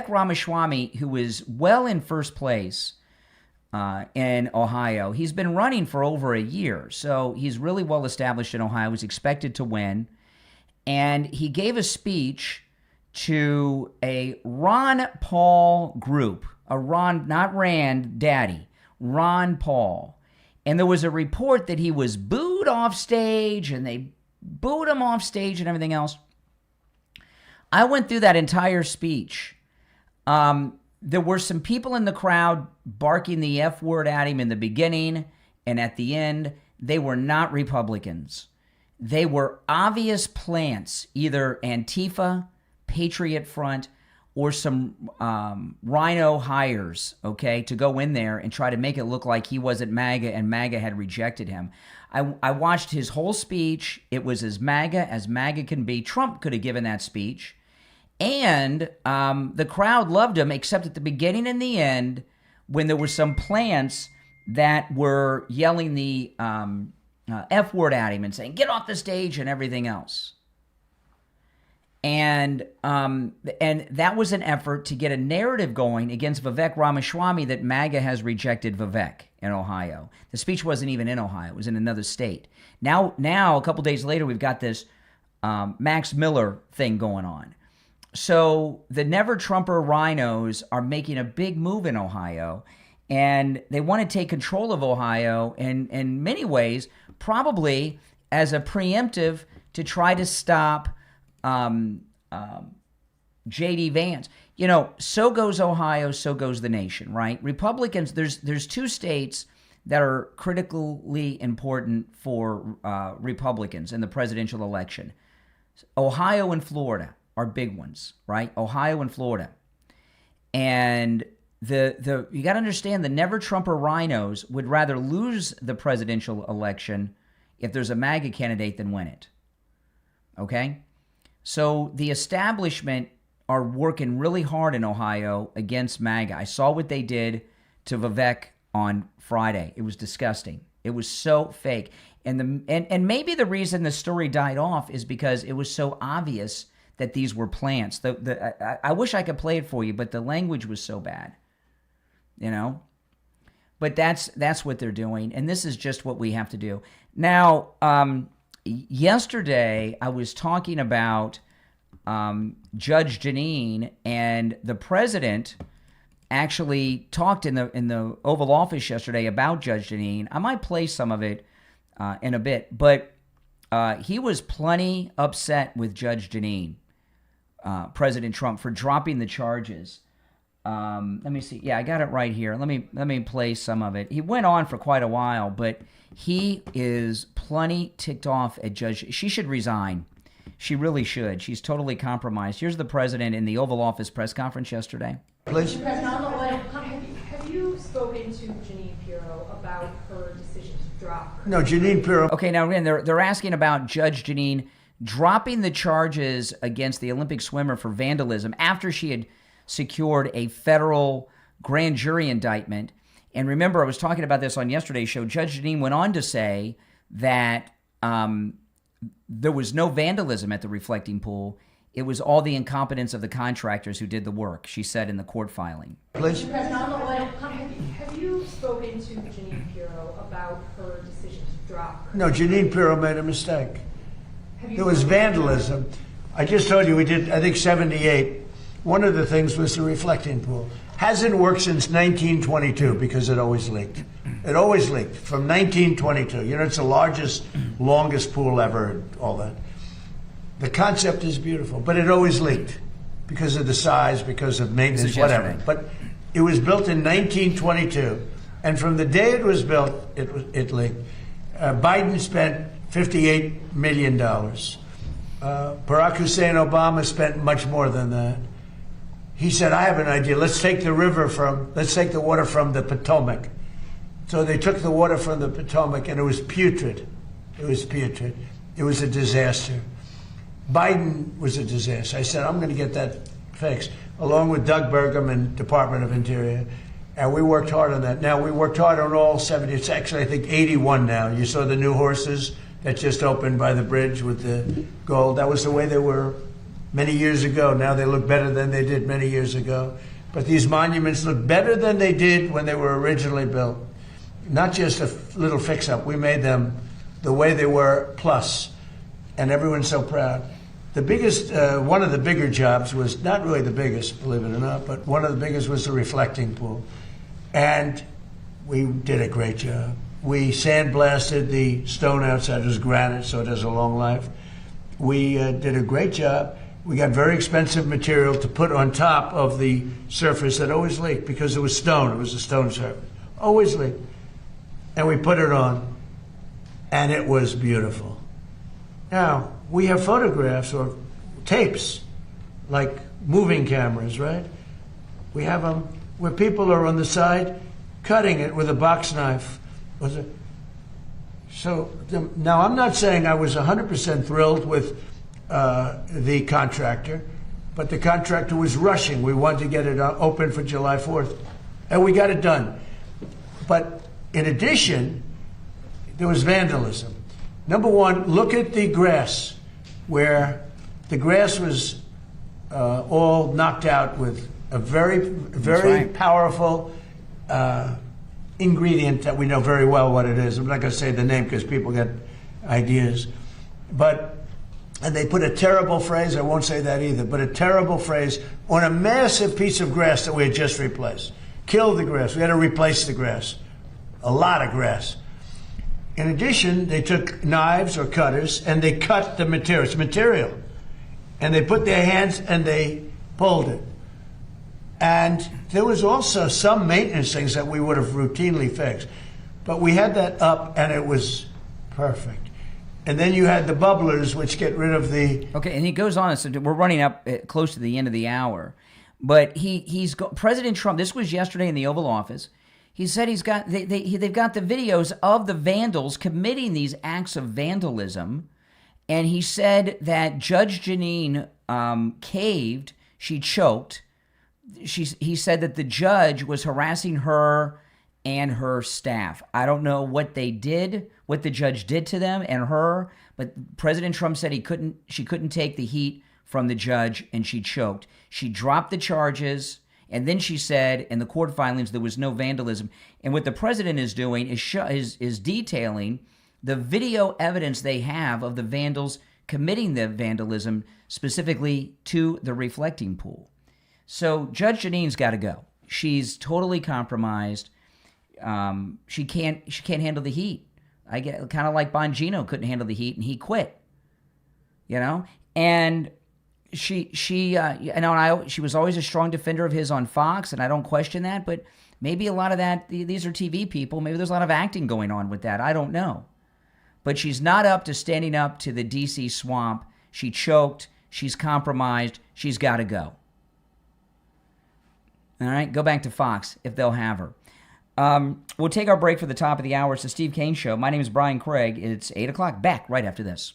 Ramaswamy, who is well in first place in Ohio, he's been running for over a year. So he's really well established in Ohio. He's expected to win. And he gave a speech to a Ron Paul group, not Rand Daddy, Ron Paul. And there was a report that he was booed booed off stage and they booed him off stage and everything else. I went through that entire speech. There were some people in the crowd barking the F word at him in the beginning and at the end. They were not Republicans. They were obvious plants, either Antifa, Patriot Front, or some rhino hires, okay, to go in there and try to make it look like he wasn't MAGA and MAGA had rejected him. I watched his whole speech. It was as MAGA can be. Trump could have given that speech. And the crowd loved him, except at the beginning and the end, when there were some plants that were yelling the F word at him and saying, get off the stage and everything else. And that was an effort to get a narrative going against Vivek Ramaswamy that MAGA has rejected Vivek in Ohio. The speech wasn't even in Ohio. It was in another state. Now a couple days later, we've got this Max Miller thing going on. So the Never Trumper rhinos are making a big move in Ohio, and they want to take control of Ohio in many ways, probably as a preemptive to try to stop J.D. Vance. You know, so goes Ohio, so goes the nation, right? Republicans, there's two states that are critically important for Republicans in the presidential election. Ohio and Florida are big ones, right? Ohio and Florida. And the you got to understand the Never Trumper rhinos would rather lose the presidential election if there's a MAGA candidate than win it. Okay? So the establishment are working really hard in Ohio against MAGA. I saw what they did to Vivek on Friday. It was disgusting. It was so fake. And maybe the reason the story died off is because it was so obvious that these were plants. I wish I could play it for you, but the language was so bad, you know? But that's what they're doing, and this is just what we have to do. Now, yesterday I was talking about Judge Jeanine, and the president actually talked in the Oval Office yesterday about Judge Jeanine. I might play some of it in a bit, but he was plenty upset with Judge Jeanine, President Trump, for dropping the charges. Let me see. Yeah, I got it right here. Let me play some of it. He went on for quite a while, but he is plenty ticked off at Judge. She should resign. She really should. She's totally compromised. Here's the president in the Oval Office press conference yesterday. Please. Mr. President, on the line, have you spoken to Jeanine Pirro about her decision to drop? No, Jeanine Pirro. Okay, now again, they're asking about Judge Jeanine dropping the charges against the Olympic swimmer for vandalism after she had secured a federal grand jury indictment. And remember, I was talking about this on yesterday's show. Judge Jeanine went on to say that there was no vandalism at the reflecting pool. It was all the incompetence of the contractors who did the work, she said in the court filing. Please. Mr. President, on the line, have you spoken to Jeanine Pirro about her decision to drop? No, Jeanine Pirro made a mistake. There was vandalism. I just told you we did, I think, 78. One of the things was the reflecting pool. Hasn't worked since 1922 because it always leaked. It always leaked from 1922. You know, it's the largest, longest pool ever and all that. The concept is beautiful, but it always leaked because of the size, because of maintenance, whatever. But it was built in 1922, and from the day it was built, it leaked. Biden spent $58 million. Barack Hussein Obama spent much more than that. He said, I have an idea. Let's take the water from the Potomac. So they took the water from the Potomac, and it was putrid. It was putrid. It was a disaster. Biden was a disaster. I said, I'm going to get that fixed, along with Doug Burgum and Department of Interior. And we worked hard on that. Now, we worked hard on all 70. It's actually, I think, 81 now. You saw the new horses that just opened by the bridge with the gold. That was the way they were many years ago. Now they look better than they did many years ago. But these monuments look better than they did when they were originally built. Not just a little fix-up. We made them the way they were, plus. And everyone's so proud. The biggest, one of the bigger jobs was, not really the biggest, believe it or not, but one of the biggest was the reflecting pool. And we did a great job. We sandblasted the stone outside. It was granite, so it has a long life. We did a great job. We got very expensive material to put on top of the surface that always leaked because it was stone. It was a stone surface. Always leaked. And we put it on, and it was beautiful. Now, we have photographs or tapes, like moving cameras, right? We have them where people are on the side cutting it with a box knife. Now, I'm not saying I was 100% thrilled with the contractor, but the contractor was rushing. We wanted to get it open for July 4th, and we got it done. But in addition, there was vandalism. Number one, look at the grass, where the grass was all knocked out with a very powerful ingredient that we know very well what it is. I'm not going to say the name because people get ideas. And they put a terrible phrase, I won't say that either, but a terrible phrase on a massive piece of grass that we had just replaced. Kill the grass. We had to replace the grass. A lot of grass. In addition, they took knives or cutters and they cut the material. It's material. And they put their hands and they pulled it. And there was also some maintenance things that we would have routinely fixed. But we had that up and it was perfect. And then you had the bubblers, which get rid of the... Okay, and he goes on, so we're running up close to the end of the hour. But President Trump, this was yesterday in the Oval Office, he said they've got the videos of the vandals committing these acts of vandalism. And he said that Judge Jeanine caved, she choked. He said that the judge was harassing her and her staff. I don't know what they did, what the judge did to them and her, but President Trump said she couldn't take the heat from the judge and she choked. She dropped the charges, and then she said in the court filings there was no vandalism. And what the president is doing is detailing the video evidence they have of the vandals committing the vandalism, specifically to the reflecting pool. So Judge Jeanine's got to go. She's totally compromised. She can't handle the heat. I get kind of like Bongino couldn't handle the heat and he quit. You know, and she was always a strong defender of his on Fox, and I don't question that. But maybe a lot of that, these are TV people. Maybe there's a lot of acting going on with that. I don't know. But she's not up to standing up to the DC swamp. She choked. She's compromised. She's got to go. All right, go back to Fox if they'll have her. We'll take our break for the top of the hour. It's the Steve Kane Show. My name is Brian Craig. It's 8 o'clock. Back right after this.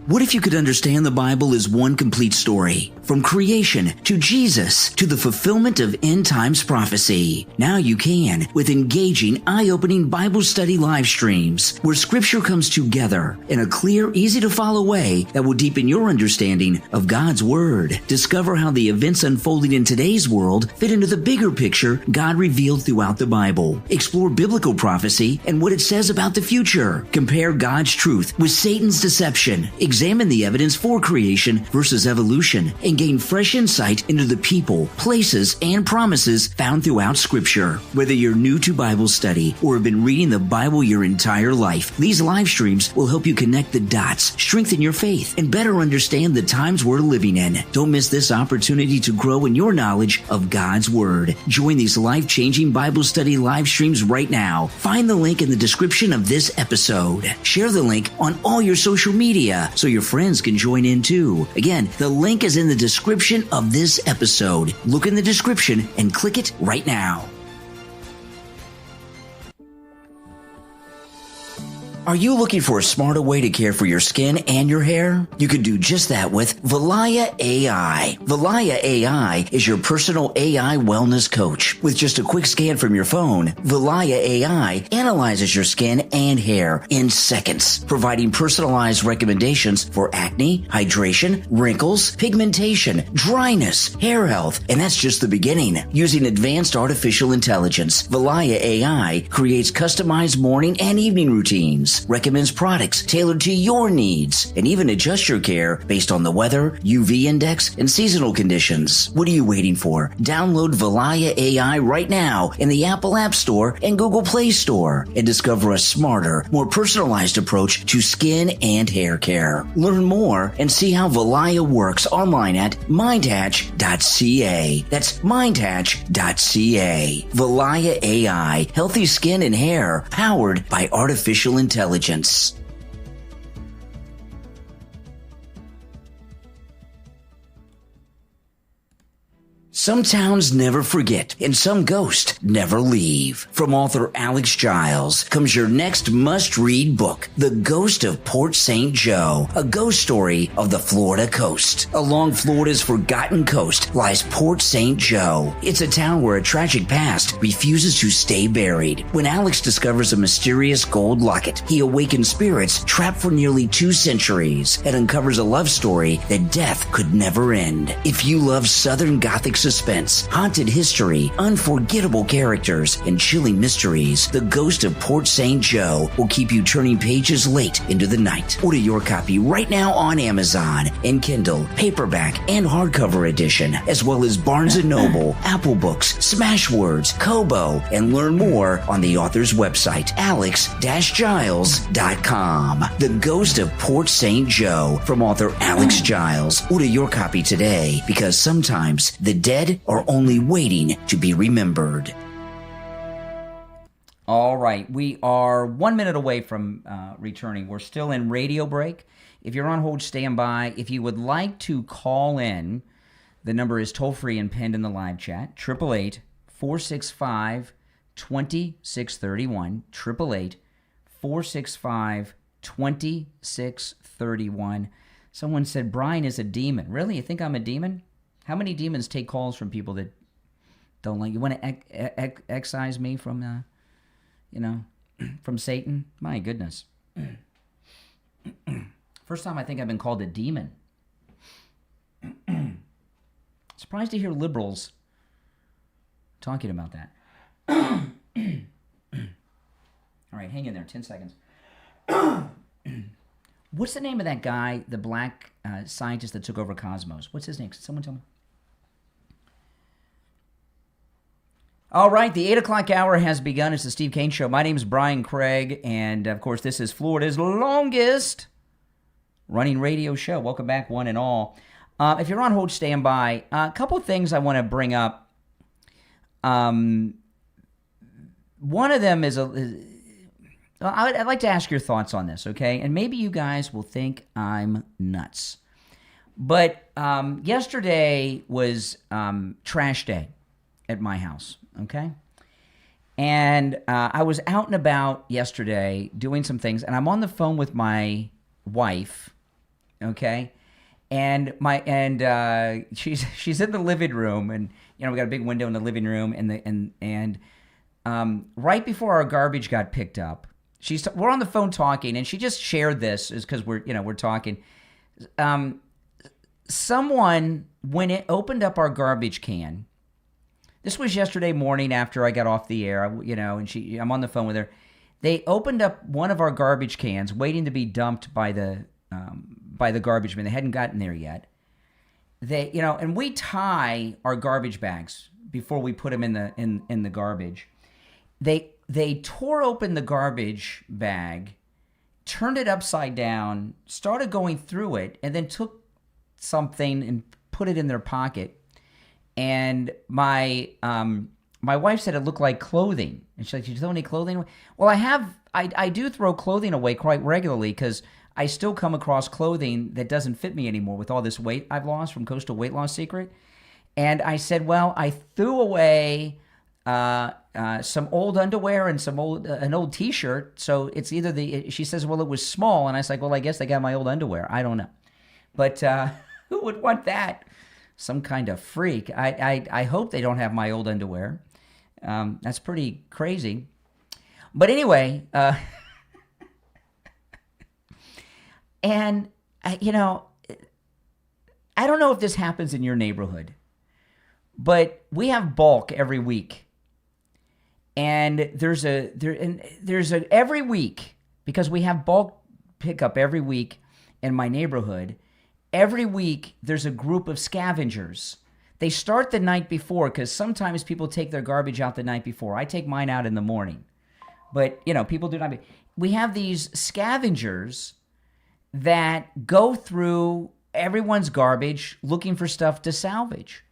What if you could understand the Bible as one complete story? From creation to Jesus to the fulfillment of end times prophecy. Now you can with engaging, eye-opening Bible study live streams where Scripture comes together in a clear, easy-to-follow way that will deepen your understanding of God's Word. Discover how the events unfolding in today's world fit into the bigger picture God revealed throughout the Bible. Explore biblical prophecy and what it says about the future. Compare God's truth with Satan's deception. Examine the evidence for creation versus evolution and gain fresh insight into the people, places, and promises found throughout Scripture. Whether you're new to Bible study or have been reading the Bible your entire life, these live streams will help you connect the dots, strengthen your faith, and better understand the times we're living in. Don't miss this opportunity to grow in your knowledge of God's Word. Join these life-changing Bible study live streams right now. Find the link in the description of this episode. Share the link on all your social media so your friends can join in too. Again, the link is in the description of this episode. Look in the description and click it right now. Are you looking for a smarter way to care for your skin and your hair? You can do just that with Valaya AI. Valaya AI is your personal AI wellness coach. With just a quick scan from your phone, Valaya AI analyzes your skin and hair in seconds, providing personalized recommendations for acne, hydration, wrinkles, pigmentation, dryness, hair health, and that's just the beginning. Using advanced artificial intelligence, Valaya AI creates customized morning and evening routines Alex recommends products tailored to your needs and even adjust your care based on the weather, UV index, and seasonal conditions. What are you waiting for? Download Valaya AI right now in the Apple App Store and Google Play Store and discover a smarter, more personalized approach to skin and hair care. Learn more and see how Valaya works online at mindhatch.ca. That's mindhatch.ca. Valaya AI, healthy skin and hair powered by artificial intelligence. Some towns never forget, and some ghosts never leave. From author Alex Giles comes your next must-read book, The Ghost of Port St. Joe, a ghost story of the Florida coast. Along Florida's forgotten coast lies Port St. Joe. It's a town where a tragic past refuses to stay buried. When Alex discovers a mysterious gold locket, he awakens spirits trapped for nearly 2 centuries and uncovers a love story that death could never end. If you love Southern Gothic suspense, haunted history, unforgettable characters, and chilling mysteries, The Ghost of Port St. Joe will keep you turning pages late into the night. Order your copy right now on Amazon in Kindle, paperback, and hardcover edition, as well as Barnes & Noble, Apple Books, Smashwords, Kobo, and learn more on the author's website, alex-giles.com. The Ghost of Port St. Joe from author Alex Giles. Order your copy today, because sometimes the dead are only waiting to be remembered. All right, we are 1 minute away from returning. We're still in radio break. If you're on hold, stand by. If you would like to call in, the number is toll-free and pinned in the live chat, 888-465-2631, 888-465-2631. Someone said Brian is a demon. Really? You think I'm a demon? How many demons take calls from people that don't like you? Want to excise me from, from Satan? My goodness. First time I think I've been called a demon. Surprised to hear liberals talking about that. All right, hang in there, 10 seconds. What's the name of that guy, the black scientist that took over Cosmos? What's his name? Can someone tell me? All right, the 8 o'clock hour has begun. It's the Steve Kane Show. My name is Brian Craig, and, of course, this is Florida's longest running radio show. Welcome back, one and all. If you're on hold, stand by. A couple of things I want to bring up. One of them is I'd like to ask your thoughts on this, okay? And maybe you guys will think I'm nuts. But yesterday was trash day at my house, okay? And I was out and about yesterday doing some things, and I'm on the phone with my wife, okay? And she's in the living room, and we got a big window in the living room, and right before our garbage got picked up, we're on the phone talking, and she just shared this is because we're talking. Someone, when it opened up our garbage can, this was yesterday morning after I got off the air, and I'm on the phone with her. They opened up one of our garbage cans, waiting to be dumped by the garbage man. They hadn't gotten there yet. And we tie our garbage bags before we put them in the garbage. They tore open the garbage bag, turned it upside down, started going through it, and then took something and put it in their pocket. And my wife said it looked like clothing. And she's like, "Did you throw any clothing away?" Well, I do throw clothing away quite regularly because I still come across clothing that doesn't fit me anymore with all this weight I've lost from Coastal Weight Loss Secret. And I said, well, I threw away some old underwear and an old T-shirt. So it's either she says, well, it was small. And I was like, well, I guess they got my old underwear. I don't know. But who would want that? Some kind of freak. I hope they don't have my old underwear. That's pretty crazy. But anyway, and I don't know if this happens in your neighborhood, but we have bulk every week. And every week because we have bulk pickup every week in my neighborhood. Every week, there's a group of scavengers. They start the night before because sometimes people take their garbage out the night before. I take mine out in the morning. But, people do not. We have these scavengers that go through everyone's garbage looking for stuff to salvage.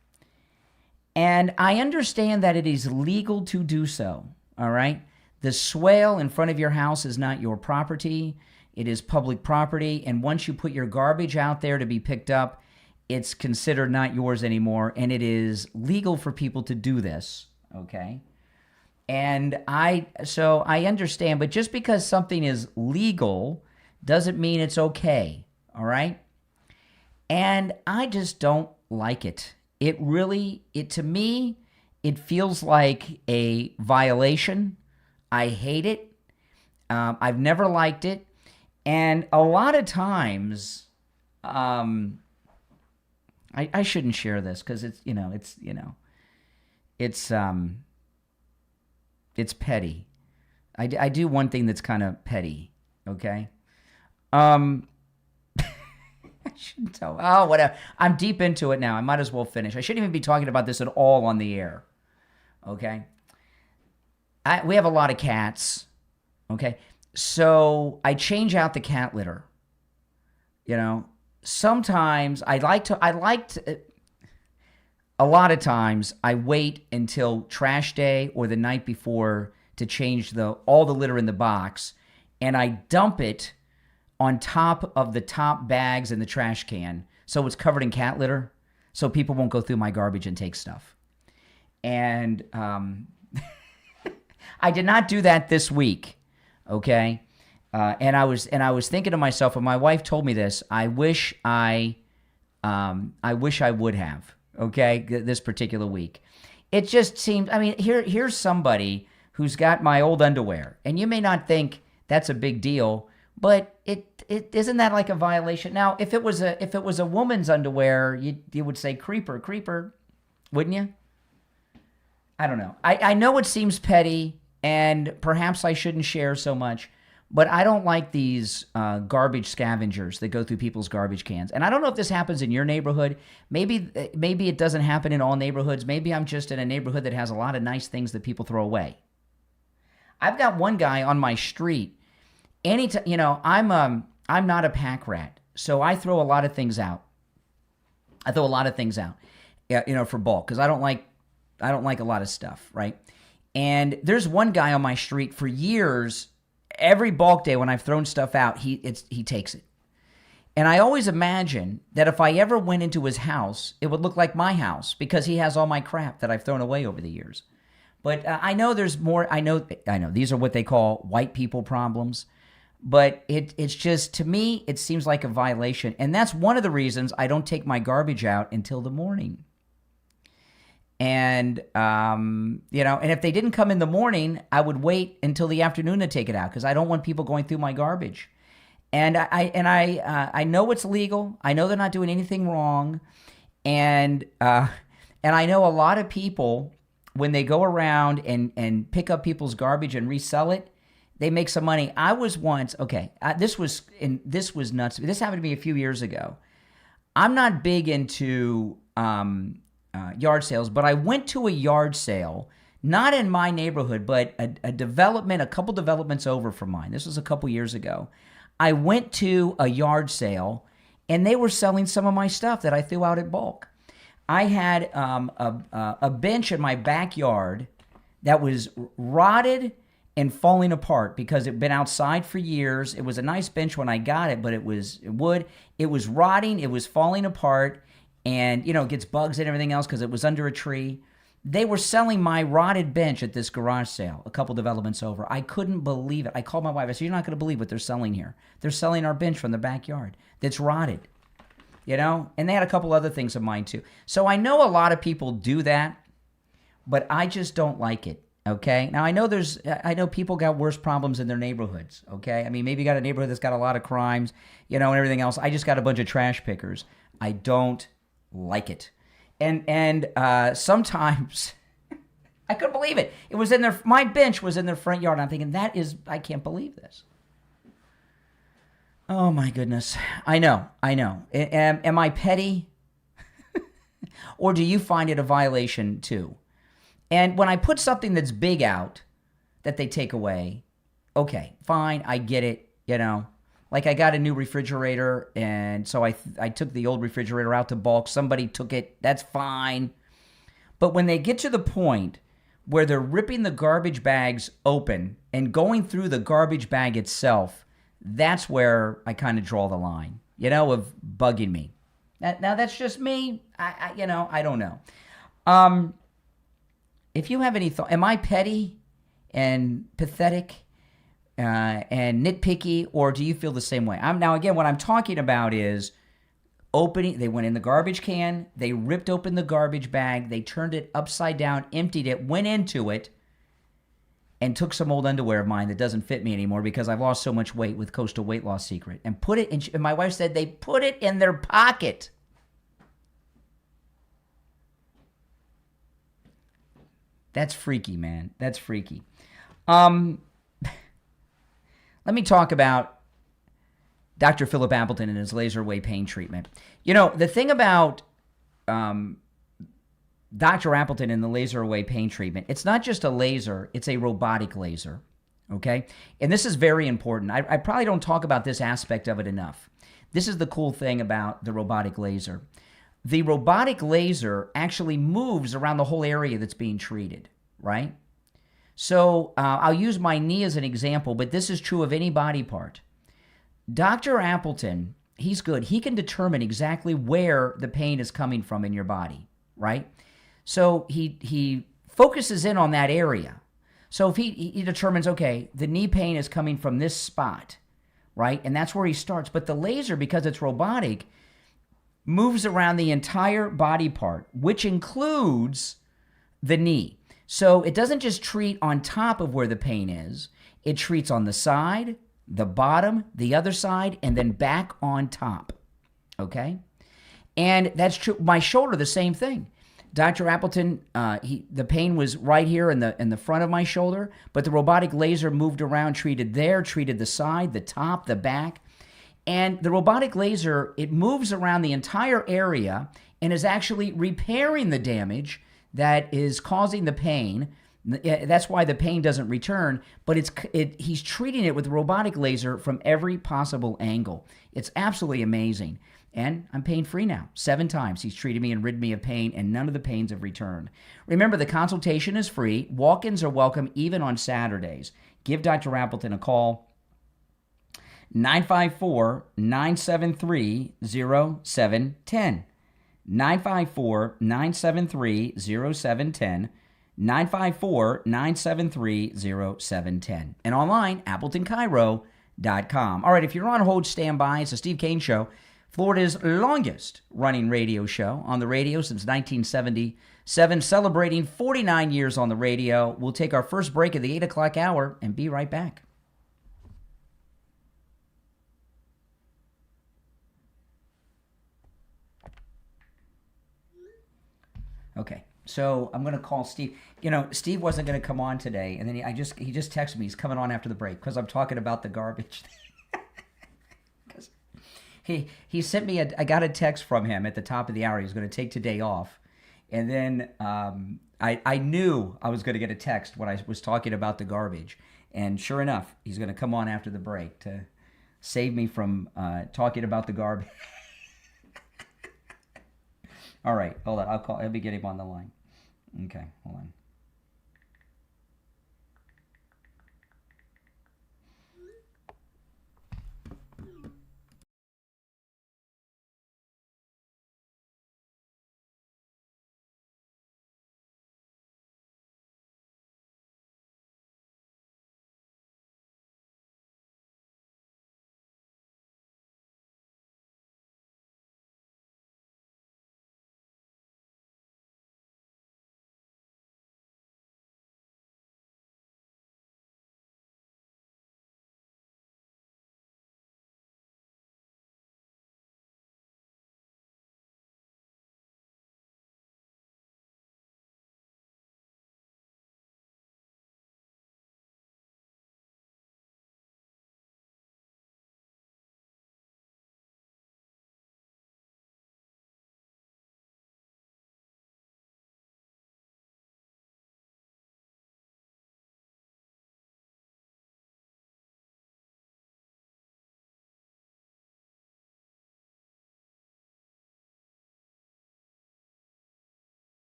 And I understand that it is legal to do so, all right? The swale in front of your house is not your property. It is public property. And once you put your garbage out there to be picked up, it's considered not yours anymore. And it is legal for people to do this, okay? And so I understand, but just because something is legal doesn't mean it's okay, all right? And I just don't like it. To me, it feels like a violation. I hate it. I've never liked it. And a lot of times, I shouldn't share this because it's petty. I do one thing that's kind of petty, okay? I shouldn't tell. Oh, whatever. I'm deep into it now. I might as well finish. I shouldn't even be talking about this at all on the air, okay? We have a lot of cats, okay? So I change out the cat litter. Sometimes a lot of times I wait until trash day or the night before to change all the litter in the box, and I dump it on top of the top bags in the trash can so it's covered in cat litter so people won't go through my garbage and take stuff. And I did not do that this week, okay? And I was thinking to myself, and my wife told me this, I wish I would have, okay, this particular week. It just seems, here's somebody who's got my old underwear, and you may not think that's a big deal, but it isn't that like a violation? Now, if it was a woman's underwear, you would say creeper, wouldn't you? I don't know. I know it seems petty, and perhaps I shouldn't share so much, but I don't like these garbage scavengers that go through people's garbage cans. And I don't know if this happens in your neighborhood. Maybe it doesn't happen in all neighborhoods. Maybe I'm just in a neighborhood that has a lot of nice things that people throw away. I've got one guy on my street. I'm not a pack rat, so I throw a lot of things out. For bulk because I don't like a lot of stuff, right? And there's one guy on my street for years. Every bulk day when I've thrown stuff out, he takes it. And I always imagine that if I ever went into his house, it would look like my house because he has all my crap that I've thrown away over the years. But I know there's more. I know these are what they call white people problems. But it's just, to me, it seems like a violation. And that's one of the reasons I don't take my garbage out until the morning. And, and if they didn't come in the morning, I would wait until the afternoon to take it out because I don't want people going through my garbage. And I know it's legal. I know they're not doing anything wrong. And I know a lot of people, when they go around and pick up people's garbage and resell it, they make some money. I was once, this was nuts. This happened to me a few years ago. I'm not big into yard sales, but I went to a yard sale, not in my neighborhood, but a couple developments over from mine. This was a couple years ago. I went to a yard sale, and they were selling some of my stuff that I threw out at bulk. I had a bench in my backyard that was rotted and falling apart because it had been outside for years. It was a nice bench when I got it, but it was wood. It was rotting. It was falling apart, and it gets bugs and everything else because it was under a tree. They were selling my rotted bench at this garage sale a couple developments over. I couldn't believe it. I called my wife. I said, "You're not going to believe what they're selling here. They're selling our bench from the backyard that's rotted." And they had a couple other things of mine too. So I know a lot of people do that, but I just don't like it. Okay. Now I know people got worse problems in their neighborhoods. Okay. Maybe you got a neighborhood that's got a lot of crimes, and everything else. I just got a bunch of trash pickers. I don't like it. And sometimes I couldn't believe it. It was in my bench was in their front yard. And I'm thinking I can't believe this. Oh my goodness. I know. Am I petty? Or do you find it a violation too? And when I put something that's big out that they take away, okay, fine, I get it, Like I got a new refrigerator, and so I took the old refrigerator out to bulk. Somebody took it. That's fine. But when they get to the point where they're ripping the garbage bags open and going through the garbage bag itself, that's where I kind of draw the line, of bugging me. Now that's just me. I don't know. If you have any thought, am I petty and pathetic and nitpicky, or do you feel the same way? Now again, what I'm talking about is opening. They went in the garbage can, they ripped open the garbage bag, they turned it upside down, emptied it, went into it, and took some old underwear of mine that doesn't fit me anymore because I've lost so much weight with Coastal Weight Loss Secret, and put it in. And my wife said they put it in their pocket. That's freaky, man. That's freaky. Let me talk about Dr. Philip Appleton and his laser wave pain treatment. The thing about Dr. Appleton and the laser wave pain treatment, it's not just a laser, it's a robotic laser, okay? And this is very important. I probably don't talk about this aspect of it enough. This is the cool thing about the robotic laser. The robotic laser actually moves around the whole area that's being treated, right? So I'll use my knee as an example, but this is true of any body part. Dr. Appleton, he's good. He can determine exactly where the pain is coming from in your body, right? So he focuses in on that area. So if he determines, okay, the knee pain is coming from this spot, right? And that's where he starts. But the laser, because it's robotic, moves around the entire body part, which includes the knee. So it doesn't just treat on top of where the pain is. It treats on the side, the bottom, the other side, and then back on top, okay? And that's true. My shoulder, the same thing. Dr. Appleton, the pain was right here in the front of my shoulder, but the robotic laser moved around, treated there, treated the side, the top, the back. And the robotic laser, it moves around the entire area and is actually repairing the damage that is causing the pain. That's why the pain doesn't return, but he's treating it with robotic laser from every possible angle. It's absolutely amazing. And I'm pain-free now. 7 times he's treated me and rid me of pain, and none of the pains have returned. Remember, the consultation is free. Walk-ins are welcome even on Saturdays. Give Dr. Appleton a call. 954-973-0710. 954-973-0710. 954-973-0710. And online, AppletonCairo.com. All right, if you're on hold, stand by. It's the Steve Kane Show, Florida's longest running radio show on the radio since 1977, celebrating 49 years on the radio. We'll take our first break at the 8 o'clock hour and be right back. Okay, so I'm going to call Steve. Steve wasn't going to come on today, and then he just texted me. He's coming on after the break because I'm talking about the garbage. He sent me I got a text from him at the top of the hour. He was going to take today off, and then I knew I was going to get a text when I was talking about the garbage, and sure enough, he's going to come on after the break to save me from talking about the garbage. All right, hold on. I'll be getting him on the line. Okay, hold on.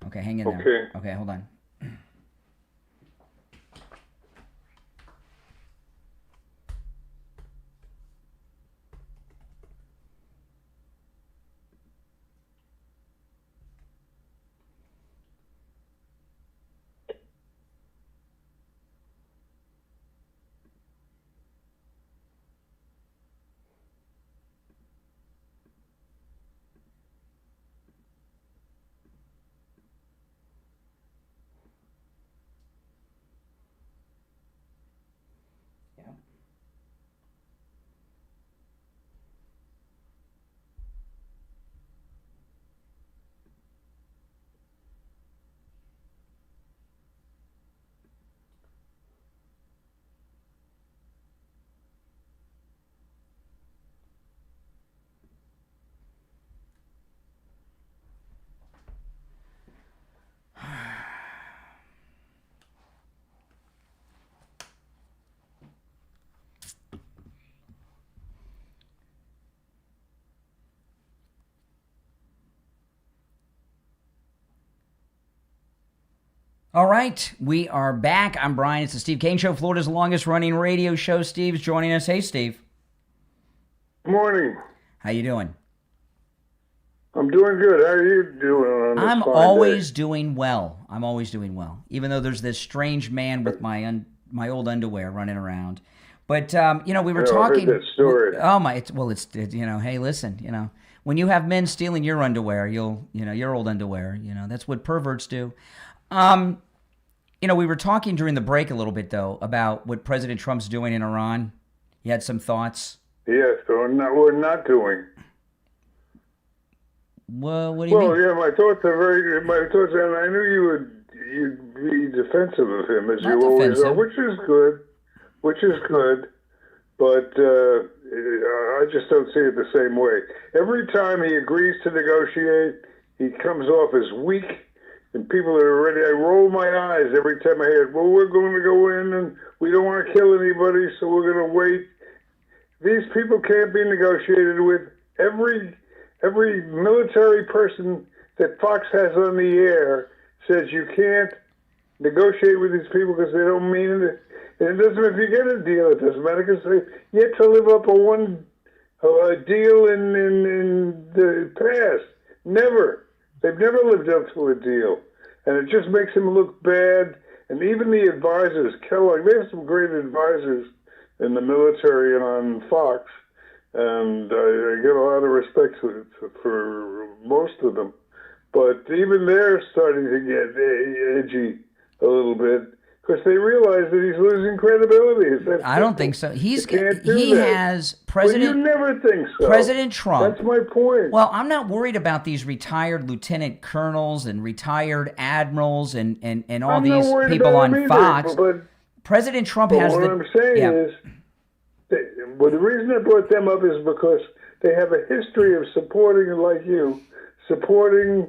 Okay, hang in there. Okay. Okay, hold on. All right, we are back. I'm Brian. It's the Steve Kane Show, Florida's longest-running radio show. Steve's joining us. Hey, Steve. Morning. How you doing? I'm doing good. How are you doing on this I'm fine always day? doing well. I'm always doing well, even though there's this strange man with my old underwear running around. But we were talking. I heard that story. Oh my! Hey, listen. When you have men stealing your underwear, your old underwear. That's what perverts do. We were talking during the break a little bit though about what President Trump's doing in Iran. You had some thoughts. Yes, we're not doing. Well, what do you mean? Well, yeah, my thoughts, and I knew you'd be defensive of him as Not you always defensive. are, which is good, but I just don't see it the same way. Every time he agrees to negotiate, he comes off as weak, and people are ready. I roll my eyes every time I hear, well, we're going to go in, and we don't want to kill anybody, so we're going to wait. These people can't be negotiated with. Every military person that Fox has on the air says you can't negotiate with these people because they don't mean it. And it doesn't, if you get a deal, it doesn't matter because they yet to live up a deal in the past. Never. They've never lived up to a deal. And it just makes them look bad. And even the advisors, Kellogg, they have some great advisors in the military and on Fox. And I get a lot of respect for most of them. But even they're starting to get edgy a little bit because they realize that he's losing credibility. I don't think so. He that. has President. Well, you never think so. President Trump. That's my point. Well, I'm not worried about these retired lieutenant colonels and retired admirals and all these people on Fox. But President Trump but has what the. I'm saying is, well, the reason I brought them up is because they have a history of supporting, like you, supporting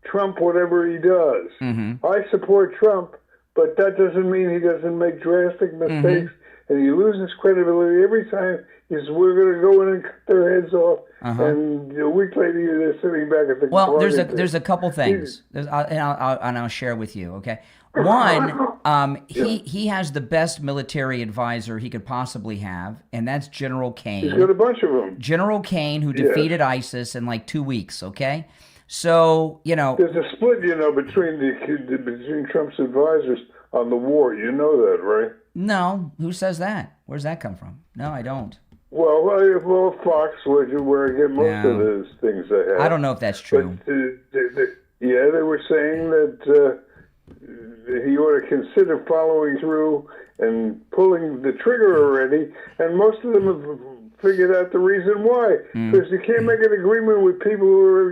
Trump, whatever he does. Mm-hmm. I support Trump, but that doesn't mean he doesn't make drastic mistakes, and he loses credibility every time. We're going to go in and cut their heads off, and a week later they're sitting back at the. Well, there's a couple things, I'll share with you. Okay, one, he has the best military advisor he could possibly have, and that's General Kane. He's got a bunch of them. General Kane, who defeated ISIS in like 2 weeks. Okay, so there's a split, between Trump's advisors on the war. You know that, right? No, who says that? Where's that come from? No, I don't. Well, Fox, where I get most of those things they have. I don't know if that's true. But, they were saying that he ought to consider following through and pulling the trigger already, and most of them have figured out the reason why. Because you can't make an agreement with people who are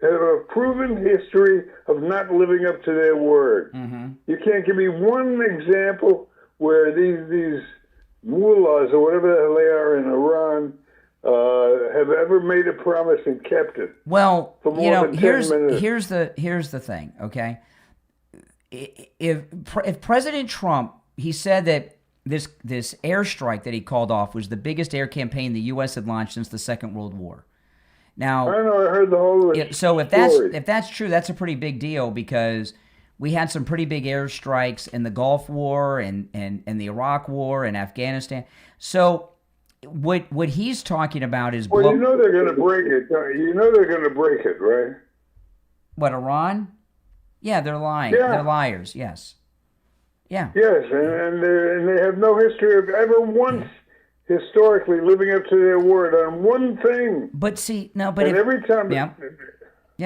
have a proven history of not living up to their word. Mm-hmm. You can't give me one example where these mullahs or whatever the hell they are in Iran have ever made a promise and kept it. Well, for more than 10 minutes. here's the thing, okay? If President Trump, he said that this airstrike that he called off was the biggest air campaign the U.S. had launched since the Second World War. Now, I know. I heard the whole so if story. that's true, that's a pretty big deal because we had some pretty big airstrikes in the Gulf War and the Iraq War and Afghanistan. So what he's talking about is Well, you know they're going to break it. You know they're going to break it, right? What, Iran? Yeah, they're lying. Yeah. They're liars. Yes. Yeah. Yes, and they have no history of ever once historically living up to their word on one thing. But see, no, but and every time, yeah,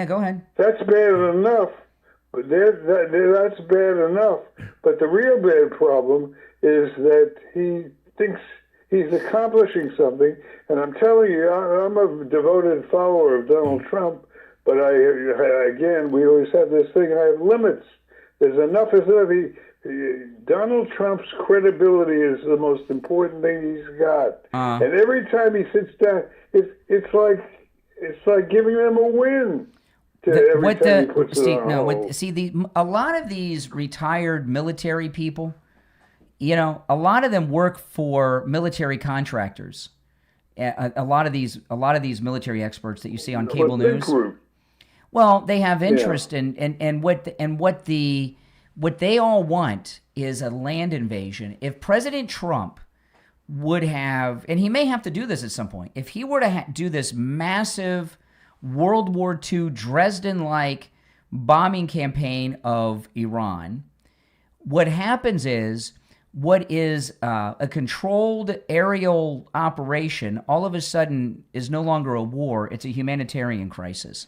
go ahead. That's bad enough. But that's bad enough. But the real bad problem is that he thinks he's accomplishing something. And I'm telling you, I'm a devoted follower of Donald Trump. But we always have this thing. I have limits. There's enough is enough. Donald Trump's credibility is the most important thing he's got. And every time he sits down, it's like giving them a win. A lot of these retired military people, a lot of them work for military contractors. A lot of these military experts that you see on cable news. Well, they have interest in what they all want is a land invasion. If President Trump would have, and he may have to do this at some point, if he were to do this massive World War II Dresden-like bombing campaign of Iran, what happens is what is a controlled aerial operation all of a sudden is no longer a war, it's a humanitarian crisis.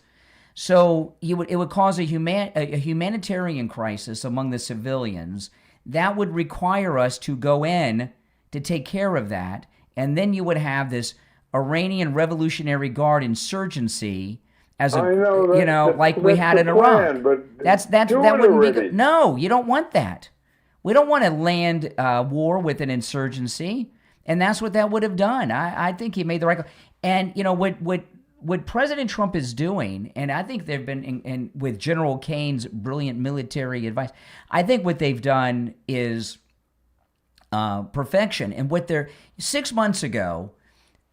So it would cause a humanitarian crisis among the civilians that would require us to go in to take care of that, and then you would have this Iranian Revolutionary Guard insurgency as a like we had in Iraq. That wouldn't be good. No, you don't want that. We don't want a land war with an insurgency, and that's what that would have done. I think he made the right call. And what President Trump is doing, and I think they've been with General Kane's brilliant military advice, I think what they've done is perfection. And 6 months ago,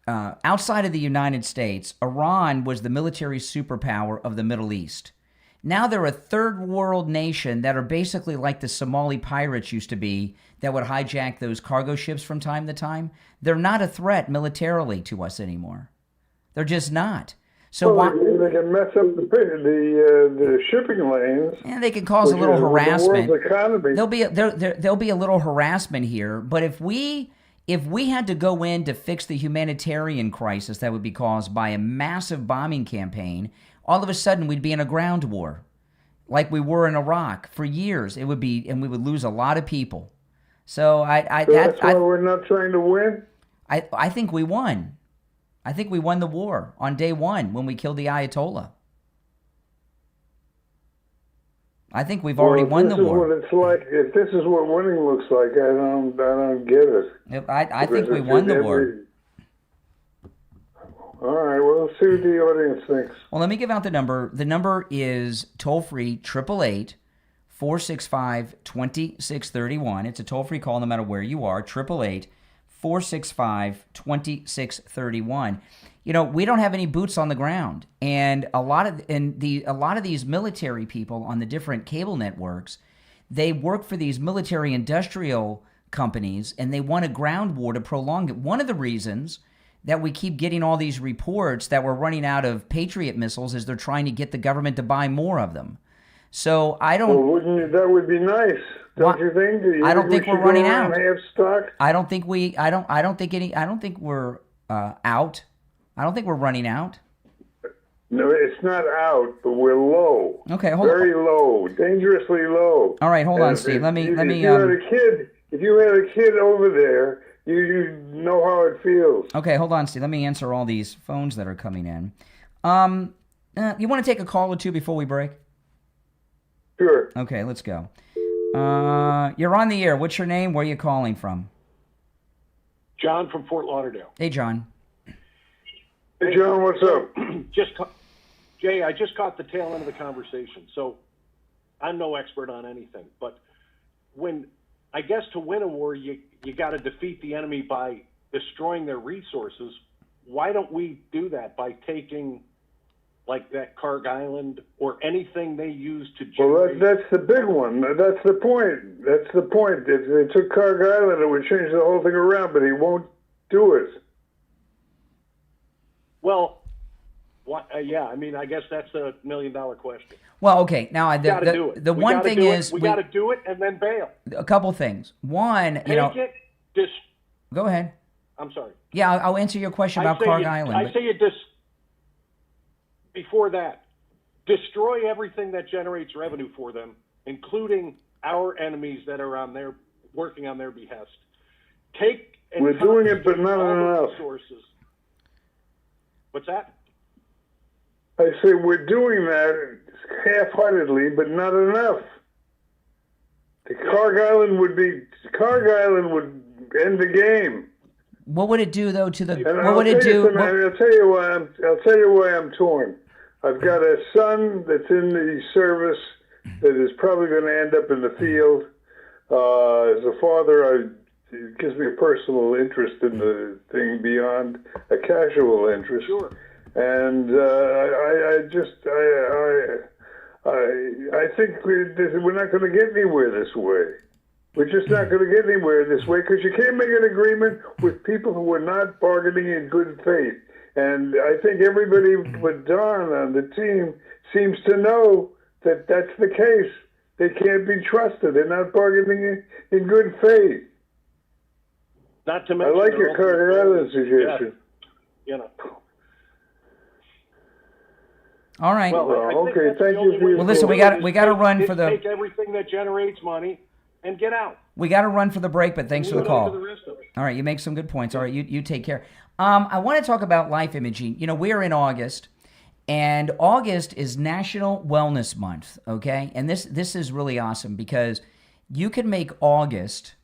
outside of the United States, Iran was the military superpower of the Middle East. Now they're a third world nation that are basically like the Somali pirates used to be that would hijack those cargo ships from time to time. They're not a threat militarily to us anymore. They're just not. So they can mess up the shipping lanes. And they can cause a little harassment. The world's economy. There'll be a little harassment here. But if we had to go in to fix the humanitarian crisis that would be caused by a massive bombing campaign, all of a sudden we'd be in a ground war, like we were in Iraq for years. It would be, and we would lose a lot of people. So that's why we're not trying to win. I think we won. I think we won the war on day one when we killed the Ayatollah. I think we've already won the war. What it's like, if this is what winning looks like, I don't get it. I think we won the war. All right, well, let's see what the audience thinks. Well, let me give out the number. The number is toll-free, 888-465-2631. It's a toll-free call no matter where you are, 888-465-2631. We don't have any boots on the ground, and a lot of these military people on the different cable networks, they work for these military industrial companies, and they want a ground war to prolong it. One of the reasons that we keep getting all these reports that we're running out of Patriot missiles is they're trying to get the government to buy more of them. So I don't. Well, that would be nice, don't you think? I don't think we're running out. Half stock? I don't think we're out. I don't think we're running out. No, it's not out, but we're low. Okay, hold on. Very low, dangerously low. All right, hold on, Steve. Let me. If you had a kid over there, you know how it feels. Okay, hold on, Steve. Let me answer all these phones that are coming in. You want to take a call or two before we break? Sure. Okay, let's go. You're on the air. What's your name? Where are you calling from? John from Fort Lauderdale. Hey, John. Hey, John, what's up? Jay, I just caught the tail end of the conversation, so I'm no expert on anything. But I guess to win a war, you got to defeat the enemy by destroying their resources. Why don't we do that by taking like that Carg Island or anything they use to Well, generate. that's the big one. That's the point. That's the point. If they took Carg Island, it would change the whole thing around, but he won't do it. Well, yeah, I mean, I guess that's a $1 million question. Well, okay. Now, We gotta do it. the We one gotta thing do is it. we got to do it and then bail. a couple things. One, Take it. Go ahead. I'm sorry. Yeah, I'll answer your question about Carg Island. I say you before that, destroy everything that generates revenue for them, including our enemies that are working on their behest. We're doing it, but not enough. Resources. What's that? I say we're doing that half-heartedly, but not enough. Carg Island would end the game. What would it do though to the? And What would it do? I'll tell you why I'm torn. I've got a son that's in the service that is probably going to end up in the field. As a father, it gives me a personal interest in the thing beyond a casual interest. Sure. And I think we're not going to get anywhere this way. We're just not going to get anywhere this way because you can't make an agreement with people who are not bargaining in good faith. And I think everybody but Don on the team seems to know that that's the case. They can't be trusted. They're not bargaining in good faith. Not to mention, I like your Carg Island suggestion. Yeah, you know. All right. Well, okay. Thank you. For well, listen, we got to run for the. Take everything that generates money and get out. We got to run for the break, but thanks for the call. For the rest of it. All right, you make some good points. All right, you take care. I want to talk about life imaging. You know, we're in August, and August is National Wellness Month. Okay, and this is really awesome because you can make August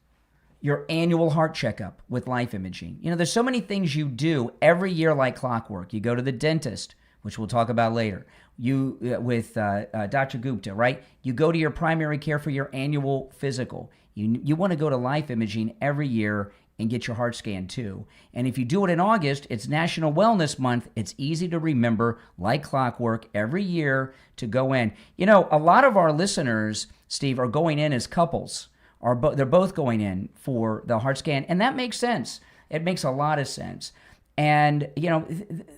your annual heart checkup with life imaging. You know, there's so many things you do every year like clockwork. You go to the dentist, which we'll talk about later. You with Dr. Gupta, right? You go to your primary care for your annual physical. You want to go to life imaging every year and get your heart scan too. And if you do it in August, it's National Wellness Month. It's easy to remember, like clockwork, every year to go in. You know, a lot of our listeners, Steve, are going in as couples. They're both going in for the heart scan, and that makes sense. It makes a lot of sense. And, you know,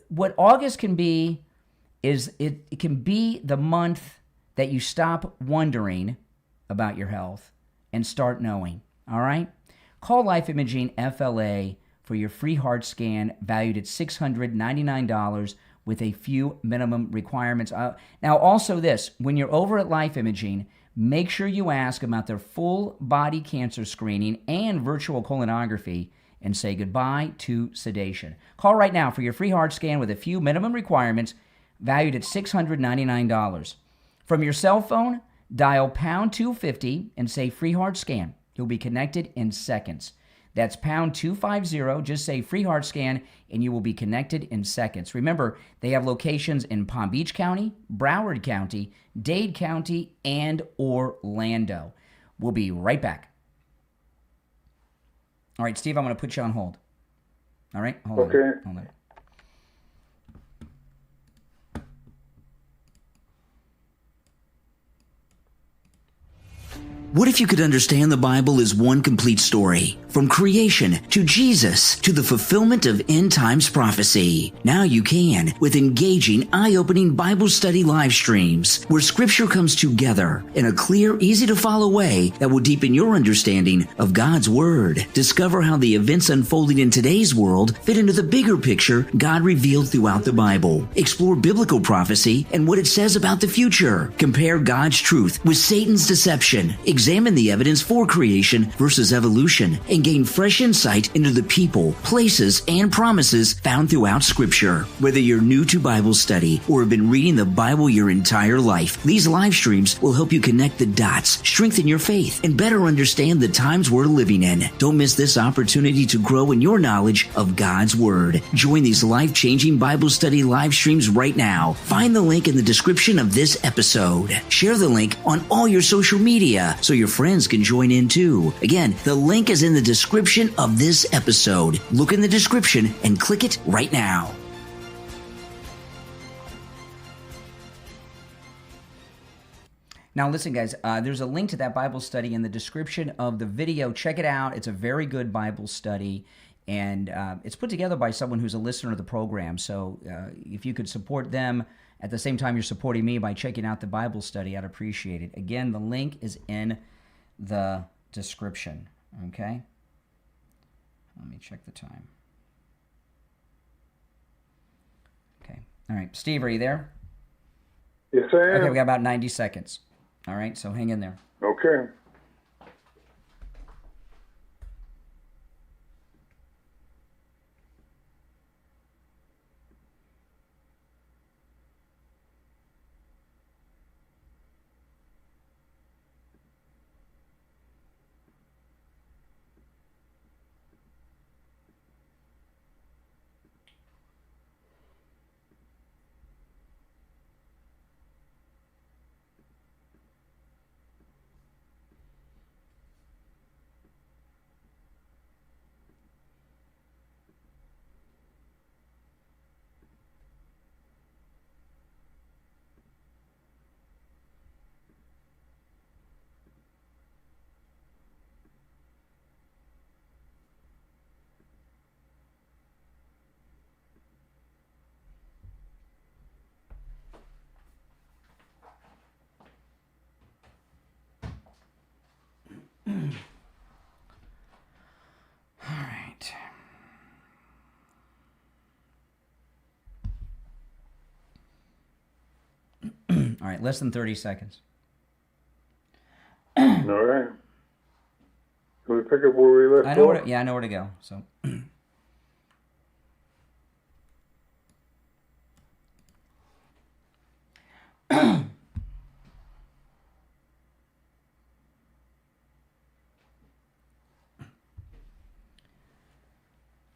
what August can be is it can be the month that you stop wondering about your health and start knowing, all right? Call Life Imaging FLA for your free heart scan valued at $699 with a few minimum requirements. Now, also this, when you're over at Life Imaging, make sure you ask about their full body cancer screening and virtual colonography and say goodbye to sedation. Call right now for your free heart scan with a few minimum requirements valued at $699. From your cell phone, dial pound 250 and say free heart scan. You'll be connected in seconds. That's pound 250, just say free heart scan, and you will be connected in seconds. Remember, they have locations in Palm Beach County, Broward County, Dade County, and Orlando. We'll be right back. All right, Steve, I'm going to put you on hold. All right? Hold on. Hold on. What if you could understand the Bible as one complete story? From creation to Jesus to the fulfillment of end times prophecy. Now you can with engaging, eye-opening Bible study live streams where scripture comes together in a clear, easy-to-follow way that will deepen your understanding of God's Word. Discover how the events unfolding in today's world fit into the bigger picture God revealed throughout the Bible. Explore biblical prophecy and what it says about the future. Compare God's truth with Satan's deception. Examine the evidence for creation versus evolution and gain fresh insight into the people, places, and promises found throughout Scripture. Whether you're new to Bible study or have been reading the Bible your entire life, these live streams will help you connect the dots, strengthen your faith, and better understand the times we're living in. Don't miss this opportunity to grow in your knowledge of God's Word. Join these life-changing Bible study live streams right now. Find the link in the description of this episode. Share the link on all your social media so your friends can join in too. Again, the link is in the description of this episode. Look in the description and click it right now. Now, listen, guys, there's a link to that Bible study in the description of the video. Check it out. It's a very good Bible study, and it's put together by someone who's a listener of the program. So if you could support them at the same time you're supporting me by checking out the Bible study, I'd appreciate it. Again, the link is in the description, okay? Let me check the time. Okay. All right. Steve, are you there? Yes, I am. Okay, we got about 90 seconds. All right, so hang in there. Okay. All right. All right, less than 30 seconds. All right. Can we pick up where we left I know off? I know where to go. So.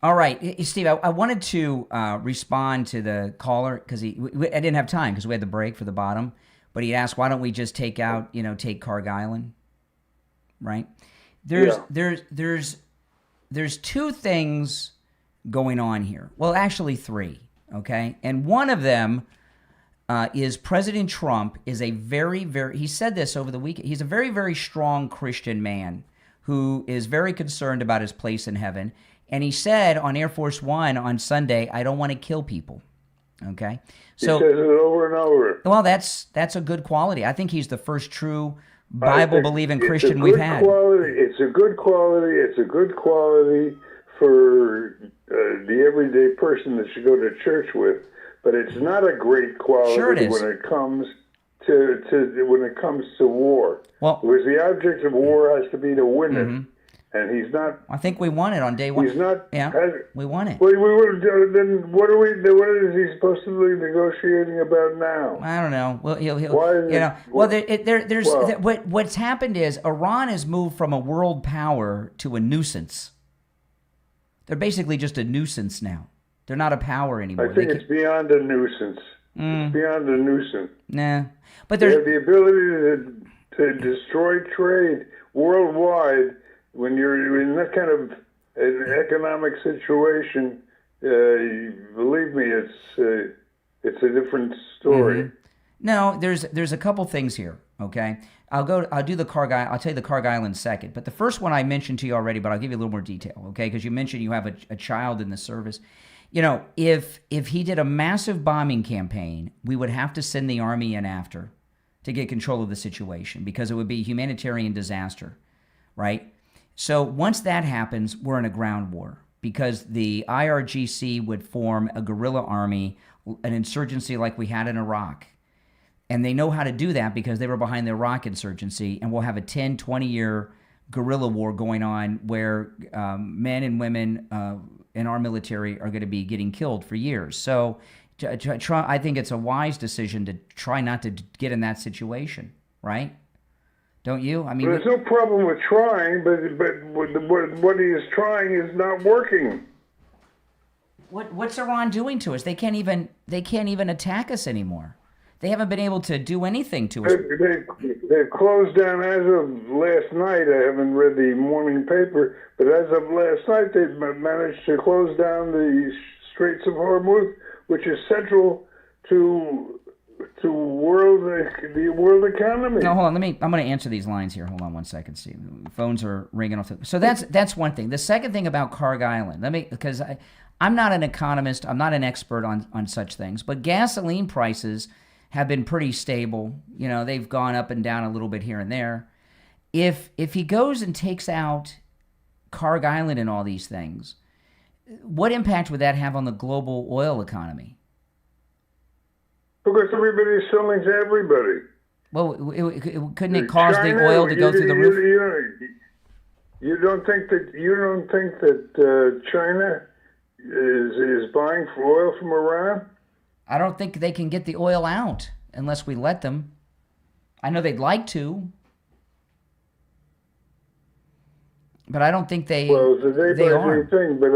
All right, hey, Steve, I wanted to respond to the caller because I didn't have time because we had the break for the bottom, but he asked, why don't we just take Carg Island, right? There's two things going on here. Well, actually three, okay? And one of them is President Trump is a very, he said this over the weekend, he's a very, very strong Christian man who is very concerned about his place in heaven. And he said on Air Force One on Sunday, I don't want to kill people. Okay? So he says it over and over. Well, that's a good quality. I think he's the first true Bible-believing Christian we've had. It's a good quality. It's a good quality for the everyday person that you go to church with. But it's not a great quality when it comes to war. Well, because the object of war has to be to win it. And he's not. I think we won it on day one. He's not. Yeah, we won it. Well, then what is he supposed to be negotiating about now? I don't know. Well, he'll Why what's happened is Iran has moved from a world power to a nuisance. They're basically just a nuisance now. They're not a power anymore. I think it's beyond a nuisance. It's beyond a nuisance. Nah, but they have the ability to destroy trade worldwide. When you're in that kind of an economic situation, believe me, it's a different story. No, there's a couple things here. Okay, I'll do the I'll tell you the Carg Island second. But the first one I mentioned to you already, but I'll give you a little more detail. Okay, because you mentioned you have a child in the service. You know, if he did a massive bombing campaign, we would have to send the army in after to get control of the situation because it would be a humanitarian disaster, right? So once that happens, we're in a ground war because the IRGC would form a guerrilla army, an insurgency like we had in Iraq. And they know how to do that because they were behind the Iraq insurgency, and we'll have a 10, 20-year guerrilla war going on where men and women in our military are going to be getting killed for years. So I think it's a wise decision to try not to get in that situation, right? Don't you? I mean, there's no problem with trying, but what he is trying is not working. What's Iran doing to us? They can't even attack us anymore. They haven't been able to do anything to us. They've closed down as of last night. I haven't read the morning paper, but as of last night, they've managed to close down the Straits of Hormuz, which is central to the world economy. No, hold on. I'm going to answer these lines here. Hold on one second. See, phones are ringing off. So that's one thing. The second thing about Carg Island, because I'm not an economist. I'm not an expert on such things. But gasoline prices have been pretty stable. You know, they've gone up and down a little bit here and there. If he goes and takes out Carg Island and all these things, what impact would that have on the global oil economy? Because everybody's selling to everybody. Well, couldn't it cause the oil to go through the roof? You don't think that China is buying oil from Iran? I don't think they can get the oil out unless we let them. I know they'd like to, but I don't think they. Well, it's a day-by-day are. thing, but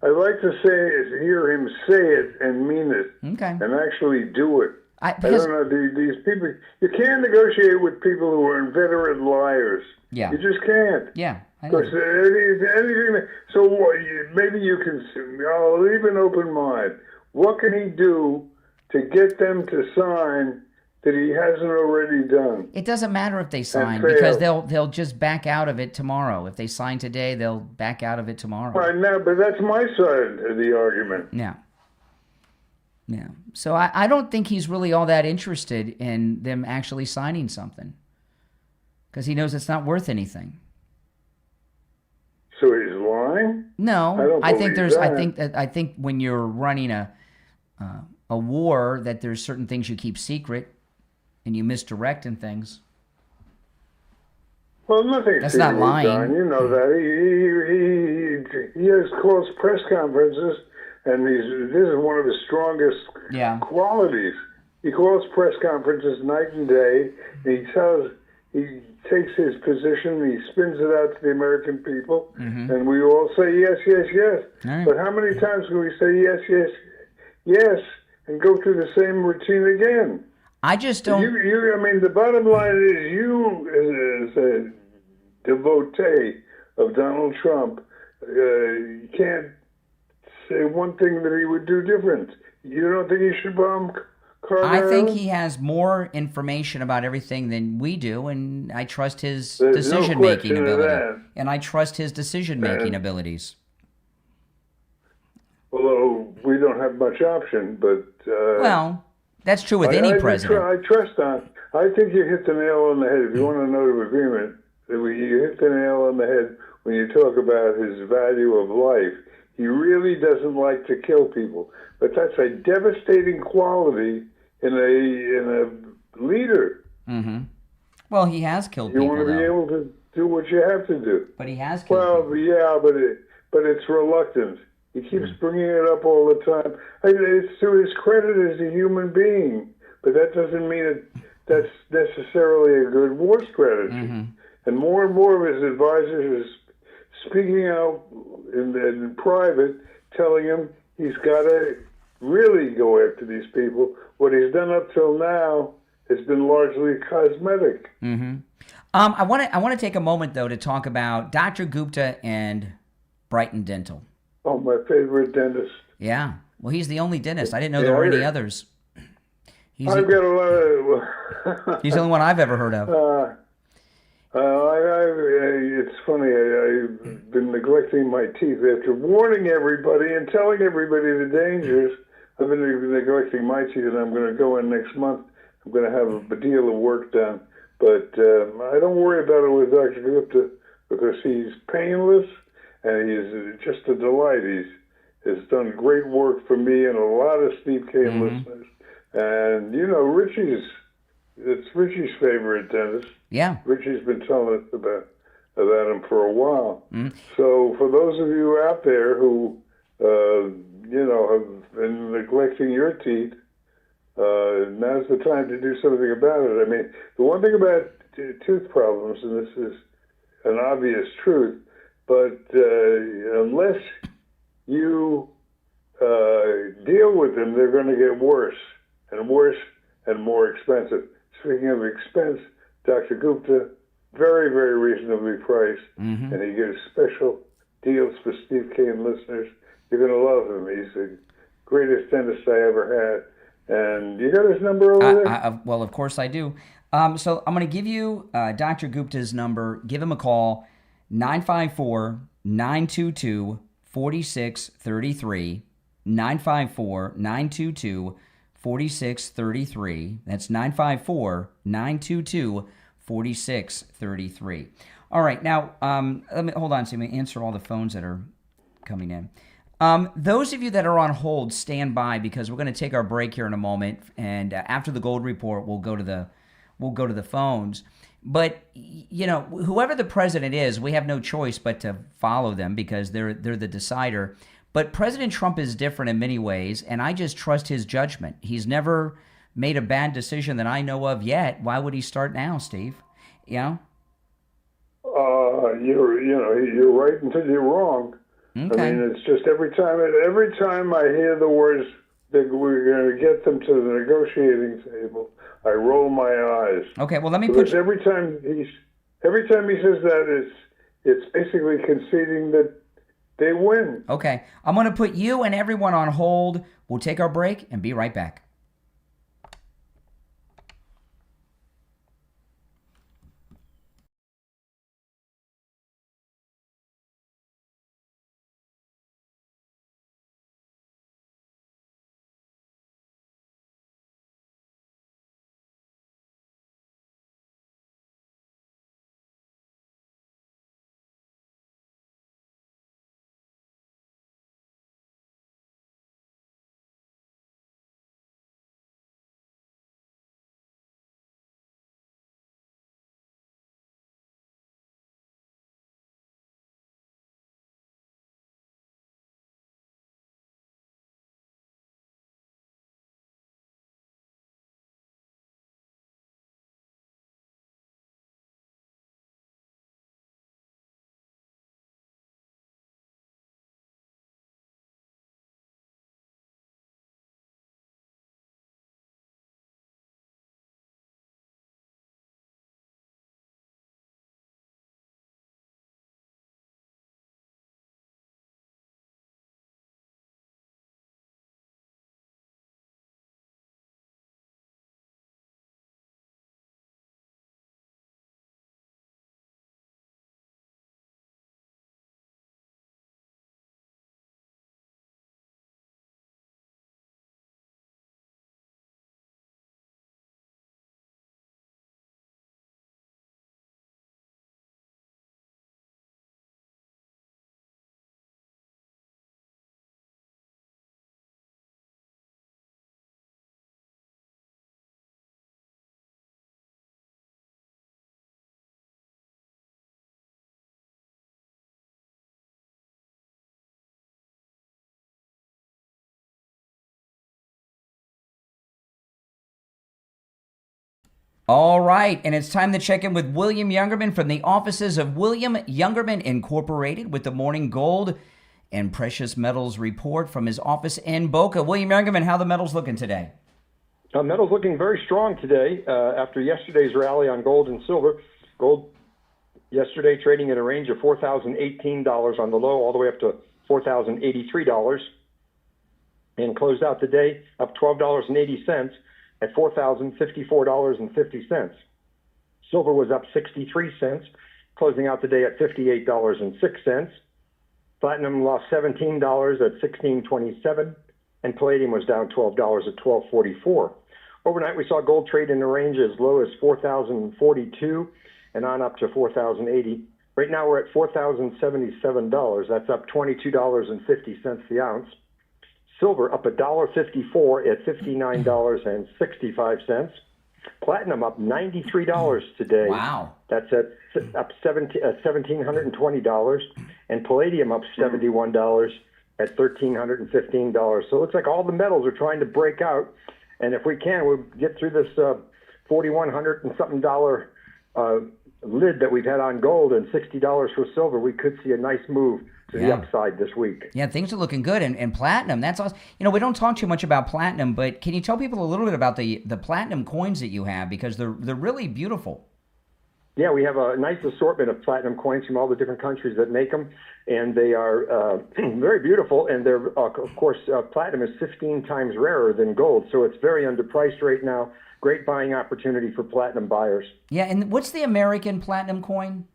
I like to hear him say it and mean it, and actually do it. I don't know, these people, you can't negotiate with people who are inveterate liars. Yeah. You just can't. Yeah. Because anything, so maybe you can, I'll leave an open mind. What can he do to get them to sign that he hasn't already done? It doesn't matter if they sign, because they'll just back out of it tomorrow. If they sign today, they'll back out of it tomorrow. Right, now, but that's my side of the argument. Yeah. Yeah. So I don't think he's really all that interested in them actually signing something, because he knows it's not worth anything. So he's lying? No, I think when you're running a war, that there's certain things you keep secret and you misdirect and things. Well, nothing. That's not lying. Done. You know that he has close press conferences, and this is one of his strongest qualities. He calls press conferences night and day. And he takes his position, he spins it out to the American people, and we all say yes, yes, yes. Right. But how many times can we say yes, yes, yes, and go through the same routine again? I just don't. I mean, the bottom line is, you as a devotee of Donald Trump, you can't say one thing that he would do different. You don't think he should bomb Carg Island? I think he has more information about everything than we do, and I trust his There's decision-making no ability. And I trust his decision-making abilities. Although we don't have much option, but... well, that's true with any president. I think you hit the nail on the head. If you want a note of agreement, you hit the nail on the head when you talk about his value of life. He really doesn't like to kill people, but that's a devastating quality in a leader. Mm-hmm. Well, he has killed people. You want to be able to do what you have to do. But he has killed people. Well, yeah, but it's reluctant. He keeps bringing it up all the time. It's to his credit as a human being, but that doesn't mean that's necessarily a good war strategy. And more of his advisors are speaking out in private, telling him he's got to really go after these people. What he's done up till now has been largely cosmetic. I want to take a moment, though, to talk about Dr. Gupta and Brighton Dental. Oh, my favorite dentist. Yeah. Well, he's the only dentist. I didn't know there were any others. I've got a lot of... He's the only one I've ever heard of. It's funny. I've been neglecting my teeth. After warning everybody and telling everybody the dangers, I've been neglecting my teeth, and I'm going to go in next month. I'm going to have a deal of work done. But I don't worry about it with Dr. Gupta, because he's painless, and he's just a delight. He's done great work for me and a lot of Steve Kane listeners. And, you know, it's Richie's favorite dentist. Yeah. Richie's been telling us about him for a while. So for those of you out there who, have been neglecting your teeth, now's the time to do something about it. I mean, the one thing about tooth problems, and this is an obvious truth, but unless you deal with them, they're going to get worse and worse and more expensive. Speaking of expense, Dr. Gupta, very, very reasonably priced, and he gives special deals for Steve Kane listeners. You're going to love him. He's the greatest dentist I ever had, And you got his number over there? Well, of course I do. So I'm going to give you Dr. Gupta's number. Give him a call, 954-922-4633, 954-922-4633. That's 954-922-4633. All right, now, let me hold on so let me answer all the phones that are coming in. Those of you that are on hold, stand by because we're going to take our break here in a moment, and after the gold report, we'll go to the phones. But you know, whoever the president is, we have no choice but to follow them because they're the decider. But President Trump is different in many ways, and I just trust his judgment. He's never made a bad decision that I know of yet. Why would he start now, Steve? You know? You're right until you're wrong. Okay. I mean, it's just every time I hear the words that we're going to get them to the negotiating table, I roll my eyes. Okay, well, let me because every time he says that, it's basically conceding that they win. Okay, I'm going to put you and everyone on hold. We'll take our break and be right back. All right, and it's time to check in with William Youngerman from the offices of William Youngerman Incorporated with the Morning Gold and Precious Metals report from his office in Boca. William Youngerman, how are the metals looking today? Metals looking very strong today after yesterday's rally on gold and silver. Gold yesterday trading at a range of $4,018 on the low all the way up to $4,083 and closed out the day up $12.80 at $4,054.50. Silver was up 63 cents, closing out the day at $58.06. Platinum lost $17 at $16.27, and palladium was down $12 at $12.44. Overnight, we saw gold trade in the range as low as $4,042 and on up to $4,080. Right now, we're at $4,077. That's up $22.50 the ounce. Silver up $1.54 at $59.65. Platinum up $93 today. Wow. That's up $1,720. And palladium up $71 at $1,315. So it looks like all the metals are trying to break out. And if we can, we'll get through this $4,100 and something dollar lid that we've had on gold and $60 for silver. We could see a nice move to the upside this week. Yeah, things are looking good. And platinum, that's awesome. You know, we don't talk too much about platinum, but can you tell people a little bit about the platinum coins that you have? Because they're really beautiful. Yeah, we have a nice assortment of platinum coins from all the different countries that make them, and they are very beautiful. And they're, of course, platinum is 15 times rarer than gold, so it's very underpriced right now. Great buying opportunity for platinum buyers. Yeah, and what's the American platinum coin?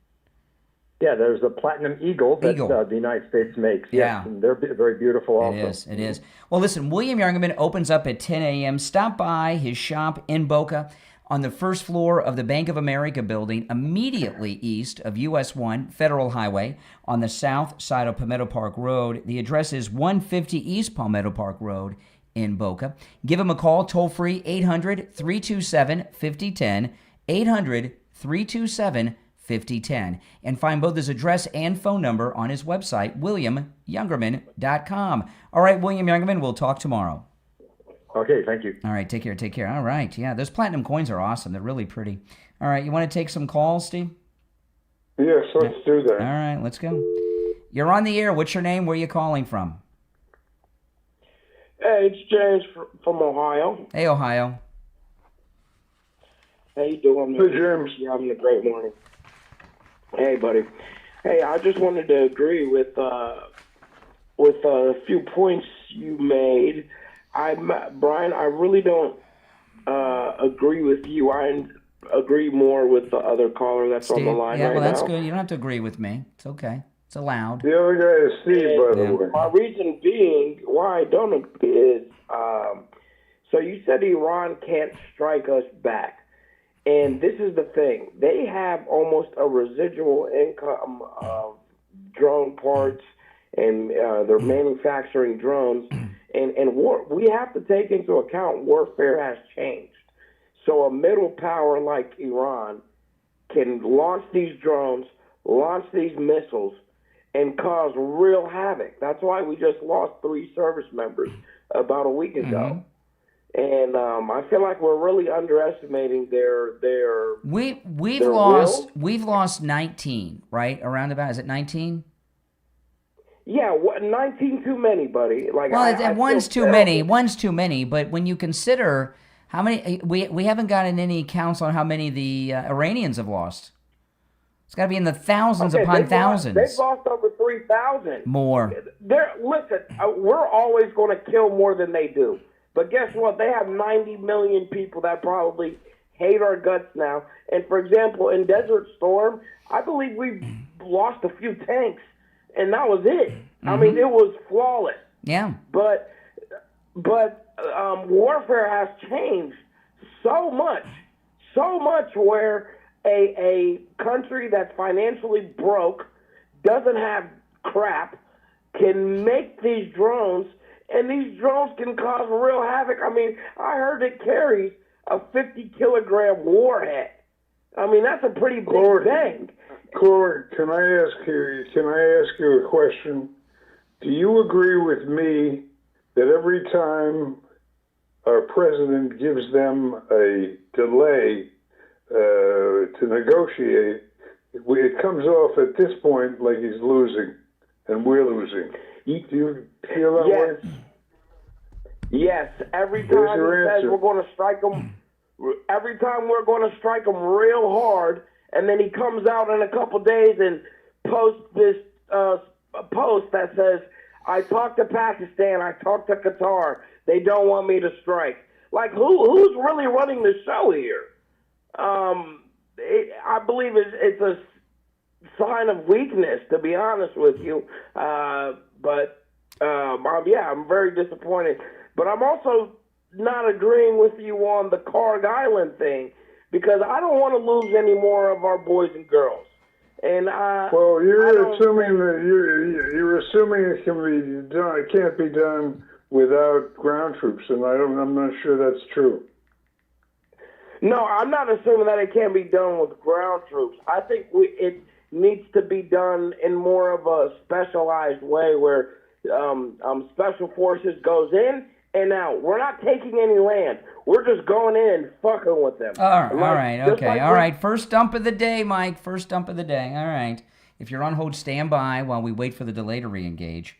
Yeah, there's the Platinum Eagle that the United States makes. Yeah. Yes, and they're very beautiful also. It is. Well, listen, William Youngerman opens up at 10 a.m. Stop by his shop in Boca on the first floor of the Bank of America building, immediately east of US 1 Federal Highway on the south side of Palmetto Park Road. The address is 150 East Palmetto Park Road in Boca. Give him a call, toll-free, 800-327-5010, 800-327-5010, and find both his address and phone number on his website, williamyoungerman.com. All right, William Youngerman, we'll talk tomorrow. Okay, thank you. All right, take care. All right, yeah, those platinum coins are awesome. They're really pretty. All right, you want to take some calls, Steve? Yes, let's do that. All right, let's go. You're on the air. What's your name? Where are you calling from? Hey, it's James from Ohio. Hey, Ohio. How you doing? Hey, James. You're having a great morning. Hey, buddy. Hey, I just wanted to agree with a few points you made. Brian, I really don't agree with you. I agree more with the other caller that's on the line right now. Yeah, well, that's good. You don't have to agree with me. It's okay. It's allowed. The other guy is Steve, by the way. My reason being why I don't agree is, so you said Iran can't strike us back. And this is the thing. They have almost a residual income of drone parts, and they're manufacturing drones. And we have to take into account warfare has changed. So a middle power like Iran can launch these drones, launch these missiles, and cause real havoc. That's why we just lost 3 service members about a week ago. And I feel like we're really underestimating their we've lost 19, right? Around about, is it 19? Yeah, 19 too many, buddy. Like, well, one's too many. One's too many. But when you consider how many, we haven't gotten any counts on how many the Iranians have lost. It's got to be in the thousands upon thousands. They've lost over 3,000. More. Listen, we're always going to kill more than they do. But guess what? They have 90 million people that probably hate our guts now. And for example, in Desert Storm, I believe we lost a few tanks. And that was it. I mean, it was flawless. Yeah. But warfare has changed so much where a country that's financially broke, doesn't have crap, can make these drones, and these drones can cause real havoc. I mean, I heard it carries a 50-kilogram warhead. I mean, that's a pretty big thing. Corey, can I ask you a question? Do you agree with me that every time our president gives them a delay to negotiate, it comes off at this point like he's losing and we're losing? Do you feel that way? Yes. Every time he says we're going to strike them, every time we're going to strike them real hard, and then he comes out in a couple days and posts this post that says, I talked to Pakistan, I talked to Qatar, they don't want me to strike. Like, who's really running the show here? I believe it's a sign of weakness, to be honest with you. I'm very disappointed. But I'm also not agreeing with you on the Carg Island thing, because I don't want to lose any more of our boys and girls. And you're assuming it can be done. It can't be done without ground troops, and I'm not sure that's true. No, I'm not assuming that it can't be done with ground troops. I think it needs to be done in more of a specialized way, where special forces goes in and out. We're not taking any land. We're just going in and fucking with them. All right. First dump of the day, Mike. First dump of the day. All right. If you're on hold, stand by while we wait for the delay to re-engage.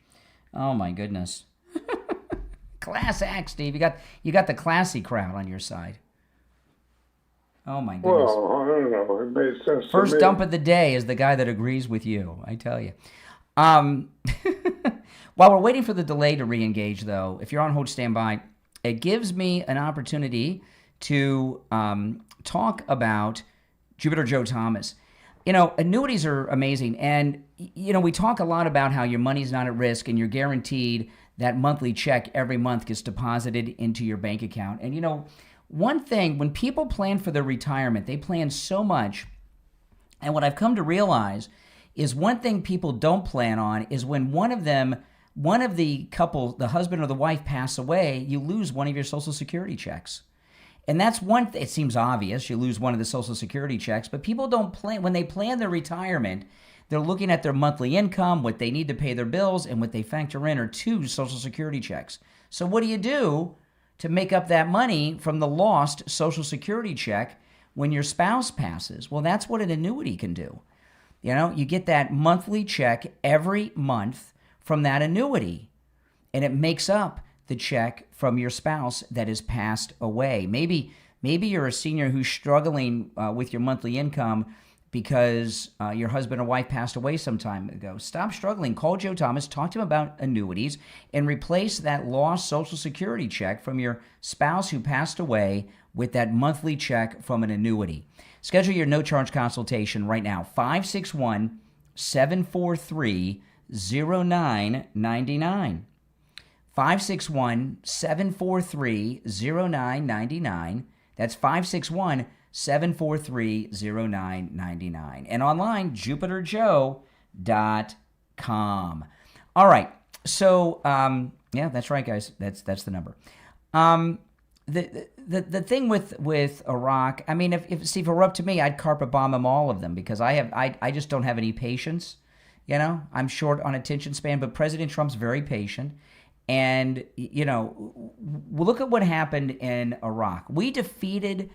Oh, my goodness. Class act, Steve. You got the classy crowd on your side. Oh, my goodness. Well, I don't know. It made sense to First me. dump of the day is the guy that agrees with you, I tell you. While we're waiting for the delay to re-engage, though, if you're on hold, stand by. It gives me an opportunity to talk about Jupiter Joe Thomas. You know, annuities are amazing. And, you know, we talk a lot about how your money's not at risk and you're guaranteed that monthly check every month gets deposited into your bank account. And, you know, one thing, when people plan for their retirement, they plan so much. And what I've come to realize is one thing people don't plan on is when one of the couple, the husband or the wife, pass away, you lose one of your Social Security checks. And that's one it seems obvious, you lose one of the Social Security checks, but people don't plan, when they plan their retirement, they're looking at their monthly income, what they need to pay their bills, and what they factor in are 2 Social Security checks. So what do you do to make up that money from the lost Social Security check when your spouse passes? Well, that's what an annuity can do. You know, you get that monthly check every month from that annuity, and it makes up the check from your spouse that has passed away. Maybe you're a senior who's struggling with your monthly income because your husband or wife passed away some time ago. Stop struggling. Call Joe Thomas, talk to him about annuities, and replace that lost Social Security check from your spouse who passed away with that monthly check from an annuity. Schedule your no-charge consultation right now, 561-743-0999. 561-743-0999. That's 561-743-0999. And online, jupiterjoe.com. All right. So, yeah, that's right, guys. That's the number. The thing with Iraq, I mean, if it were up to me, I'd carpet bomb them, all of them, because I just don't have any patience. You know, I'm short on attention span, but President Trump's very patient. And, you know, look at what happened in Iraq. We defeated,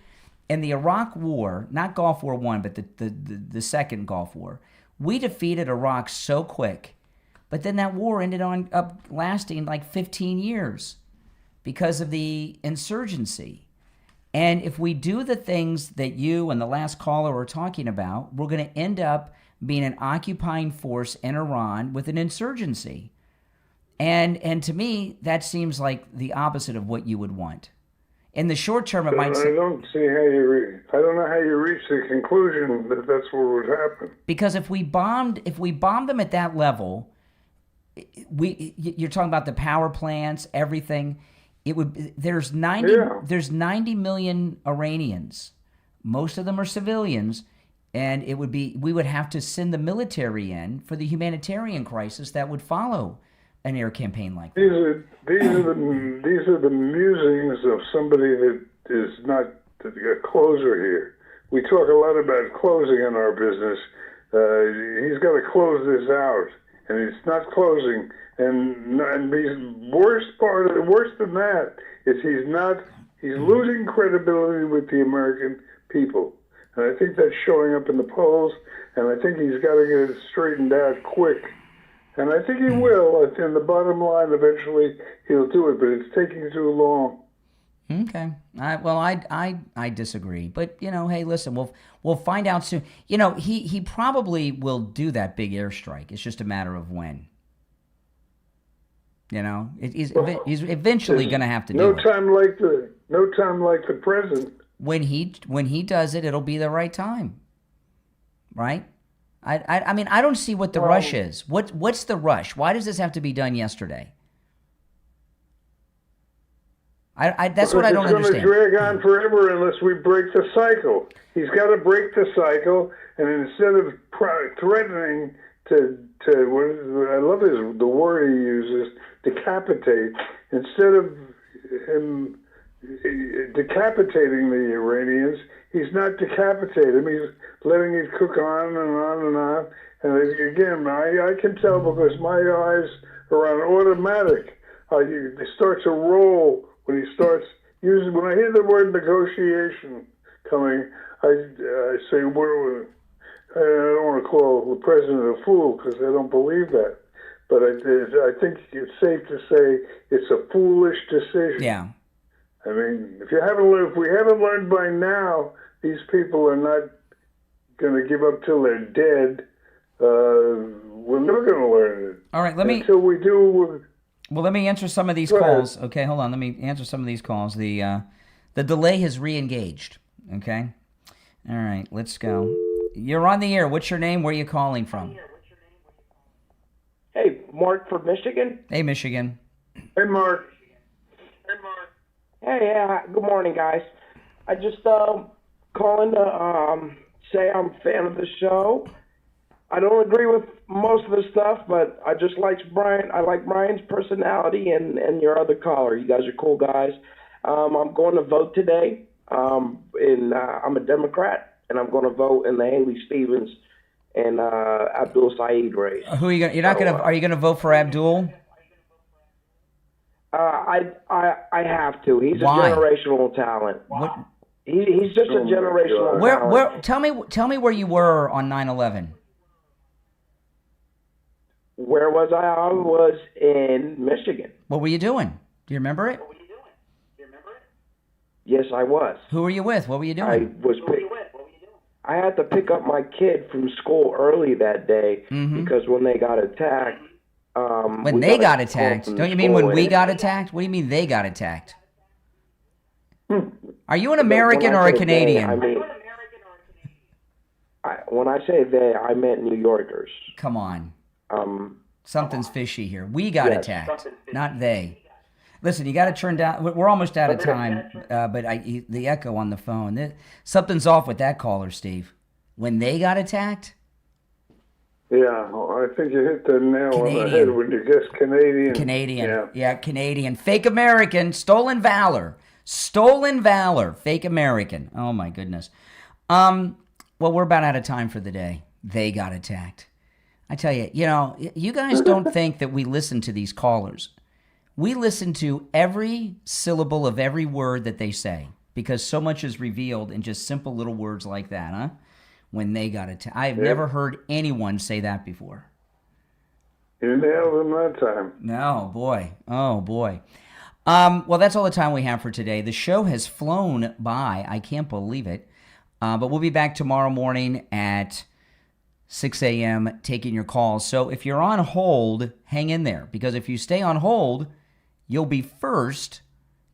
in the Iraq War, not Gulf War I, but the second Gulf War, we defeated Iraq so quick. But then that war ended up lasting like 15 years because of the insurgency. And if we do the things that you and the last caller are talking about, we're going to end up being an occupying force in Iran with an insurgency. And to me, that seems like the opposite of what you would want. In the short term, it might. I don't see how I don't know how you reach the conclusion that that's what would happen. Because if we bombed them at that level, you're talking about the power plants, everything. It would. There's 90 million Iranians. Most of them are civilians, and we would have to send the military in for the humanitarian crisis that would follow an air campaign like that. These are the musings of somebody that is not a closer here. We talk a lot about closing in our business. He's got to close this out, and it's not closing. And worse than that is he's losing credibility with the American people. And I think that's showing up in the polls, and I think he's got to get it straightened out quick. And I think he will. In the bottom line, eventually he'll do it, but it's taking too long. Okay. I disagree. But, you know, hey, listen, we'll find out soon. You know, he probably will do that big airstrike. It's just a matter of when. You know, he's eventually going to have to do it. No time like the present. When he does it, it'll be the right time. Right? I mean, I don't see what the rush is. What's the rush? Why does this have to be done yesterday? That's what I don't understand. It's going to drag on forever unless we break the cycle. He's got to break the cycle, and instead of threatening to I love the word he uses, decapitate. Instead of him decapitating the Iranians, he's not decapitating them. He's letting it cook on and on and on. And again, I can tell because my eyes are on automatic. They start to roll when he starts using. When I hear the word negotiation coming, I say, I don't want to call the president a fool because I don't believe that. But I think it's safe to say it's a foolish decision. Yeah. I mean, if we haven't learned by now, these people are not going to give up till they're dead, we're never going to learn it. All right, let me. Until we do. Well, let me answer some of these Go ahead. calls. Okay, hold on. Let me answer some of these calls. The delay has re-engaged. Okay. All right, let's go. You're on the air. What's your name? Where are you calling from? Hey, Mark from Michigan. Hey, Michigan. Hey, Mark. Hey, yeah. Good morning, guys. I just calling to say I'm a fan of the show. I don't agree with most of the stuff, but I just like Brian. I like Brian's personality and your other caller. You guys are cool guys. I'm going to vote today. I'm a Democrat, and I'm going to vote in the Haley Stevens and Abdul Saeed race. Who are you going? You're not going to. Are you going to vote for Abdul? I have to. He's Why? a generational talent. What? He's just a generational talent. Where? Tell me where you were on 9/11. Where was I? I was in Michigan. What were you doing? Do you remember it? Yes, I was. Who were you with? What were you doing? I had to pick up my kid from school early that day because when they got attacked. When they got attacked? Don't you mean when we got attacked? What do you mean they got attacked? Are you an American or a Canadian? When I say they, I meant New Yorkers. Come on. Something's fishy here. We got attacked, not they. Listen, you got to turn down. We're almost out of time, but the echo on the phone. Something's off with that caller, Steve. When they got attacked? Yeah, I think you hit the nail on the head when you guessed Canadian. Canadian. Yeah, Canadian. Fake American. Stolen valor. Stolen valor. Fake American. Oh, my goodness. Well, we're about out of time for the day. They got attacked. I tell you, you guys don't think that we listen to these callers. We listen to every syllable of every word that they say because so much is revealed in just simple little words like that, huh? When they got attacked. I've never heard anyone say that before. You nailed them that time. No, boy. Oh, boy. Well, that's all the time we have for today. The show has flown by. I can't believe it. But we'll be back tomorrow morning at 6 a.m. taking your calls. So if you're on hold, hang in there. Because if you stay on hold, you'll be first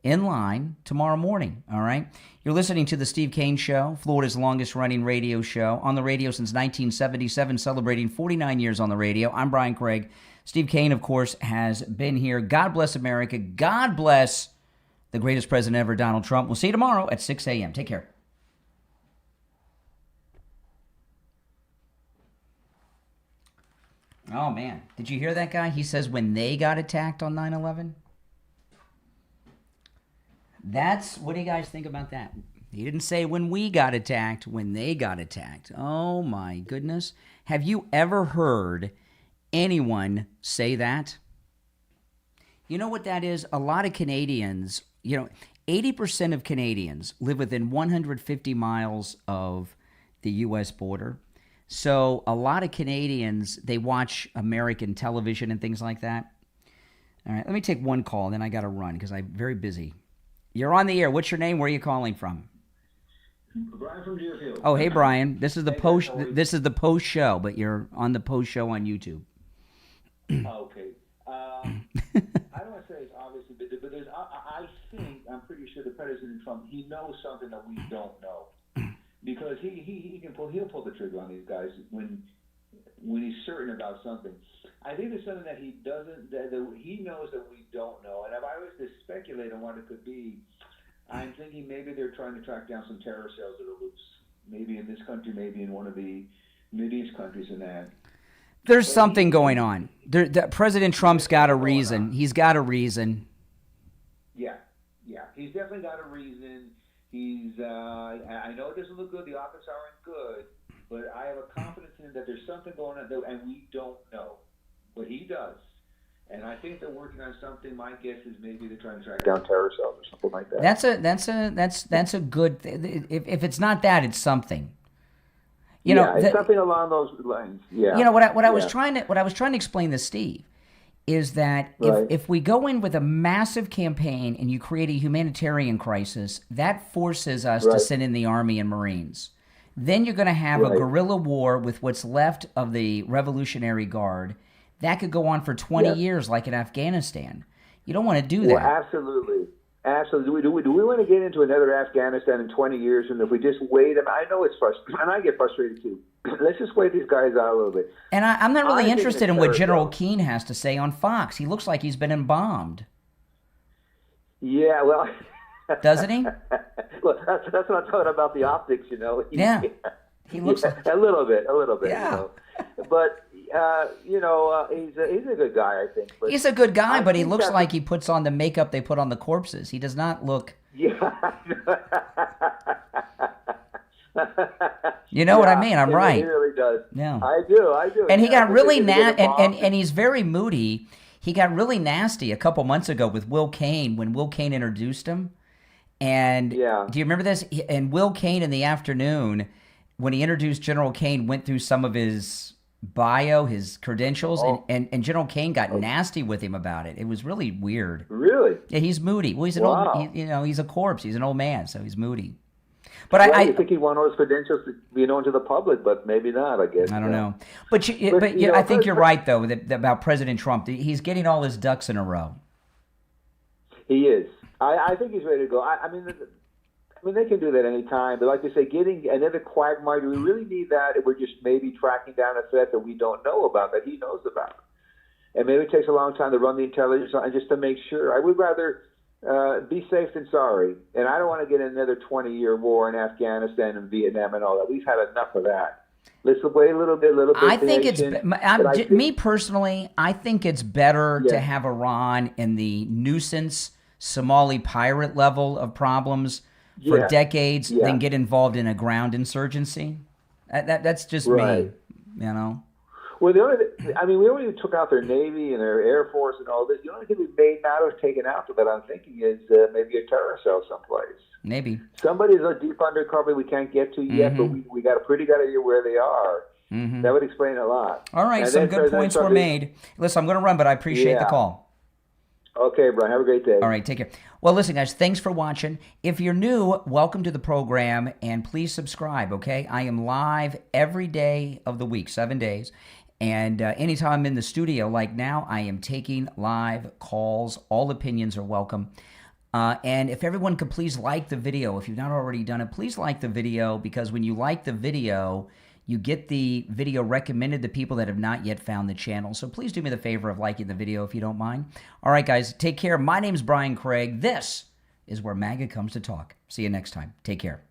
in line tomorrow morning, all right? You're listening to The Steve Kane Show, Florida's longest-running radio show, on the radio since 1977, celebrating 49 years on the radio. I'm Brian Craig. Steve Kane, of course, has been here. God bless America. God bless the greatest president ever, Donald Trump. We'll see you tomorrow at 6 a.m. Take care. Oh, man. Did you hear that guy? He says when they got attacked on 9/11. What do you guys think about that? He didn't say when we got attacked, when they got attacked. Oh, my goodness. Have you ever heard anyone say that? You know what that is? A lot of Canadians, 80% of Canadians live within 150 miles of the U.S. border. So a lot of Canadians, they watch American television and things like that. All right, let me take one call, then I got to run because I'm very busy. You're on the air. What's your name? Where are you calling from? Brian from Deerfield. Oh, hey, Brian. This is the post. This is the post show, but you're on the post show on YouTube. Okay. I don't want to say it's obviously, but there's, I think, I'm pretty sure the President Trump, he knows something that we don't know. Because he'll pull the trigger on these guys when he's certain about something. I think there's something that he doesn't, that he knows that we don't know. And if I was to speculate on what it could be, I'm thinking maybe they're trying to track down some terror cells that are loose. Maybe in this country, maybe in one of the Mideast countries and that. There's something going on. President Trump's got a reason. He's got a reason. Yeah. He's definitely got a reason. I know it doesn't look good. The odds aren't good. But I have a confidence in that there's something going on, and we don't know. But he does. And I think they're working on something. My guess is maybe they're trying to track down terror cells or something like that. That's a good thing. If it's not that, it's something. It's something along those lines. Yeah. What I was trying to explain to Steve is that if we go in with a massive campaign and you create a humanitarian crisis, that forces us to send in the Army and Marines. Then you're going to have a guerrilla war with what's left of the Revolutionary Guard. That could go on for 20 years like in Afghanistan. You don't want to do that. Well, absolutely. Absolutely. Do we want to get into another Afghanistan in 20 years? And if we just wait, I know it's frustrating, and I get frustrated too. Let's just wait these guys out a little bit. And I'm not really interested in what General Keane has to say on Fox. He looks like he's been embalmed. Yeah, well... Doesn't he? Look, that's what I'm talking about, the optics, you know. He looks like... A little bit, yeah. You know. But, he's a good guy, I think. But he's a good guy, but he looks like he puts on the makeup they put on the corpses. He does not look... Yeah. You know what I mean? I'm right. He really does. Yeah. I do. And he got really and he's very moody. He got really nasty a couple months ago with Will Cain when Will Cain introduced him. And do you remember this? And Will Cain in the afternoon, when he introduced General Cain, went through some of his bio, his credentials, and General Cain got nasty with him about it. It was really weird. Really? Yeah, he's moody. Well, he's an old, he's a corpse. He's an old man, so he's moody. But I think he want all his credentials to be known to the public, but maybe not, I guess. I don't know. But I think you're right, though, about President Trump. He's getting all his ducks in a row. He is. I think he's ready to go. I mean, they can do that any time. But like you say, getting another quagmire, do we really need that if we're just maybe tracking down a threat that we don't know about, that he knows about? And maybe it takes a long time to run the intelligence on just to make sure. I would rather be safe than sorry. And I don't want to get another 20-year war in Afghanistan and Vietnam and all that. We've had enough of that. Let's wait a little bit. I think me personally, I think it's better to have Iran in the nuisance Somali pirate level of problems for decades than get involved in a ground insurgency. That's just me, you know. Well, we already took out their Navy and their Air Force and all this. The only thing we may not have taken out that I'm thinking is maybe a terror cell someplace. Maybe. Somebody's a deep undercover we can't get to yet, but we got a pretty good idea where they are. Mm-hmm. That would explain a lot. All right, some good points were made. Listen, I'm going to run, but I appreciate the call. Okay, Brian, have a great day. All right, take care. Well, listen, guys, thanks for watching. If you're new, welcome to the program, and please subscribe, okay? I am live every day of the week, 7 days, and anytime I'm in the studio, like now, I am taking live calls. All opinions are welcome. And if everyone could please like the video, if you've not already done it, please like the video, because when you like the video, you get the video recommended to people that have not yet found the channel. So please do me the favor of liking the video if you don't mind. All right, guys, take care. My name's Brian Craig. This is where MAGA comes to talk. See you next time. Take care.